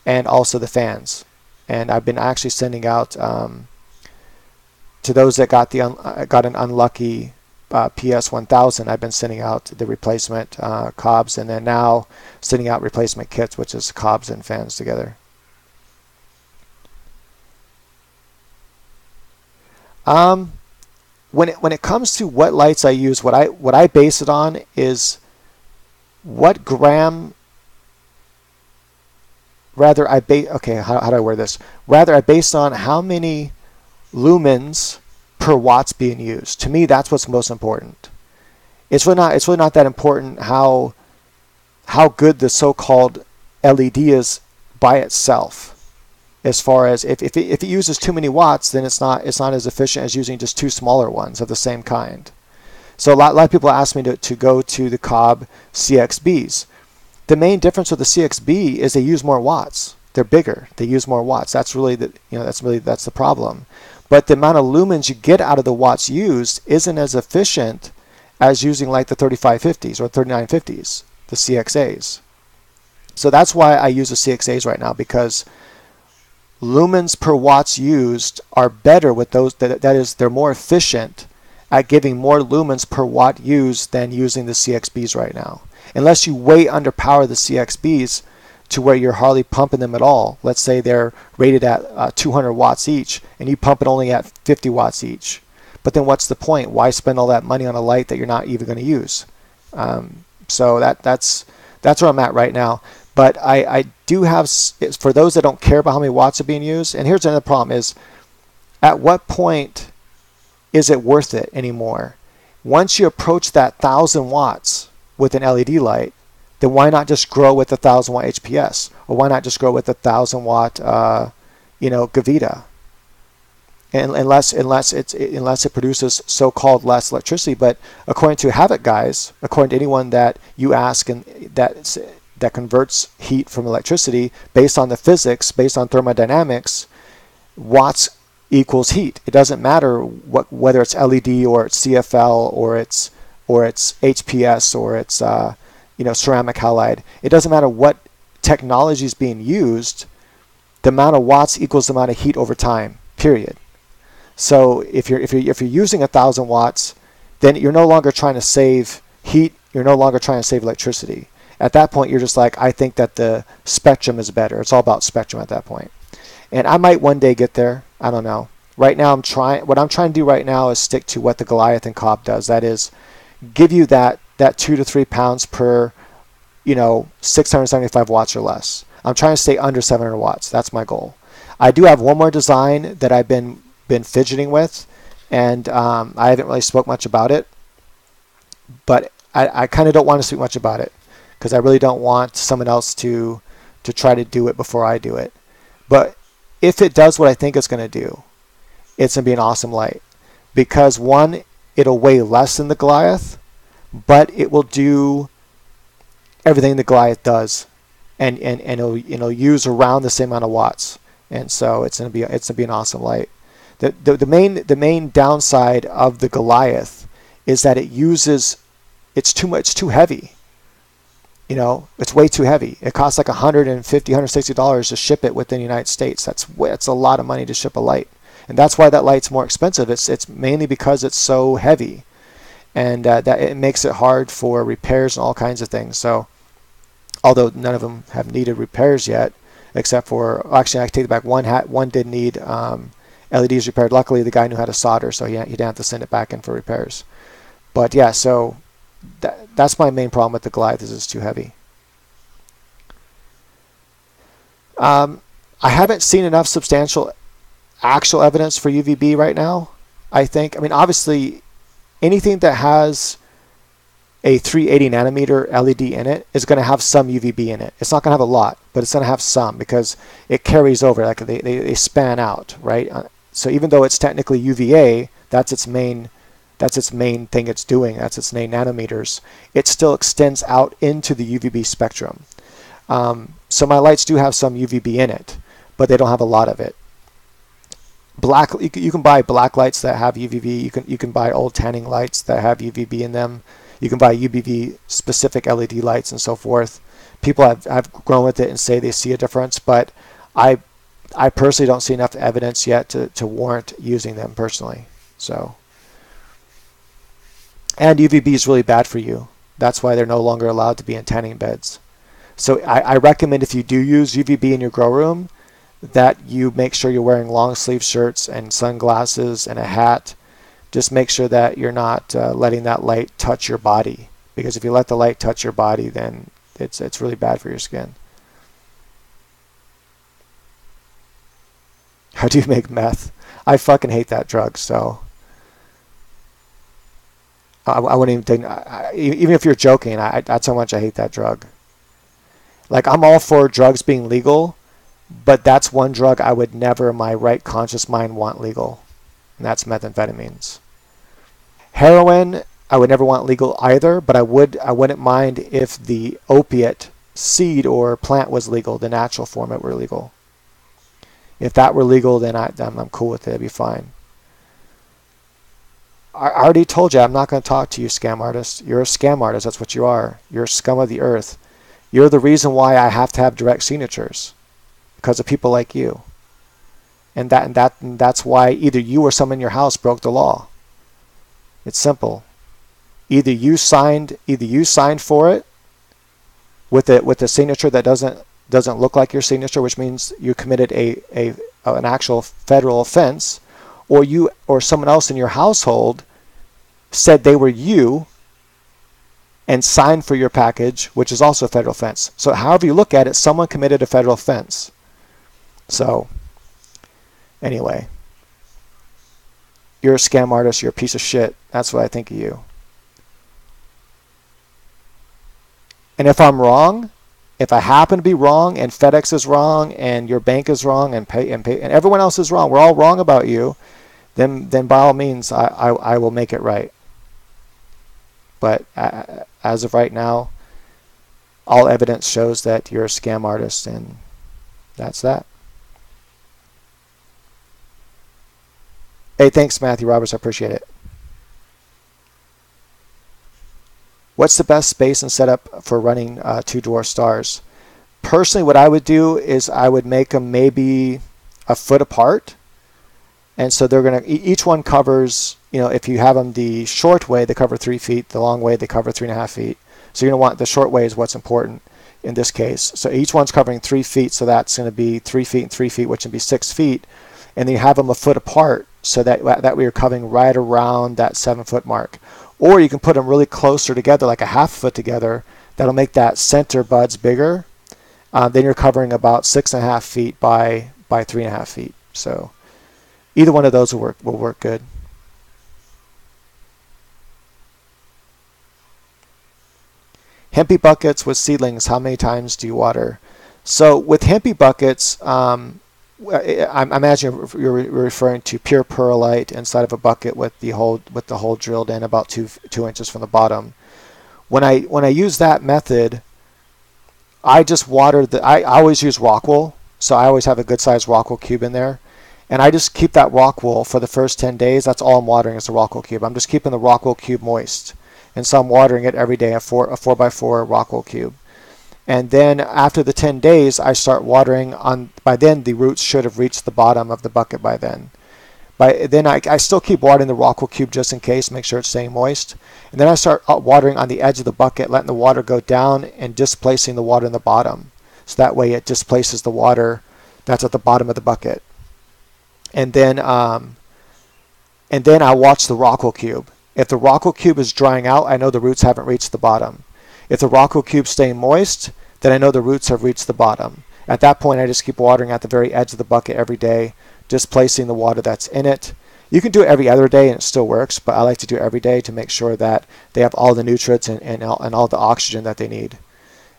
and also the fans, and I've been actually sending out to those that got an unlucky PS1000. I've been sending out the replacement cobs, and then now sending out replacement kits, which is cobs and fans together. When it comes to what lights I use, what I base it on is what gram. Rather, how do I word this? Rather, I base on how many lumens per watt's being used. To me, that's what's most important. It's really not that important how good the so-called LED is by itself. As far as if it uses too many watts, then it's not as efficient as using just two smaller ones of the same kind. So a lot of people ask me to go to the cob CXBs. The main difference with the CXB is they use more watts. They're bigger. They use more watts. That's the problem. But the amount of lumens you get out of the watts used isn't as efficient as using like the 3550s or 3950s, the CXAs. So that's why I use the CXAs right now, because lumens per watts used are better with those. That is, they're more efficient at giving more lumens per watt used than using the CXBs right now. Unless you way underpower the CXBs to where you're hardly pumping them at all. Let's say they're rated at 200 watts each, and you pump it only at 50 watts each. But then what's the point? Why spend all that money on a light that you're not even going to use? So that's where I'm at right now. But I do have, for those that don't care about how many watts are being used, and here's another problem is, at what point is it worth it anymore? Once you approach that 1,000 watts with an LED light, then why not just grow with a 1,000 watt HPS? Or why not just grow with a 1,000 watt, Gavita? And unless it produces so-called less electricity. But according to Havoc guys, according to anyone that you ask and that converts heat from electricity based on the physics, based on thermodynamics, watts equals heat. It doesn't matter whether it's LED or it's CFL or it's HPS or it's ceramic halide. It doesn't matter what technology is being used. The amount of watts equals the amount of heat over time. Period. So if you're using 1,000 watts, then you're no longer trying to save heat. You're no longer trying to save electricity. At that point, you're just like, I think that the spectrum is better. It's all about spectrum at that point. And I might one day get there. I don't know. Right now, what I'm trying to do right now is stick to what the Goliath and Cobb does. That is, give you that 2 to 3 pounds per, 675 watts or less. I'm trying to stay under 700 watts. That's my goal. I do have one more design that I've been fidgeting with, and I haven't really spoke much about it. But I kind of don't want to speak much about it, because I really don't want someone else to try to do it before I do it. But if it does what I think it's going to do, it's going to be an awesome light. Because one, it'll weigh less than the Goliath, but it will do everything the Goliath does, and it'll use around the same amount of watts. And so it's going to be an awesome light. The main downside of the Goliath is that it's too heavy. It's way too heavy. It costs like $150, $160 to ship it within the United States. That's a lot of money to ship a light, and that's why that light's more expensive. It's mainly because it's so heavy, and that it makes it hard for repairs and all kinds of things. So, although none of them have needed repairs yet, except for, actually I take it back. One did need LEDs repaired. Luckily, the guy knew how to solder, so he didn't have to send it back in for repairs. But yeah, so that's my main problem with the Goliath, is it's too heavy. I haven't seen enough substantial actual evidence for UVB right now. I mean, obviously, anything that has a 380 nanometer LED in it is going to have some UVB in it. It's not going to have a lot, but it's going to have some because it carries over, like they span out, right? So even though it's technically UVA, that's its main thing it's doing, that's its 8 nanometers, it still extends out into the UVB spectrum. So my lights do have some UVB in it, but they don't have a lot of it. You can buy black lights that have UVB. You can buy old tanning lights that have UVB in them. You can buy UVB specific LED lights and so forth. People have grown with it and say they see a difference, but I personally don't see enough evidence yet to warrant using them personally. So, and UVB is really bad for you. That's why they're no longer allowed to be in tanning beds. So I recommend if you do use UVB in your grow room, that you make sure you're wearing long sleeve shirts and sunglasses and a hat. Just make sure that you're not letting that light touch your body, because if you let the light touch your body, then it's really bad for your skin. How do you make meth? I fucking hate that drug, so I wouldn't even think, even if you're joking, that's how much I hate that drug. Like, I'm all for drugs being legal, but that's one drug I would never in my right conscious mind want legal, and that's methamphetamines. Heroin, I would never want legal either, but I wouldn't mind if the opiate seed or plant was legal, the natural form it were legal. If that were legal, then I'm cool with it. It'd be fine. I already told you I'm not going to talk to you, scam artist. You're a scam artist. That's what you are. You're a scum of the earth. You're the reason why I have to have direct signatures, because of people like you. And that's why either you or someone in your house broke the law. It's simple. Either you signed for it with a signature that doesn't look like your signature, which means you committed an actual federal offense, or you or someone else in your household said they were you and signed for your package, which is also a federal offense. So however you look at it, someone committed a federal offense. So anyway, you're a scam artist, you're a piece of shit. That's what I think of you. And if I'm wrong, if I happen to be wrong, and FedEx is wrong, and your bank is wrong, and everyone else is wrong, we're all wrong about you, then by all means, I will make it right. But as of right now, all evidence shows that you're a scam artist, and that's that. Hey, thanks, Matthew Roberts. I appreciate it. What's the best space and setup for running two dwarf stars? Personally, what I would do is I would make them maybe a foot apart. And so they're going to, each one covers, if you have them the short way, they cover 3 feet. The long way, they cover 3.5 feet. So you're going to want the short way is what's important in this case. So each one's covering 3 feet. So that's going to be 3 feet and 3 feet, which would be 6 feet. And then you have them a foot apart, so that way you're covering right around that 7 foot mark. Or you can put them really closer together, like a half foot together. That'll make that center buds bigger. Then you're covering about 6.5 feet by 3.5 feet. So either one of those will work good. Hempy buckets with seedlings, how many times do you water? So with hempy buckets, I imagine you're referring to pure perlite inside of a bucket with the hole drilled in about two inches from the bottom. When I use that method, I just water I always use rock wool, so I always have a good sized rock wool cube in there, and I just keep that rock wool for the first 10 days. That's all I'm watering is the rock wool cube. I'm just keeping the rock wool cube moist, and so I'm watering it every day, a 4x4 rock wool cube. And then after the 10 days, I start watering on. By then, the roots should have reached the bottom of the bucket by then. By then, I still keep watering the rock wool cube just in case, make sure it's staying moist. And then I start watering on the edge of the bucket, letting the water go down and displacing the water in the bottom. So that way it displaces the water that's at the bottom of the bucket. And then I watch the rock wool cube. If the rock wool cube is drying out, I know the roots haven't reached the bottom. If the rock wool cube is staying moist, then I know the roots have reached the bottom. At that point, I just keep watering at the very edge of the bucket every day, displacing the water that's in it. You can do it every other day and it still works, but I like to do it every day to make sure that they have all the nutrients and all the oxygen that they need.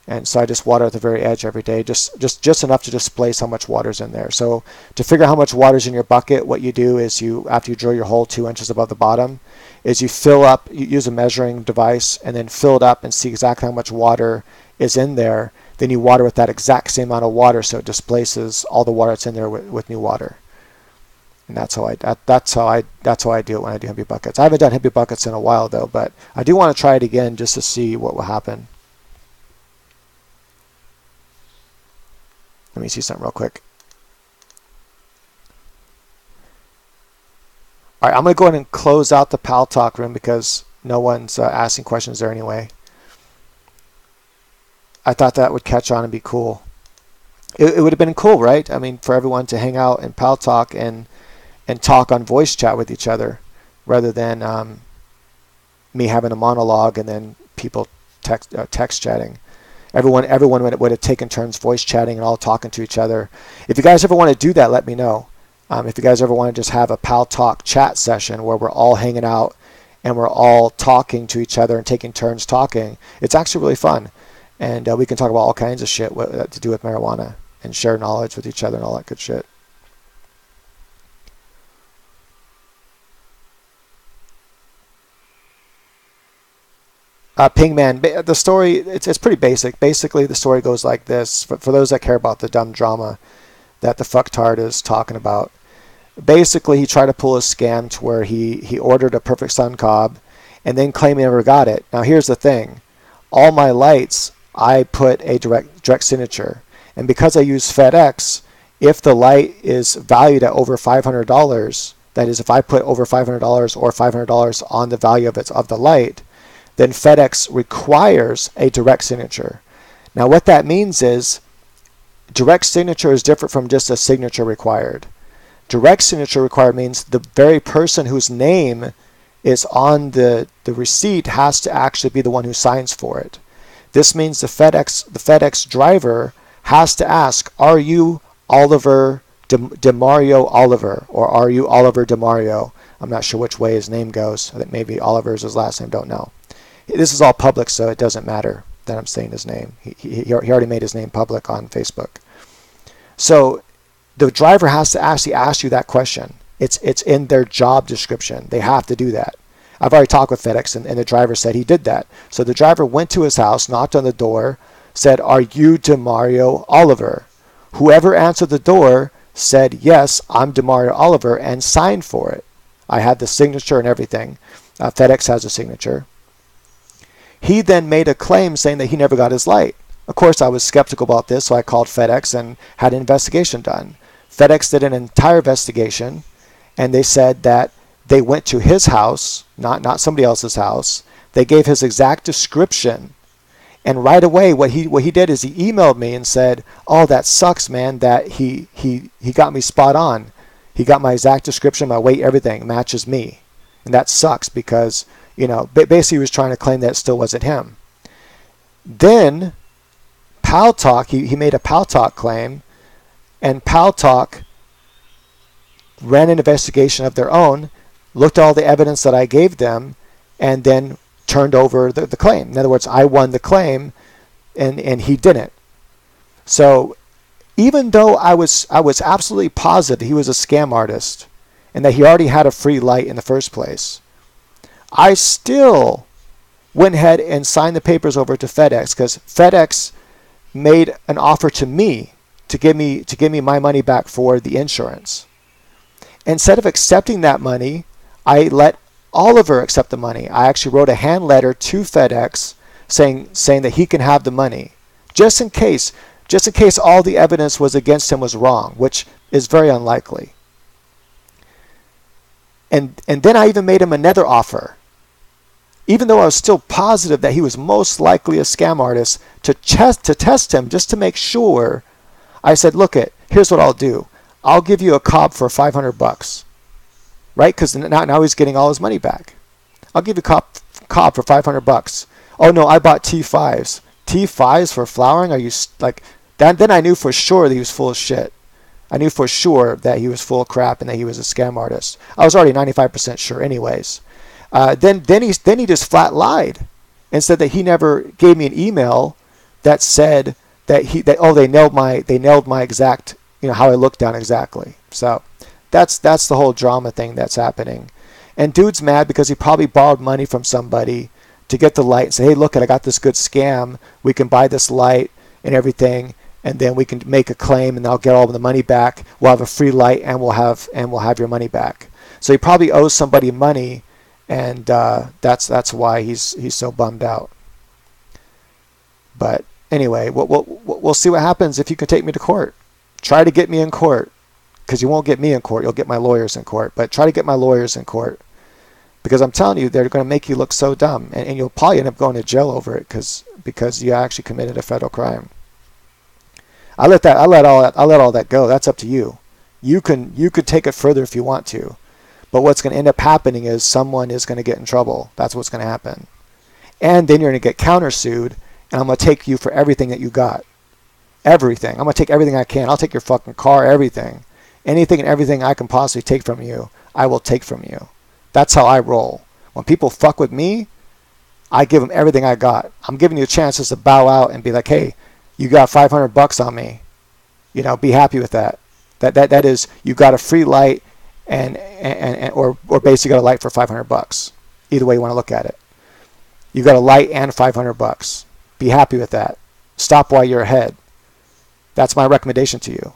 And so I just water at the very edge every day, just enough to displace how much water's in there. So to figure out how much water's in your bucket, what you do is after you drill your hole 2 inches above the bottom, is you fill up, you use a measuring device and then fill it up and see exactly how much water is in there. Then you water with that exact same amount of water so it displaces all the water that's in there with new water. And that's how I do it when I do hempy buckets. I haven't done hempy buckets in a while though, but I do want to try it again just to see what will happen. Let me see something real quick. All right, I'm going to go ahead and close out the Pal Talk room because no one's asking questions there anyway. I thought that would catch on and be cool. It would have been cool, right? I mean, for everyone to hang out in Pal Talk and talk on voice chat with each other rather than me having a monologue and then people text chatting. Everyone would have taken turns voice chatting and all talking to each other. If you guys ever want to do that, let me know. If you guys ever want to just have a Pal Talk chat session where we're all hanging out and we're all talking to each other and taking turns talking, it's actually really fun. And we can talk about all kinds of shit to do with marijuana and share knowledge with each other and all that good shit. Pingman, the story, it's pretty basic. Basically, the story goes like this. For those that care about the dumb drama that the fucktard is talking about. Basically, he tried to pull a scam to where he ordered a perfect sun cob and then claimed he never got it. Now, here's the thing. All my lights, I put a direct signature. And because I use FedEx, if the light is valued at over $500, that is, if I put over $500 or $500 on the value of the light, then FedEx requires a direct signature. Now what that means is direct signature is different from just a signature required. Direct signature required means the very person whose name is on the receipt has to actually be the one who signs for it. This means the FedEx driver has to ask, are you Oliver DeMario Oliver, or are you Oliver DeMario? I'm not sure which way his name goes. I think maybe Oliver is his last name, don't know. This is all public, so it doesn't matter that I'm saying his name. He already made his name public on Facebook. So the driver has to actually ask you that question. It's in their job description. They have to do that. I've already talked with FedEx, and the driver said he did that. So the driver went to his house, knocked on the door, said, are you DeMario Oliver? Whoever answered the door said, yes, I'm DeMario Oliver, and signed for it. I had the signature and everything. FedEx has a signature. He then made a claim saying that he never got his light. Of course, I was skeptical about this, so I called FedEx and had an investigation done. FedEx did an entire investigation, and they said that they went to his house, not somebody else's house. They gave his exact description, and right away, what he did is he emailed me and said, "Oh, that sucks, man. That he got me spot on. He got my exact description, my weight, everything matches me, and that sucks because." You know, basically he was trying to claim that it still wasn't him. Then Pal Talk, he made a Pal Talk claim, and Pal Talk ran an investigation of their own, looked at all the evidence that I gave them, and then turned over the claim. In other words, I won the claim, and he didn't. So even though I was absolutely positive he was a scam artist, and that he already had a free light in the first place, I still went ahead and signed the papers over to FedEx because FedEx made an offer to me to give me my money back for the insurance. Instead of accepting that money, I let Oliver accept the money. I actually wrote a hand letter to FedEx saying that he can have the money, just in case all the evidence was against him was wrong, which is very unlikely. And then I even made him another offer. Even though I was still positive that he was most likely a scam artist, to test him just to make sure, I said, look here's what I'll do. I'll give you a cob for $500, right? Because now he's getting all his money back. I'll give you a cob for $500. Oh no, I bought T5s. T5s for flowering? Are you like that? Then I knew for sure that he was full of shit. I knew for sure that he was full of crap and that he was a scam artist. I was already 95% sure anyways. Then he just flat lied and said that he never gave me an email that said that they nailed my exact, how I looked down exactly. So that's the whole drama thing that's happening. And dude's mad because he probably borrowed money from somebody to get the light and say, hey, look, I got this good scam. We can buy this light and everything, and then we can make a claim, and I'll get all of the money back. We'll have a free light, and we'll have your money back. So he probably owes somebody money, and that's why he's so bummed out. But anyway, we'll see what happens if you can take me to court. Try to get me in court, because you won't get me in court. You'll get my lawyers in court. But try to get my lawyers in court, because I'm telling you, they're going to make you look so dumb, and you'll probably end up going to jail over it because you actually committed a federal crime. I let all that go. That's up to you. You could take it further if you want to, but what's going to end up happening is someone is going to get in trouble. That's what's going to happen, and then you're going to get countersued, and I'm going to take you for everything that you got, everything. I'm going to take everything I can. I'll take your fucking car, everything, anything and everything I can possibly take from you, I will take from you. That's how I roll. When people fuck with me, I give them everything I got. I'm giving you a chance just to bow out and be like, hey, you got $500 on me. Be happy with that. That is, you got a free light or basically got a light for $500. Either way you want to look at it. You got a light and $500. Be happy with that. Stop while you're ahead. That's my recommendation to you,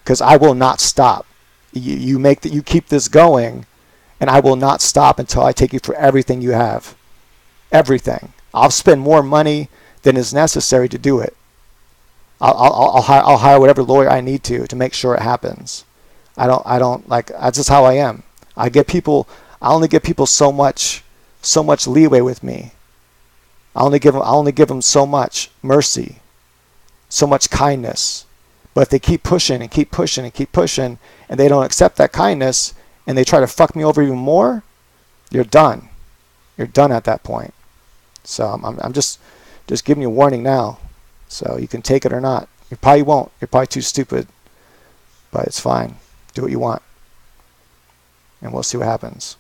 because I will not stop. You keep this going, and I will not stop until I take you for everything you have. Everything. I'll spend more money than is necessary to do it. I'll hire whatever lawyer I need to make sure it happens. I don't like, that's just how I am. I only give people so much leeway with me. I only give them so much mercy, so much kindness. But if they keep pushing and keep pushing and keep pushing, and they don't accept that kindness, and they try to fuck me over even more, you're done. You're done at that point. So I'm just giving you a warning now. So you can take it or not. You probably won't. You're probably too stupid. But it's fine. Do what you want. And we'll see what happens.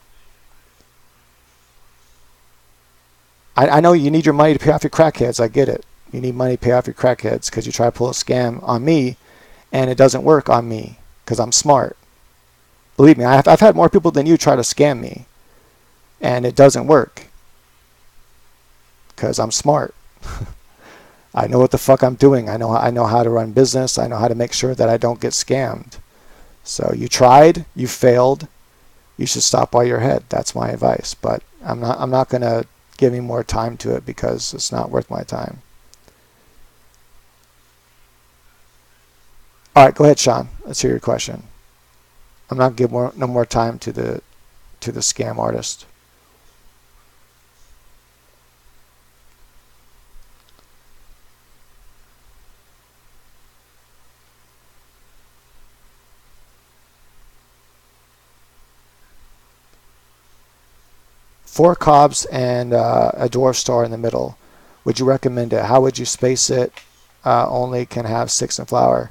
I know you need your money to pay off your crackheads. I get it. You need money to pay off your crackheads because you try to pull a scam on me, and it doesn't work on me because I'm smart. Believe me, I've had more people than you try to scam me, and it doesn't work because I'm smart. I know what the fuck I'm doing. I know how to run business. I know how to make sure that I don't get scammed. So you tried, you failed. You should stop while you're ahead. That's my advice. But I'm not going to give any more time to it because it's not worth my time. All right, go ahead, Sean. Let's hear your question. I'm not giving no more time to the scam artist. Four cobs and a dwarf star in the middle. Would you recommend it? How would you space it? Only can have 6 in flower.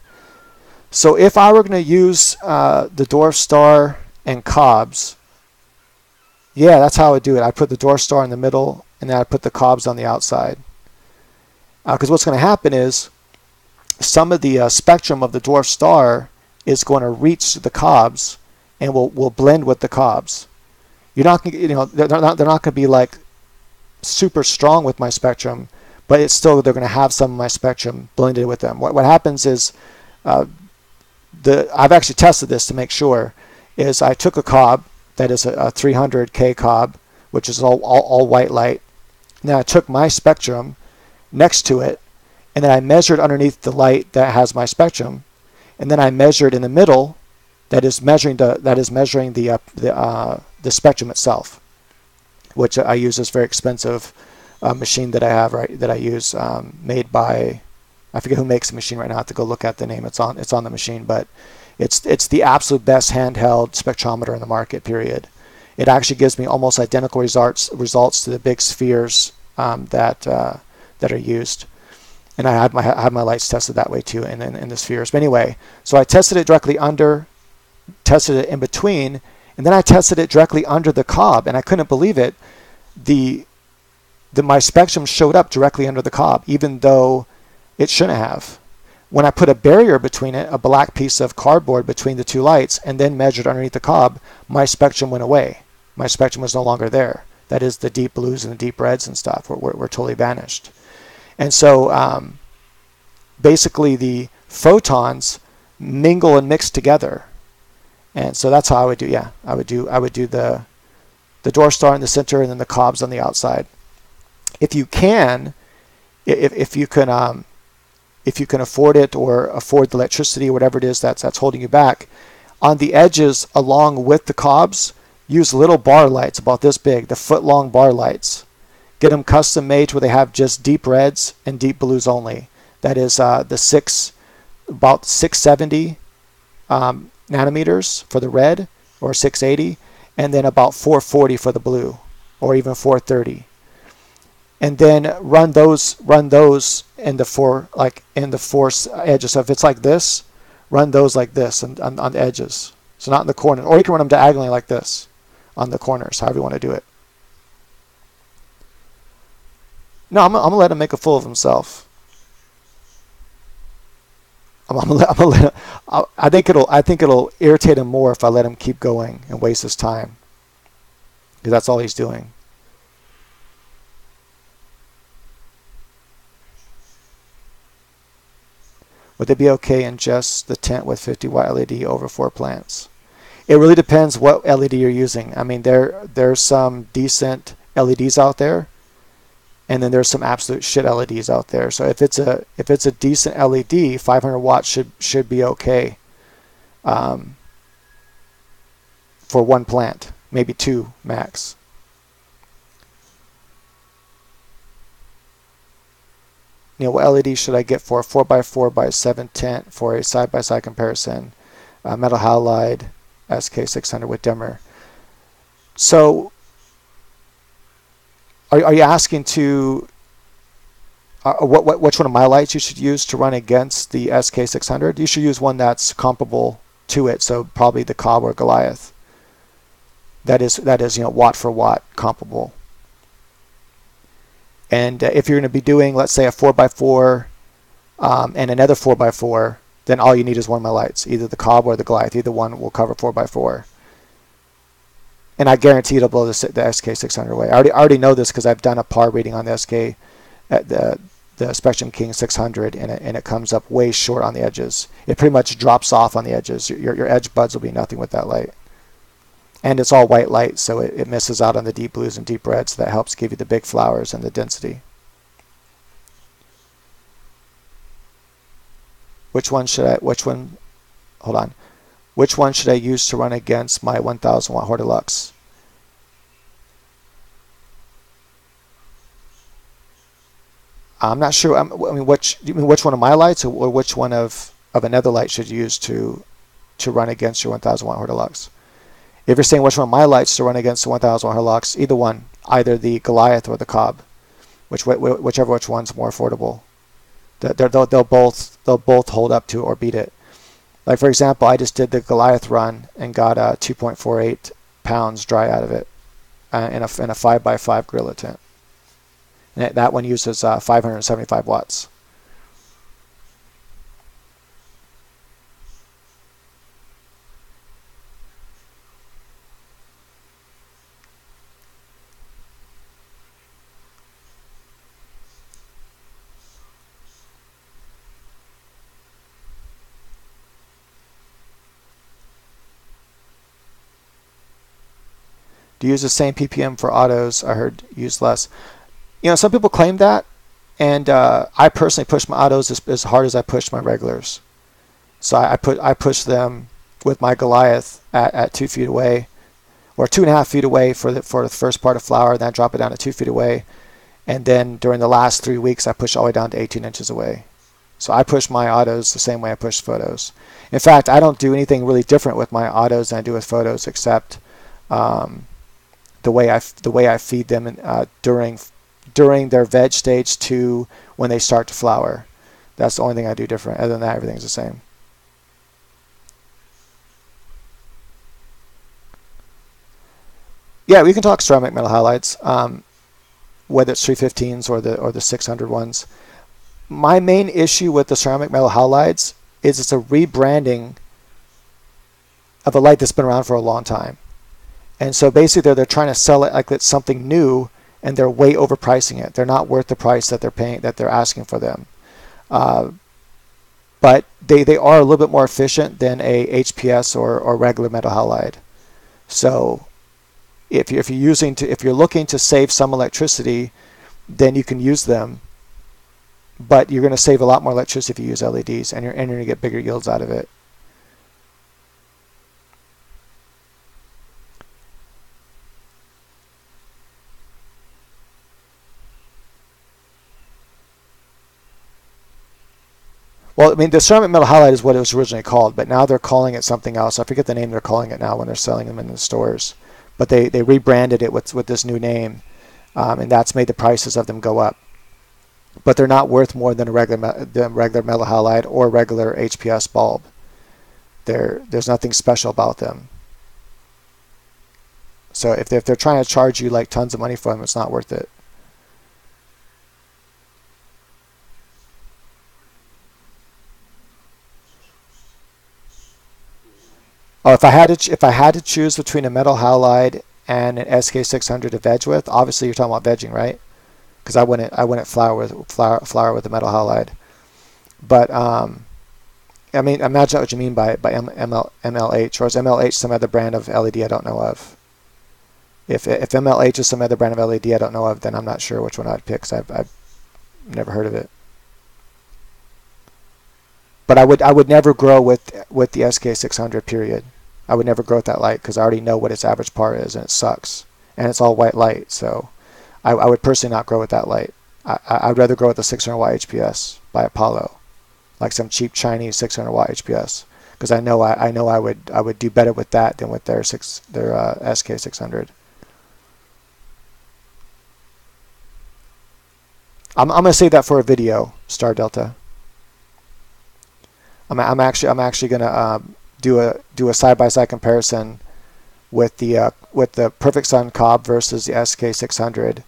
So if I were going to use the dwarf star and cobs, yeah, that's how I would do it. I'd put the dwarf star in the middle, and then I'd put the cobs on the outside. Because what's going to happen is some of the spectrum of the dwarf star is going to reach the cobs and will blend with the cobs. You're not going to, they're not going to be like super strong with my spectrum, but it's still, they're going to have some of my spectrum blended with them. What happens is, I've actually tested this to make sure, is I took a cob that is a 300K cob, which is all white light. And then I took my spectrum next to it, and then I measured underneath the light that has my spectrum, and then I measured in the middle that is measuring the spectrum itself, which I use this very expensive machine that I have that I use, made by, I forget who makes the machine right now. I have to go look at the name. It's on the machine, but it's the absolute best handheld spectrometer in the market. Period. It actually gives me almost identical results to the big spheres that are used. And I had my lights tested that way too in the spheres. But anyway, so I tested it directly under, tested it in between, and then I tested it directly under the cob, and I couldn't believe it. My spectrum showed up directly under the cob, even though it shouldn't have. When I put a barrier between it, a black piece of cardboard between the two lights, and then measured underneath the cob, my spectrum went away. My spectrum was no longer there. That is, the deep blues and the deep reds and stuff were totally vanished. And so basically the photons mingle and mix together. And so that's how I would do, yeah. I would do the dwarf star in the center and then the cobs on the outside. If you can, if you can afford it or afford the electricity or whatever it is that's holding you back, on the edges along with the cobs, use little bar lights about this big, the foot-long bar lights. Get them custom made where they have just deep reds and deep blues only. That is about 670 nanometers for the red, or 680, and then about 440 for the blue, or even 430. And then run those in the four edges. So if it's like this, run those like this on the edges. So not in the corner, or you can run them diagonally like this on the corners, however you want to do it. No, I'm gonna let him make a fool of himself. I think it'll irritate him more if I let him keep going and waste his time, because that's all he's doing. Would it be okay in just the tent with 50 watt LED over 4 plants? It really depends what LED you're using. I mean, there's some decent LEDs out there, and then there's some absolute shit LEDs out there. So if it's a decent LED, 500 watts should be okay for one plant, maybe two max. What LED should I get for a 4x4 by 7 tent for a side-by-side comparison? Metal halide SK600 with dimmer. So are you asking to which one of my lights you should use to run against the SK600? You should use one that's comparable to it, so probably the Cobb or Goliath. That is watt for watt comparable. And if you're going to be doing, let's say, a 4x4 and another 4x4, then all you need is one of my lights, either the Cobb or the Goliath. Either one will cover 4x4. And I guarantee it'll blow the SK600 away. I already know this because I've done a par reading on the SK, the Spectrum King 600, and it comes up way short on the edges. It pretty much drops off on the edges. Your edge buds will be nothing with that light. And it's all white light, so it misses out on the deep blues and deep reds. So that helps give you the big flowers and the density. Which one should I use to run against my 1000 watt Hortilux? I'm not sure. You mean which one of my lights, or which one of another light should you use to run against your 1000 watt Hortilux? If you're saying which one of my lights to run against the 1000 watt Hortilux, either one, either the Goliath or the Cobb, whichever one's more affordable. They'll both hold up to or beat it. Like, for example, I just did the Goliath run and got 2.48 pounds dry out of it in a 5x5 gorilla tent. And that one uses 575 watts. Do you use the same ppm for autos? I heard use less. Some people claim that, and I personally push my autos as hard as I push my regulars. So I push them with my Goliath at 2 feet away, or 2.5 feet away for the first part of flower. Then I drop it down to 2 feet away, and then during the last 3 weeks I push all the way down to 18 inches away. So I push my autos the same way I push photos. In fact, I don't do anything really different with my autos than I do with photos, except the way I feed them during their veg stage to when they start to flower. That's the only thing I do different. Other than that, everything's the same. Yeah, we can talk ceramic metal halides, whether it's 315s or the 600 ones. My main issue with the ceramic metal halides is it's a rebranding of a light that's been around for a long time. And so basically they're trying to sell it like it's something new, and they're way overpricing it. They're not worth the price that they're paying, that they're asking for them. But they are a little bit more efficient than a HPS or regular metal halide. So if you're looking to save some electricity, then you can use them. But you're going to save a lot more electricity if you use LEDs, and you're going to get bigger yields out of it. Well, I mean, the ceramic metal halide is what it was originally called, but now they're calling it something else. I forget the name they're calling it now when they're selling them in the stores. But they rebranded it with this new name, and that's made the prices of them go up. But they're not worth more than a regular metal halide or regular HPS bulb. There's nothing special about them. So if they're trying to charge you like tons of money for them, it's not worth it. Oh, if I had to choose between a metal halide and an SK600 to veg with, obviously you're talking about vegging, right? Because I wouldn't flour with a metal halide. But I mean, imagine what you mean by MLH, or is MLH some other brand of LED I don't know of? If MLH is some other brand of LED I don't know of, then I'm not sure which one I'd pick, because I've never heard of it. But I would never grow with the SK600, period. I would never grow with that light because I already know what its average par is, and it sucks. And it's all white light, so I would personally not grow with that light. I'd rather grow with the 600 watt HPS by Apollo, like some cheap Chinese 600 watt HPS, because I know I would do better with that than with their SK600. I'm gonna save that for a video, Star Delta. I'm actually gonna do a side-by-side comparison with the Perfect Sun Cobb versus the SK600,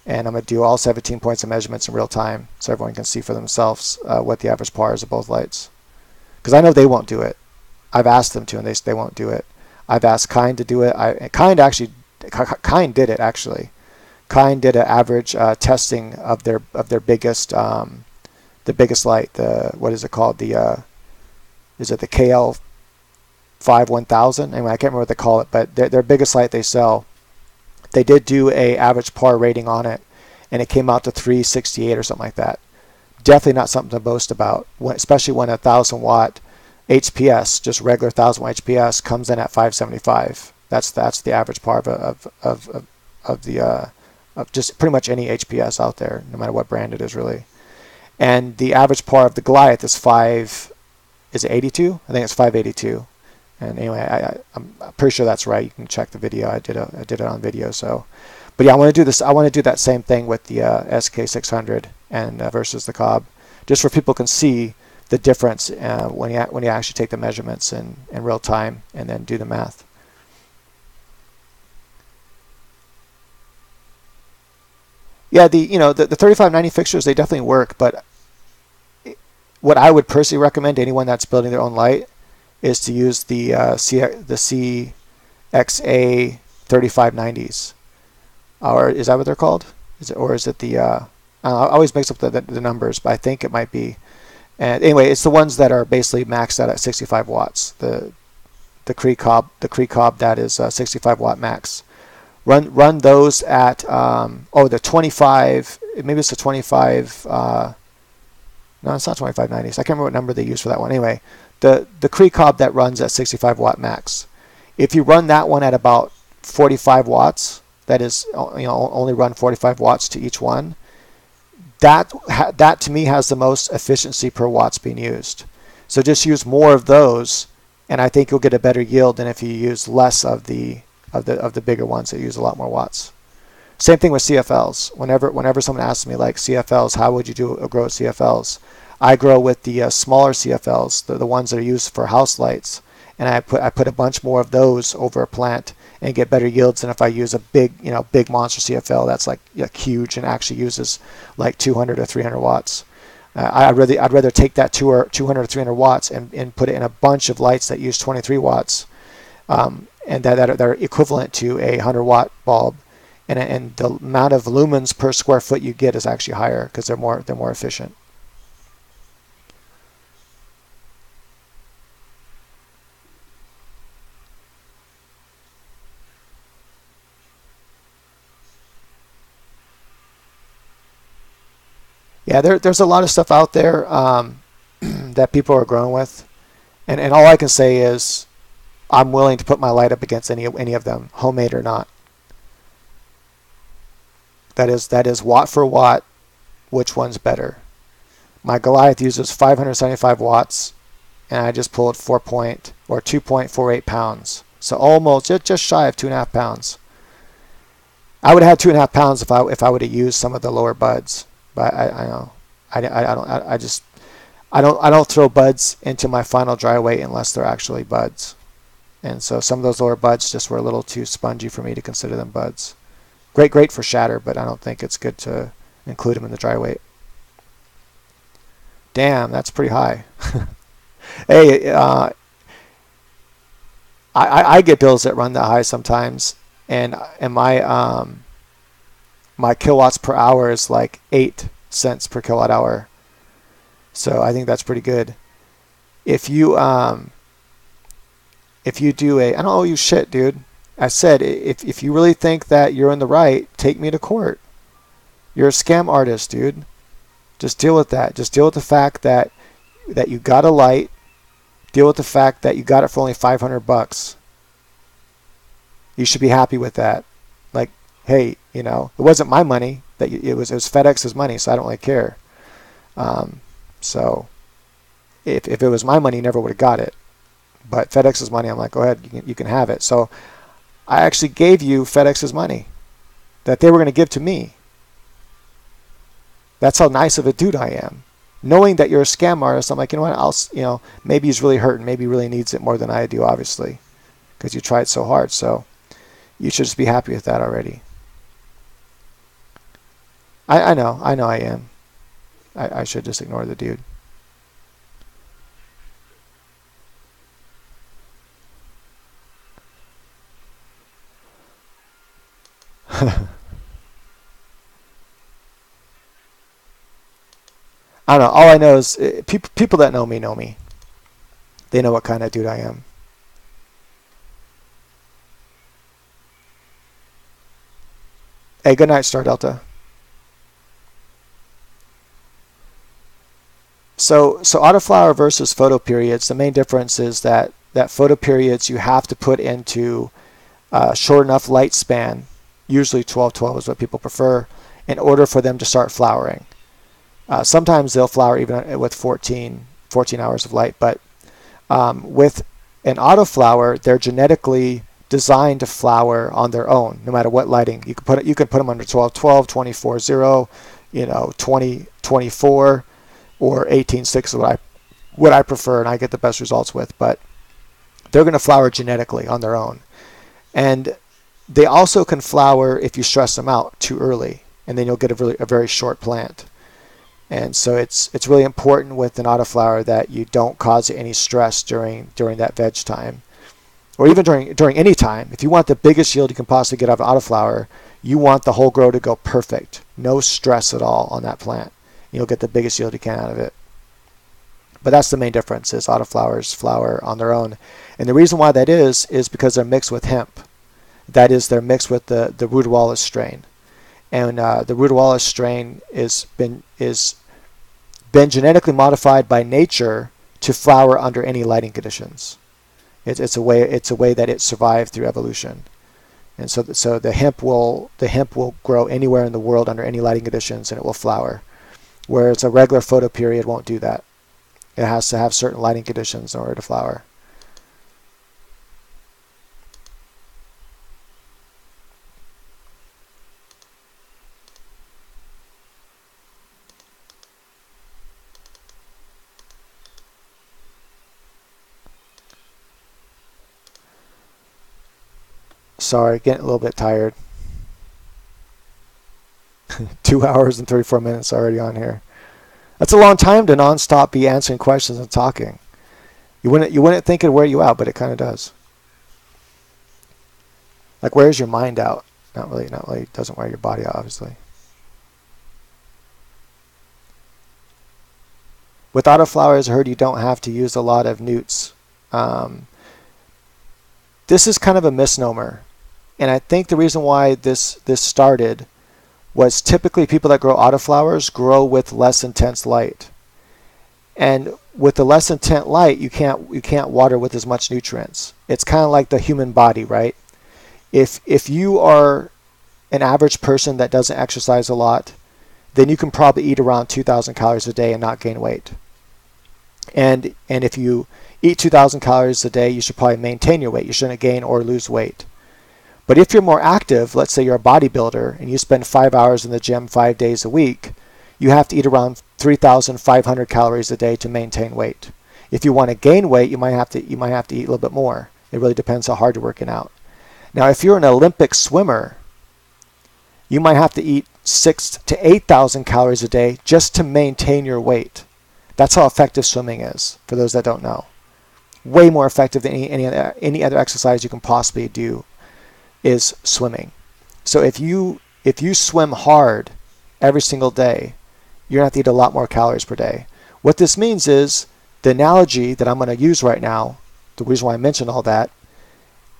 and I'm gonna do all 17 points of measurements in real time so everyone can see for themselves what the average par is of both lights. Because I know they won't do it. I've asked them to, and they won't do it. I've asked Kind to do it. Kind did it actually. Kind did an average testing of their biggest the biggest light. What is it called? Is it the KL 1000? Anyway, I can't remember what they call it, but their biggest light they sell, they did do a average par rating on it, and it came out to 368 or something like that. Definitely not something to boast about, especially when a 1000 watt HPS, just regular 1000 watt HPS, comes in at 575. That's the average par of just pretty much any HPS out there, no matter what brand it is, really. And the average par of the Goliath is 82? I think it's 582. And anyway, I'm pretty sure that's right. You can check the video. I did it on video. So, but yeah, I want to do this. I want to do that same thing with the SK600 and versus the Cobb, just so people can see the difference when you actually take the measurements in real time and then do the math. Yeah, the 3590 fixtures, they definitely work, but what I would personally recommend to anyone that's building their own light is to use the CXA 3590s, or is that what they're called? Is it the? I always mix up the numbers, but I think it might be. And anyway, it's the ones that are basically maxed out at 65 watts. The Cree Cobb that is 65 watt max. Run those at the 25. Maybe it's the 25. No, it's not 2590s. I can't remember what number they use for that one. Anyway, the Cree Cobb that runs at 65 watt max. If you run that one at about 45 watts, that is, only run 45 watts to each one. That to me has the most efficiency per watts being used. So just use more of those, and I think you'll get a better yield than if you use less of the bigger ones that use a lot more watts. Same thing with CFLs. Whenever someone asks me like CFLs, how would you grow CFLs? I grow with the smaller CFLs, the ones that are used for house lights, and I put a bunch more of those over a plant and get better yields than if I use a big monster CFL that's like huge and actually uses like 200 or 300 watts. I'd rather take that 200 or 300 watts and put it in a bunch of lights that use 23 watts, and that are equivalent to a 100-watt bulb, and the amount of lumens per square foot you get is actually higher because they're more efficient. Yeah, there's a lot of stuff out there that people are growing with, and all I can say is I'm willing to put my light up against any of them, homemade or not. That is watt for watt, which one's better. My Goliath uses 575 watts, and I just pulled 2.48 pounds, so almost just shy of 2.5 pounds. I would have had 2.5 pounds if I would have used some of the lower buds. But I know I don't throw buds into my final dry weight unless they're actually buds, and so some of those lower buds just were a little too spongy for me to consider them buds. Great for shatter, but I don't think it's good to include them in the dry weight. Damn, that's pretty high. Hey, I get bills that run that high sometimes, and my kilowatts per hour is like 8 cents per kilowatt hour. So I think that's pretty good. If you do I don't owe you shit, dude. I said if you really think that you're in the right, take me to court. You're a scam artist, dude. Just deal with that. Just deal with the fact that you got a light. Deal with the fact that you got it for only $500. You should be happy with that. Like, hey, it wasn't my money. It was FedEx's money, so I don't really care. So if it was my money, you never would have got it. But FedEx's money, I'm like, go ahead, you can have it. So I actually gave you FedEx's money that they were going to give to me. That's how nice of a dude I am. Knowing that you're a scam artist, I'm like, you know what? Maybe he's really hurting. Maybe he really needs it more than I do, obviously, because you tried so hard. So you should just be happy with that already. I know I am. I should just ignore the dude. I don't know. All I know is people that know me. They know what kind of dude I am. Hey, good night, Star Delta. So autoflower versus photoperiods, the main difference is that photoperiods you have to put into short enough light span, usually 12-12 is what people prefer, in order for them to start flowering. Sometimes they'll flower even with 14 hours of light, but with an autoflower, they're genetically designed to flower on their own, no matter what lighting. You can put them under 12-12, 24-0, 20-24, or 18-6 is what I prefer, and I get the best results with. But they're going to flower genetically on their own, and they also can flower if you stress them out too early, and then you'll get a very short plant. And so it's really important with an autoflower that you don't cause any stress during that veg time, or even during any time. If you want the biggest yield you can possibly get out of an autoflower, you want the whole grow to go perfect, no stress at all on that plant. You'll get the biggest yield you can out of it. But that's the main difference, is autoflowers flower on their own. And the reason why that is because they're mixed with hemp. That is, they're mixed with the Rudawallace strain. And the Rudawallace strain is been genetically modified by nature to flower under any lighting conditions. It's a way that it survived through evolution. And so the hemp will grow anywhere in the world under any lighting conditions, and it will flower. Whereas a regular photoperiod won't do that. It has to have certain lighting conditions in order to flower. Sorry, getting a little bit tired. 2 hours and 34 minutes already on here. That's a long time to nonstop be answering questions and talking. You wouldn't think it'd wear you out, but it kind of does. Like, wears your mind out. Not really. It doesn't wear your body out, obviously. With autoflowers, I heard you don't have to use a lot of newts. This is kind of a misnomer. And I think the reason why this started was typically people that grow autoflowers grow with less intense light. And with the less intense light, you can't water with as much nutrients. It's kind of like the human body, right? If you are an average person that doesn't exercise a lot, then you can probably eat around 2,000 calories a day and not gain weight. And if you eat 2,000 calories a day, you should probably maintain your weight. You shouldn't gain or lose weight. But if you're more active, let's say you're a bodybuilder and you spend 5 hours in the gym 5 days a week, you have to eat around 3,500 calories a day to maintain weight. If you want to gain weight, you might have to eat a little bit more. It really depends how hard you're working out. Now, if you're an Olympic swimmer, you might have to eat 6,000 to 8,000 calories a day just to maintain your weight. That's how effective swimming is, for those that don't know. Way more effective than any other exercise you can possibly do is swimming. So if you swim hard every single day, you're going to have to eat a lot more calories per day. What this means is, the analogy that I'm going to use right now, the reason why I mentioned all that,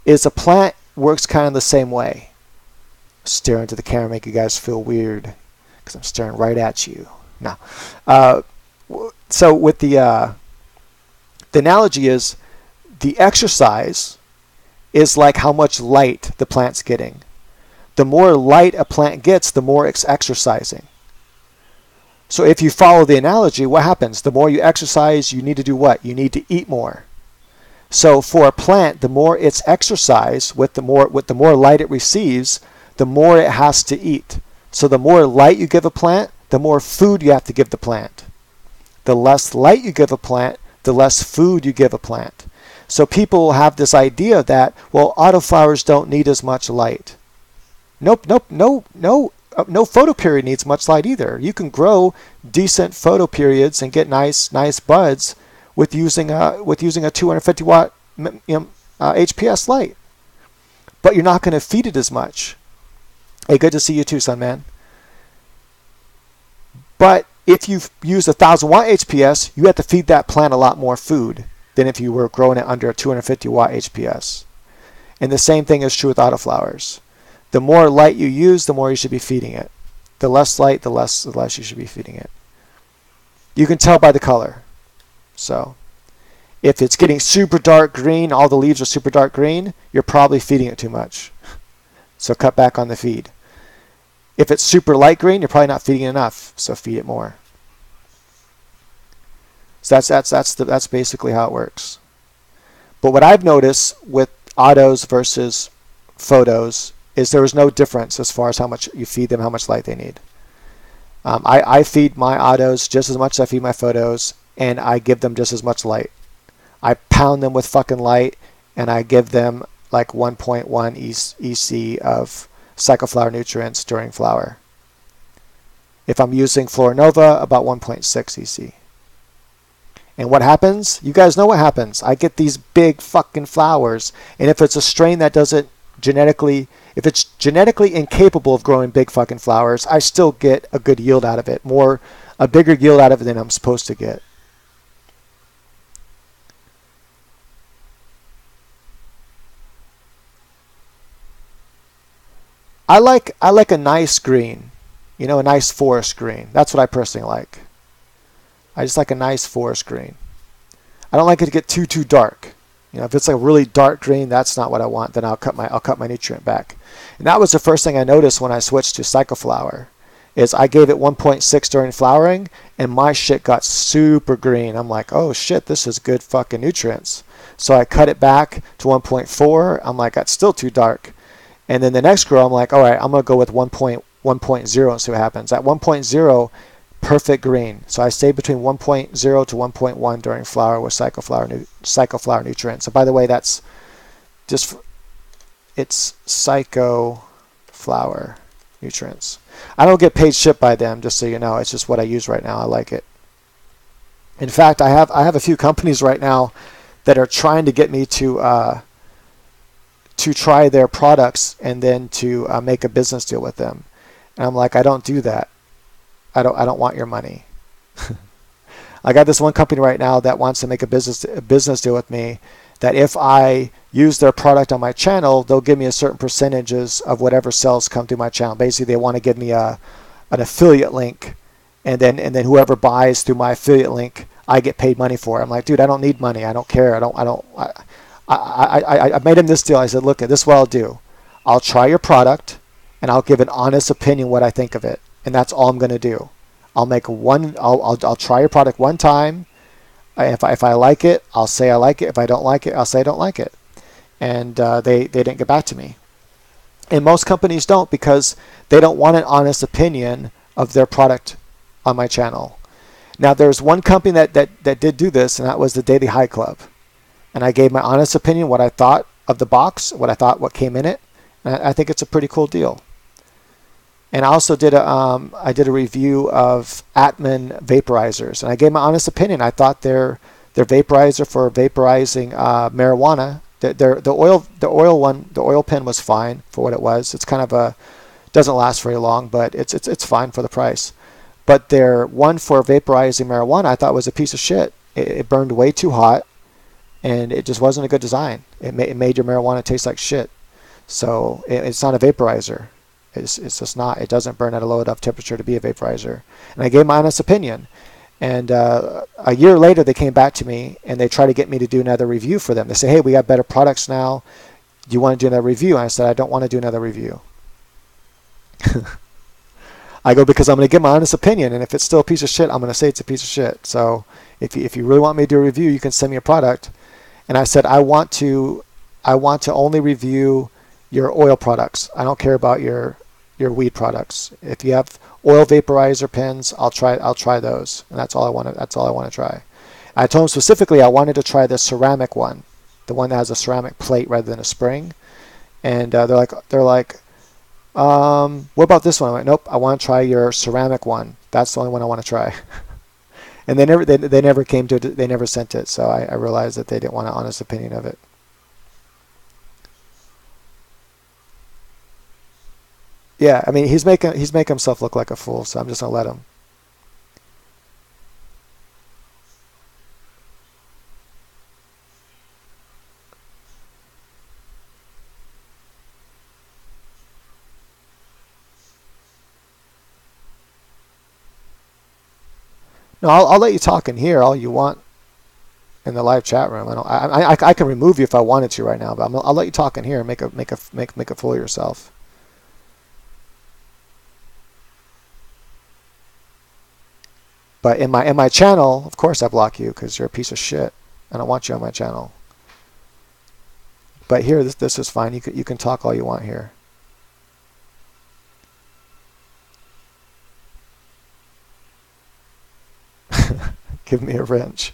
is a plant works kind of the same way. Staring into the camera make you guys feel weird because I'm staring right at you. No. So with the analogy is, the exercise is like how much light the plant's getting. The more light a plant gets, the more it's exercising. So if you follow the analogy, what happens? The more you exercise, you need to do what? You need to eat more. So for a plant, the more it's exercise, with the more light it receives, the more it has to eat. So the more light you give a plant, the more food you have to give the plant. The less light you give a plant, the less food you give a plant. So people have this idea that, well, autoflowers don't need as much light. No photoperiod needs much light either. You can grow decent photoperiods and get nice buds with using a 250 watt HPS light. But you're not going to feed it as much. Hey, good to see you too, son man. But if you use 1,000 watt HPS, you have to feed that plant a lot more food than if you were growing it under a 250 watt HPS. And the same thing is true with autoflowers. The more light you use, the more you should be feeding it. The less light, the less you should be feeding it. You can tell by the color. So if it's getting super dark green, all the leaves are super dark green, you're probably feeding it too much. So cut back on the feed. If it's super light green, you're probably not feeding enough, so feed it more. So that's basically how it works. But what I've noticed with autos versus photos is there is no difference as far as how much you feed them, how much light they need. I feed my autos just as much as I feed my photos, and I give them just as much light. I pound them with fucking light, and I give them like 1.1 EC of cycloflower nutrients during flower. If I'm using Florinova, about 1.6 EC. And what happens? You guys know what happens. I get these big fucking flowers, and if it's a strain that doesn't if it's genetically incapable of growing big fucking flowers, I still get a good yield out of it, a bigger yield out of it than I'm supposed to get. I like a nice green, a nice forest green. That's what I personally like. I just like a nice forest green. I don't like it to get too dark. If it's like a really dark green, that's not what I want. Then I'll cut my nutrient back. And that was the first thing I noticed when I switched to cycloflower, is I gave it 1.6 during flowering, and my shit got super green. I'm like, oh shit, this is good fucking nutrients. So I cut it back to 1.4. I'm like, that's still too dark. And then the next grow, I'm like, all right, I'm going to go with 1.0 and see what happens. At 1.0, perfect green. So I stayed between 1.0 to 1.1 during flower with cycloflower nutrients. So by the way, that's just It's Psycho Flower Nutrients. I don't get paid shit by them, just so you know. It's just what I use right now. I like it. In fact, I have a few companies right now that are trying to get me to try their products and then to make a business deal with them. And I'm like, I don't do that. I don't want your money. I got this one company right now that wants to make a business deal with me, that if I use their product on my channel, they'll give me a certain percentages of whatever sales come through my channel. Basically, they want to give me an affiliate link, and then whoever buys through my affiliate link, I get paid money for it. I'm like, dude, I don't need money. I don't care. I made him this deal. I said, look, this is what I'll do. I'll try your product, and I'll give an honest opinion what I think of it, and that's all I'm going to do. I'll try your product one time. If I like it, I'll say I like it. If I don't like it, I'll say I don't like it. And they didn't get back to me. And most companies don't, because they don't want an honest opinion of their product on my channel. Now, there's one company that did do this, and that was the Daily High Club. And I gave my honest opinion, what I thought of the box, what came in it. And I think it's a pretty cool deal. And I also did a review of Atman vaporizers, and I gave my honest opinion. I thought their vaporizer for vaporizing marijuana, the oil pen was fine for what it was. It's kind of doesn't last very long, but it's fine for the price. But their one for vaporizing marijuana, I thought was a piece of shit. It burned way too hot, and it just wasn't a good design. It made your marijuana taste like shit. So it's not a vaporizer. It's just not. It doesn't burn at a low enough temperature to be a vaporizer. And I gave my honest opinion. And a year later, they came back to me, and they tried to get me to do another review for them. They say, hey, we got better products now. Do you want to do another review? And I said, I don't want to do another review. I go, because I'm going to give my honest opinion, and if it's still a piece of shit, I'm going to say it's a piece of shit. So if you really want me to do a review, you can send me a product. And I said, I want to only review your oil products. I don't care about your weed products. If you have oil vaporizer pens, I'll try those, and that's all I want to try. I told them specifically I wanted to try the ceramic one, the one that has a ceramic plate rather than a spring. And they're like, what about this one? I went, nope, I want to try your ceramic one. That's the only one I want to try. And they never came to it. They never sent it. So I realized that they didn't want an honest opinion of it. Yeah, I mean, he's making himself look like a fool, so I'm just gonna let him. No, I'll let you talk in here all you want in the live chat room. I can remove you if I wanted to right now, but I'll let you talk in here and make a fool of yourself. But in my channel, of course I block you because you're a piece of shit. I don't want you on my channel. But here, this is fine. You can talk all you want here. Give me a wrench.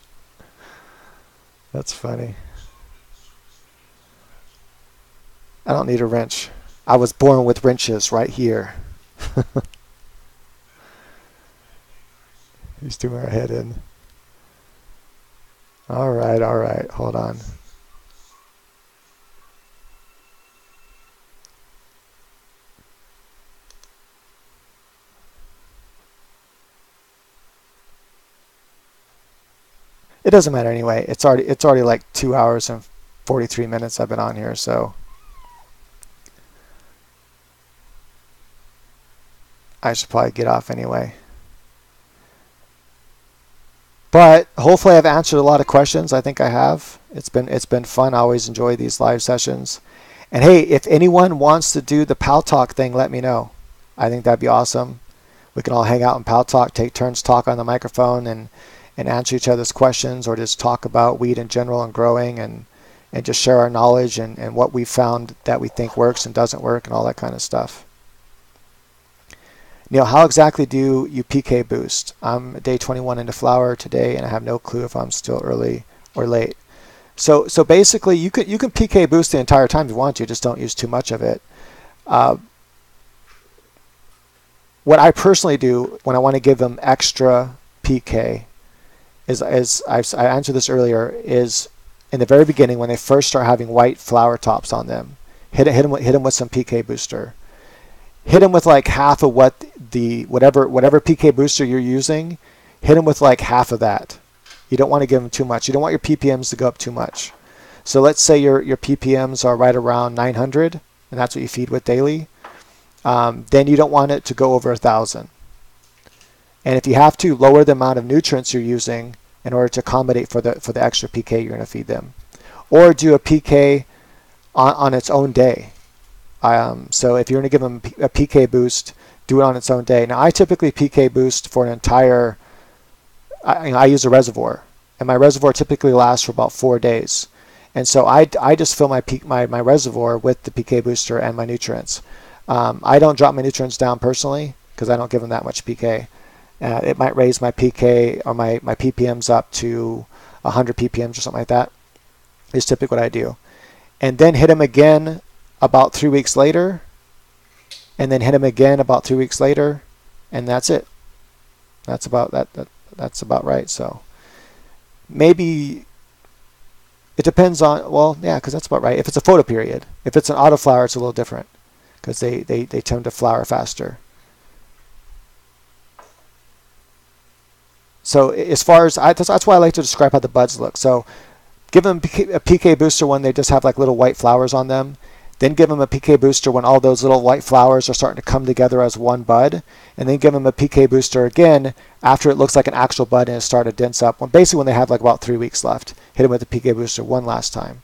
That's funny. I don't need a wrench. I was born with wrenches right here. He's doing our head in. All right. Hold on. It doesn't matter anyway. It's already like 2 hours and 43 minutes I've been on here, so I should probably get off anyway. But hopefully I've answered a lot of questions. I think I have. It's been fun. I always enjoy these live sessions. And hey, if anyone wants to do the Pal Talk thing, let me know. I think that'd be awesome. We can all hang out in Pal Talk, take turns talk on the microphone and answer each other's questions, or just talk about weed in general and growing, and just share our knowledge and what we found that we think works and doesn't work and all that kind of stuff. Neil, how exactly do you PK boost? I'm day 21 into flower today, and I have no clue if I'm still early or late. So basically, you can PK boost the entire time if you want to. Just don't use too much of it. Uh, what I personally do when I want to give them extra PK is I answered this earlier, is in the very beginning when they first start having white flower tops on them, hit them with some PK booster. Hit them with like half of what whatever PK booster you're using. Hit them with like half of that. You don't want to give them too much. You don't want your ppms to go up too much. So let's say your ppms are right around 900, and that's what you feed with daily. Then you don't want it to go over 1,000. And if you have to, lower the amount of nutrients you're using in order to accommodate for the extra PK you're going to feed them, or do a PK on its own day. So if you're going to give them a PK boost, do it on its own day. Now I typically PK boost for an entire. I use a reservoir, and my reservoir typically lasts for about 4 days. And so I just fill my reservoir with the PK booster and my nutrients. I don't drop my nutrients down personally because I don't give them that much PK. It might raise my PK or my ppms up to 100 ppms or something like that. Is typically what I do. And then hit them again about 3 weeks later, and then hit them again about 3 weeks later, and that's it. That's about that's about right. So maybe it depends on, well, yeah, because that's about right. If it's a photoperiod, if it's an autoflower, it's a little different because they tend to flower faster. So as far as that's why I like to describe how the buds look. So give them a PK booster when they just have like little white flowers on them. Then give them a PK booster when all those little white flowers are starting to come together as one bud. And then give them a PK booster again after it looks like an actual bud and it's started to dense up. Basically when they have like about 3 weeks left. Hit them with the PK booster one last time.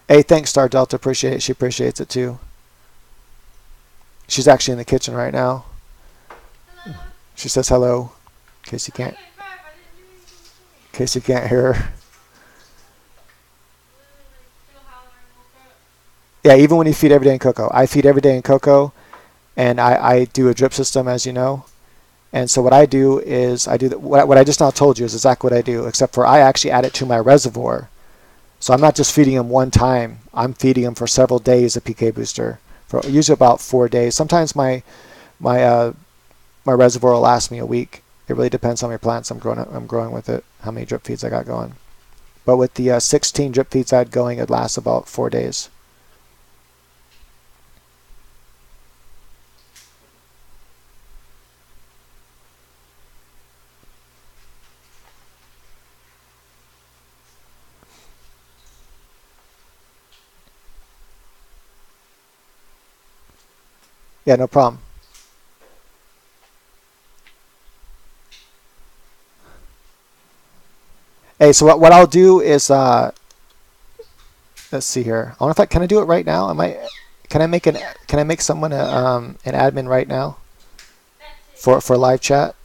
Hey, thanks Star Delta. Appreciate it. She appreciates it too. She's actually in the kitchen right now. Hello. She says hello in case you can't hear her. Yeah, even when you feed every day in cocoa. I feed every day in cocoa, and I do a drip system, as you know. And so what I do is what I just now told you is exactly what I do, except for I actually add it to my reservoir. So I'm not just feeding them one time. I'm feeding them for several days a PK booster for usually about 4 days. Sometimes my reservoir will last me a week. It really depends on how many plants I'm growing with it, how many drip feeds I got going. But with the 16 drip feeds I had going, it lasts about 4 days. Yeah, no problem. Hey, so what I'll do is let's see here. I wonder if can I do it right now? Can I make someone an admin right now for live chat?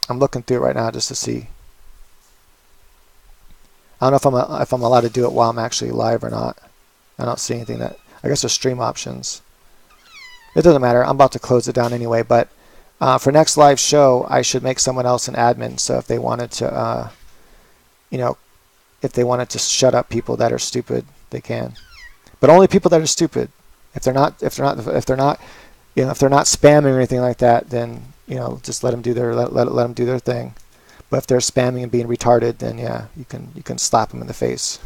I'm looking through it right now just to see. I don't know if I'm allowed to do it while I'm actually live or not. I don't see anything that. I guess there's stream options. It doesn't matter. I'm about to close it down anyway. But for next live show, I should make someone else an admin. So if they wanted to, if they wanted to shut up people that are stupid, they can. But only people that are stupid. If they're not spamming or anything like that, then just let them do their thing. But if they're spamming and being retarded, then yeah, you can slap them in the face.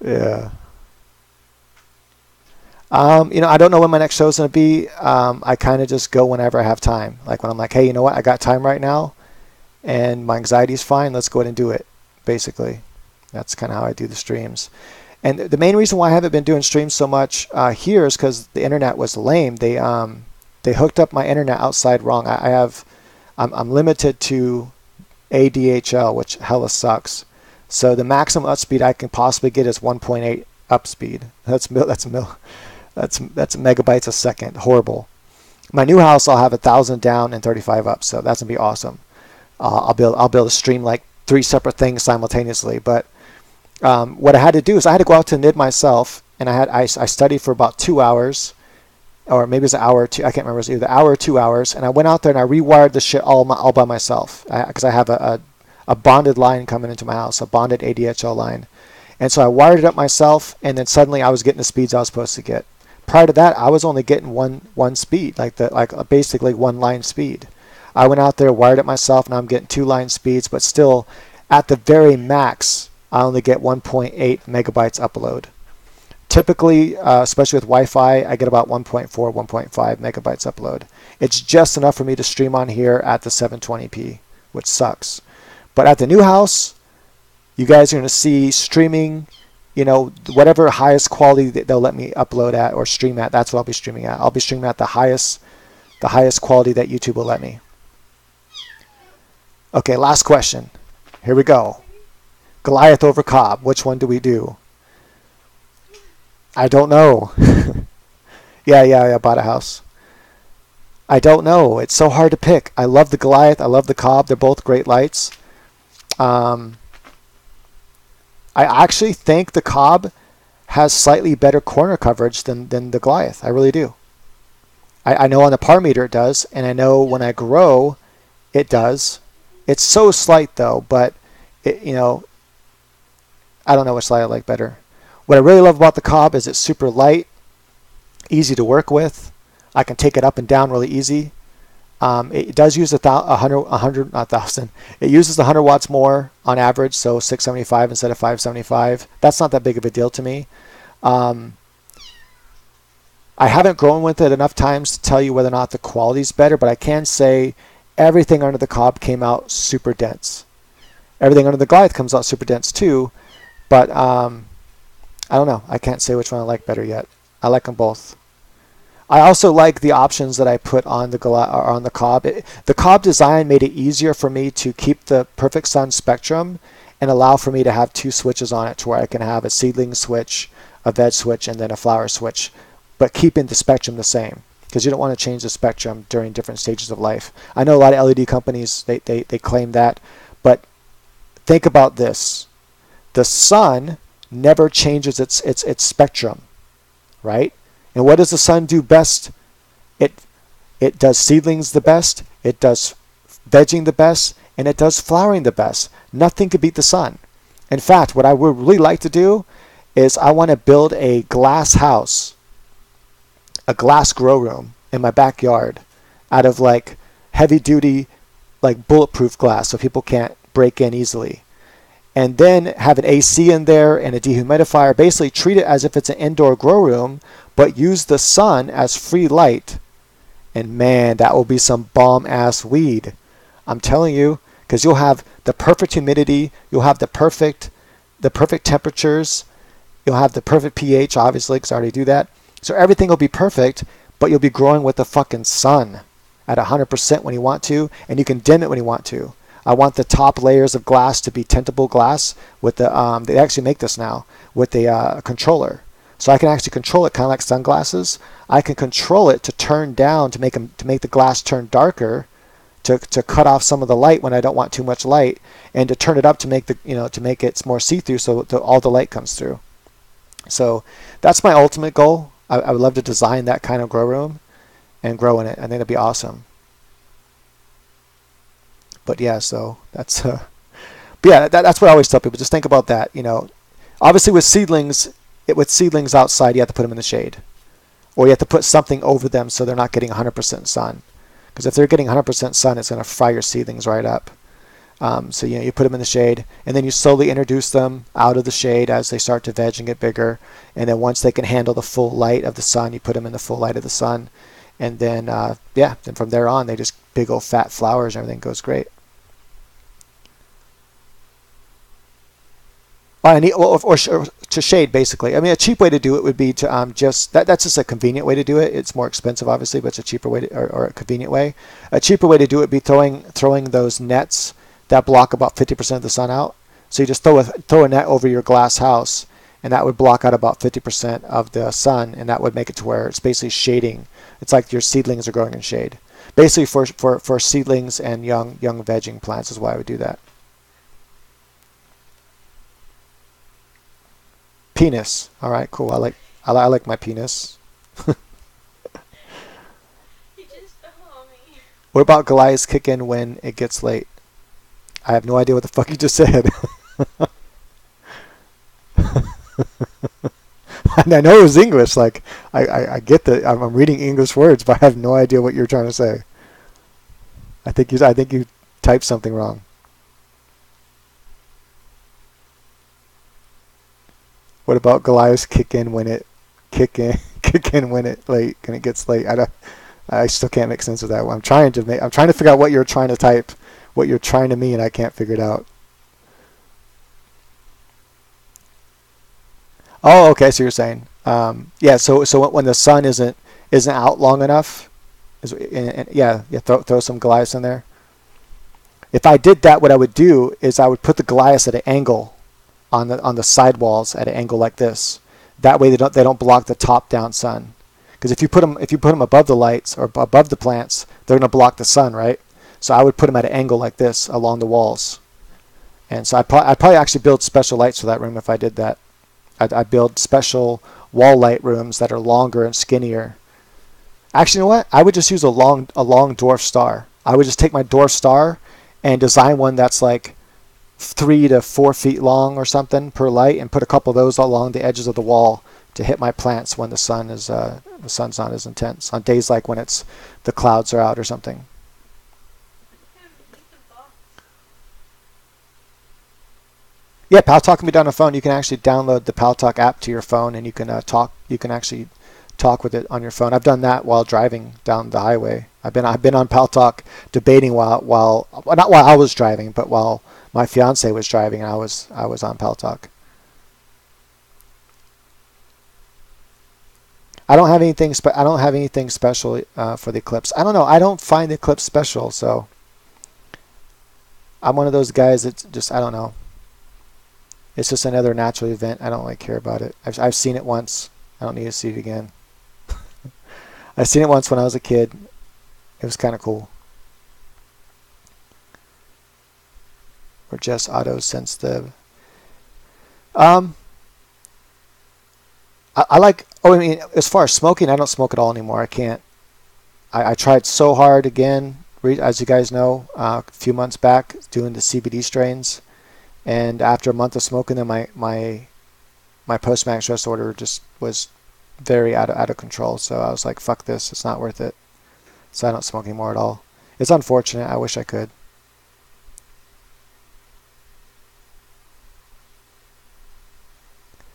Yeah. I don't know when my next show is going to be. I kind of just go whenever I have time. Like when I'm like, hey, you know what? I got time right now, and my anxiety is fine. Let's go ahead and do it. Basically, that's kind of how I do the streams. And the main reason why I haven't been doing streams so much here is because the internet was lame. They hooked up my internet outside wrong. I'm limited to ADHL, which hella sucks. So the maximum up speed I can possibly get is 1.8 up speed. That's megabytes a second. Horrible. My new house, I'll have 1,000 down and 35 up, so that's gonna be awesome. I'll be able to stream like 3 separate things simultaneously. But what I had to do is I had to go out to NID myself, and I studied for about 2 hours, or maybe it was an hour or two. I can't remember. It was either an hour or 2 hours. And I went out there and I rewired the shit all by myself because I have a bonded line coming into my house, a bonded ADHL line. And so I wired it up myself, and then suddenly I was getting the speeds I was supposed to get. Prior to that, I was only getting one speed, like basically one line speed. I went out there, wired it myself, and I'm getting 2 line speeds, but still, at the very max, I only get 1.8 megabytes upload. Typically, especially with Wi-Fi, I get about 1.4, 1.5 megabytes upload. It's just enough for me to stream on here at the 720p, which sucks. But at the new house, you guys are going to see streaming, whatever highest quality that they'll let me upload at or stream at, that's what I'll be streaming at. I'll be streaming at the highest quality that YouTube will let me. Okay, last question. Here we go. Goliath over Cobb. Which one do we do? I don't know. Yeah, I bought a house. I don't know. It's so hard to pick. I love the Goliath. I love the Cobb. They're both great lights. I actually think the Cobb has slightly better corner coverage than the Goliath. I really do. I know on the par meter it does, and I know when I grow it does. It's so slight though, but I don't know which light I like better. What I really love about the Cobb is it's super light, easy to work with. I can take it up and down really easy. It does use 100, not 1,000. It uses 100 watts more on average, so 675 instead of 575. That's not that big of a deal to me. I haven't grown with it enough times to tell you whether or not the quality is better, but I can say everything under the Cobb came out super dense. Everything under the Goliath comes out super dense too, but I don't know. I can't say which one I like better yet. I like them both. I also like the options that I put on the Cobb. The Cobb design made it easier for me to keep the perfect sun spectrum and allow for me to have 2 switches on it to where I can have a seedling switch, a veg switch, and then a flower switch, but keeping the spectrum the same because you don't want to change the spectrum during different stages of life. I know a lot of LED companies, they claim that, but think about this. The sun never changes its spectrum, right? And what does the sun do best? It does seedlings the best, it does vegging the best, and it does flowering the best. Nothing could beat the sun. In fact, what I would really like to do is I want to build a glass house, a glass grow room in my backyard out of like heavy duty, like bulletproof glass so people can't break in easily. And then have an AC in there and a dehumidifier. Basically treat it as if it's an indoor grow room, but use the sun as free light. And man, that will be some bomb-ass weed. I'm telling you, because you'll have the perfect humidity, you'll have the perfect temperatures, you'll have the perfect pH, obviously, because I already do that. So everything will be perfect, but you'll be growing with the fucking sun at 100% when you want to, and you can dim it when you want to. I want the top layers of glass to be tintable glass with the they actually make this now with the controller, so I can actually control it kind of like sunglasses. I can control it to turn down to make the glass turn darker, to cut off some of the light when I don't want too much light, and to turn it up to make to make it more see-through so all the light comes through. So that's my ultimate goal. I would love to design that kind of grow room and grow in it. I think it'd be awesome. But yeah, so that's but yeah, that's what I always tell people. Just think about that. Obviously with seedlings outside, you have to put them in the shade, or you have to put something over them so they're not getting 100% sun. Because if they're getting 100% sun, it's going to fry your seedlings right up. So you put them in the shade, and then you slowly introduce them out of the shade as they start to veg and get bigger. And then once they can handle the full light of the sun, you put them in the full light of the sun. And then then from there on, they just big old fat flowers, and everything goes great. Or to shade, basically. I mean, a cheap way to do it would be to that's just a convenient way to do it. It's more expensive, obviously, but it's a cheaper way or a convenient way. A cheaper way to do it would be throwing those nets that block about 50% of the sun out. So you just throw a net over your glass house, and that would block out about 50% of the sun, and that would make it to where it's basically shading. It's like your seedlings are growing in shade. Basically, for seedlings and young vegging plants is why I would do that. Penis. All right, cool. I like my penis. What about Goliaths kick in when it gets late? I have no idea what the fuck you just said. And I know it was English. Like I get that I'm reading English words, but I have no idea what you're trying to say. I think you typed something wrong. What about Goliaths kick in when it kick in when it gets late? I still can't make sense of that. I'm trying to figure out what you're trying to type, what you're trying to mean. I can't figure it out. Oh, okay. So you're saying, yeah. So when the sun isn't out long enough, yeah, throw some Goliaths in there. If I did that, what I would do is I would put the Goliaths at an angle on the sidewalls at an angle like this. That way they don't block the top down sun. Because if you put them above the lights or above the plants, they're going to block the sun, right? So I would put them at an angle like this along the walls. And so I'd probably actually build special lights for that room if I did that. I'd build special wall light rooms that are longer and skinnier. Actually, you know what? I would just use a long dwarf star. I would just take my dwarf star and design one that's like 3 to 4 feet long or something per light, and put a couple of those along the edges of the wall to hit my plants when the sun's not as intense on days like when the clouds are out or something. Yeah, Paltalk can be done on a phone. You can actually download the Paltalk app to your phone, and you can talk. You can actually talk with it on your phone. I've done that while driving down the highway. I've been on Paltalk debating while not while I was driving, but while my fiance was driving, and I was on Paltalk. I don't have anything special for the eclipse. I don't know. I don't find the eclipse special, so I'm one of those guys that just, I don't know. It's just another natural event. I don't really care about it. I've seen it once. I don't need to see it again. I've seen it once when I was a kid. It was kind of cool. Or just auto-sensitive. I like, I mean, as far as smoking, I don't smoke at all anymore. I can't. I tried so hard again, as you guys know, a few months back, doing the CBD strains. And after a month of smoking them, my post-max stress disorder just was very out of control. So I was like, fuck this, it's not worth it. So I don't smoke anymore at all. It's unfortunate. I wish I could.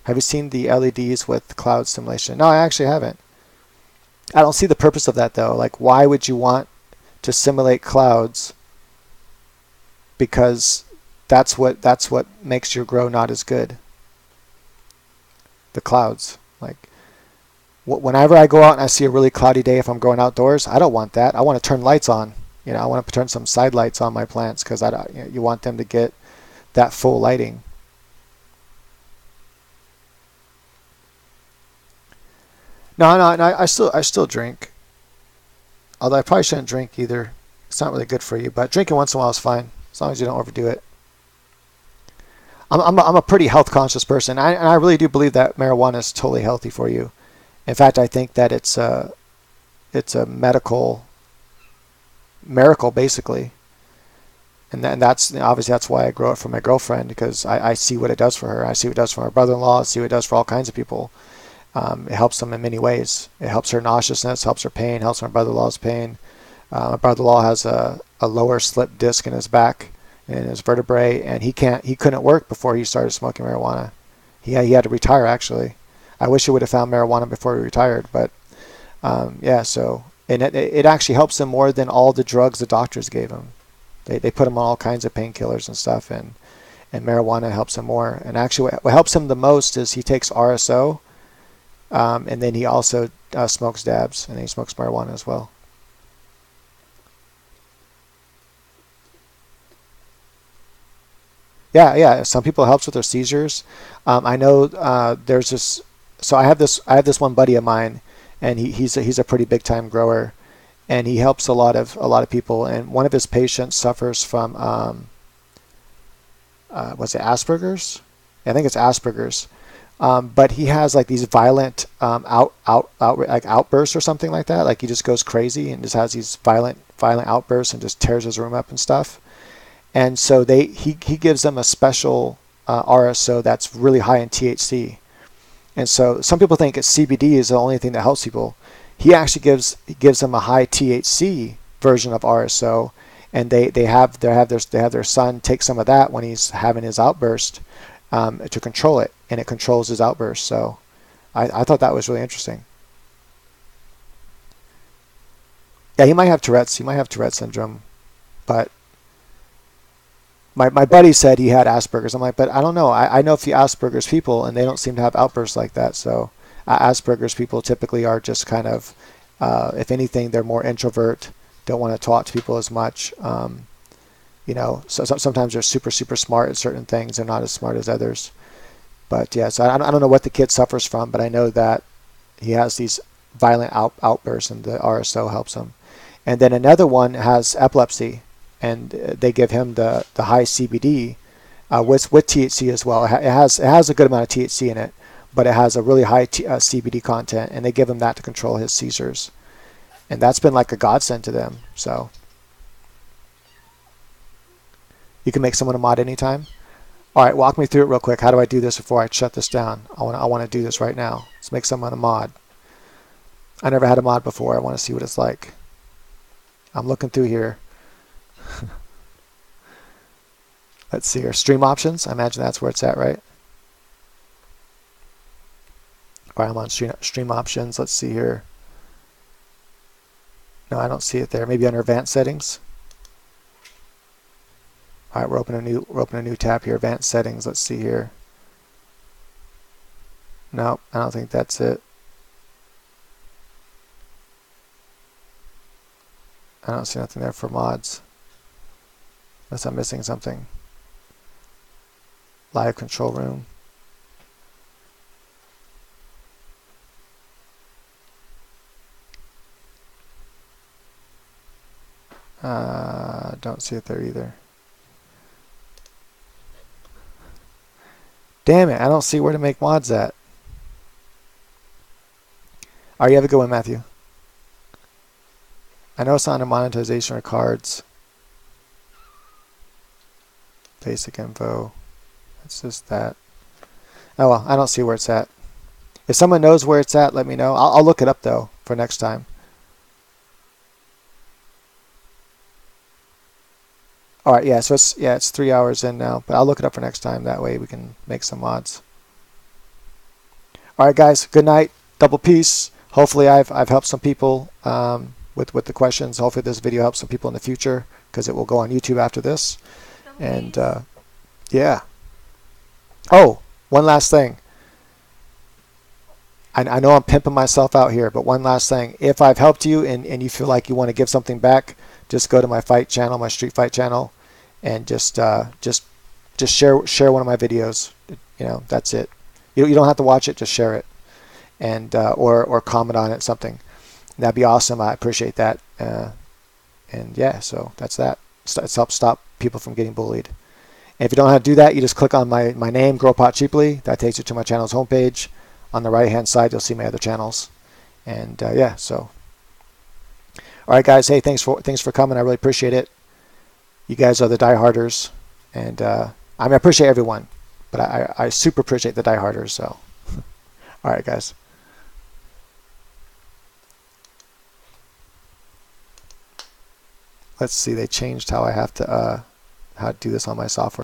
Have you seen the LEDs with cloud simulation? No, I actually haven't. I don't see the purpose of that though. Like, why would you want to simulate clouds? Because that's what makes your grow not as good. The clouds. Like, whenever I go out and I see a really cloudy day, if I'm going outdoors, I don't want that. I want to turn lights on. You know, I want to turn some side lights on my plants because you want them to get that full lighting. No, I still drink. Although I probably shouldn't drink either. It's not really good for you, but drinking once in a while is fine as long as you don't overdo it. I'm a pretty health conscious person, and I really do believe that marijuana is totally healthy for you. In fact, I think that it's a medical miracle basically, and that's obviously that's why I grow it for my girlfriend, because I see what it does for her. I see what it does for my brother-in-law. I see what it does for all kinds of people. It helps them in many ways. It helps her nauseousness, helps her pain, helps my brother-in-law's pain. My brother-in-law has a lower slip disc in his back, in his vertebrae, and he couldn't work before he started smoking marijuana. He had to retire actually. I wish he would have found marijuana before he retired, but yeah. So and it actually helps him more than all the drugs the doctors gave him. They put him on all kinds of painkillers and stuff, and marijuana helps him more. And actually, what helps him the most is he takes RSO. And then he also smokes dabs, and he smokes marijuana as well. Yeah. Some people it helps with their seizures. I know there's this. So I have this one buddy of mine, and he's a pretty big time grower, and he helps a lot of people. And one of his patients suffers from was it Asperger's? I think it's Asperger's. But he has like these violent like outbursts or something like that. Like he just goes crazy and just has these violent violent outbursts and just tears his room up and stuff. And so he gives them a special RSO that's really high in THC. And so some people think it's CBD is the only thing that helps people. He actually gives them a high THC version of RSO, and they have their son take some of that when he's having his outburst to control it, and it controls his outburst. So I thought that was really interesting. Yeah, he might have Tourette's. He might have Tourette's syndrome, but my buddy said he had Asperger's. I'm like, but I don't know. I know a few Asperger's people, and they don't seem to have outbursts like that. So Asperger's people typically are just kind of, if anything, they're more introvert, don't want to talk to people as much. You know, so sometimes they're super smart at certain things. They're not as smart as others. But yeah, so I don't know what the kid suffers from, but I know that he has these violent outbursts, and the RSO helps him. And then another one has epilepsy, and they give him the high CBD with THC as well. It has a good amount of THC in it, but it has a really high CBD content, and they give him that to control his seizures. And that's been like a godsend to them. So you can make someone a mod anytime. All right, walk me through it real quick. How do I do this before I shut this down? I want to do this right now. Let's make someone a mod. I never had a mod before. I want to see what it's like. I'm looking through here. Let's see here. Stream options. I imagine that's where it's at, right? All right, I'm on stream options. Let's see here. No, I don't see it there. Maybe under advanced settings. All right, we're opening a new tab here. Advanced settings. Let's see here. No, I don't think that's it. I don't see nothing there for mods. Unless I'm missing something. Live control room. Don't see it there either. Damn it, I don't see where to make mods at. All right, you have a good one, Matthew. I know it's not under monetization or cards. Basic info. It's just that. Oh well, I don't see where it's at. If someone knows where it's at, let me know. I'll look it up though for next time. All right, yeah. So it's 3 hours in now, but I'll look it up for next time. That way we can make some mods. All right, guys. Good night. Double peace. Hopefully I've helped some people with the questions. Hopefully this video helps some people in the future because it will go on YouTube after this. And yeah. Oh, one last thing. I know I'm pimping myself out here, but one last thing. If I've helped you and you feel like you want to give something back, just go to my fight channel, my street fight channel, and just share one of my videos. You know, that's it. You don't have to watch it, just share it, and or comment on it, something. That'd be awesome. I appreciate that. And yeah, so that's that. It helps stop people from getting bullied. And if you don't know how to do that, you just click on my name, Grow Pot Cheaply. That takes you to my channel's homepage. On the right hand side, you'll see my other channels. And yeah, so all right, guys. Hey, thanks for coming. I really appreciate it. You guys are the dieharders, and I mean, I appreciate everyone, but I super appreciate the dieharders. So all right, guys. Let's see. They changed how I have to how to do this on my software.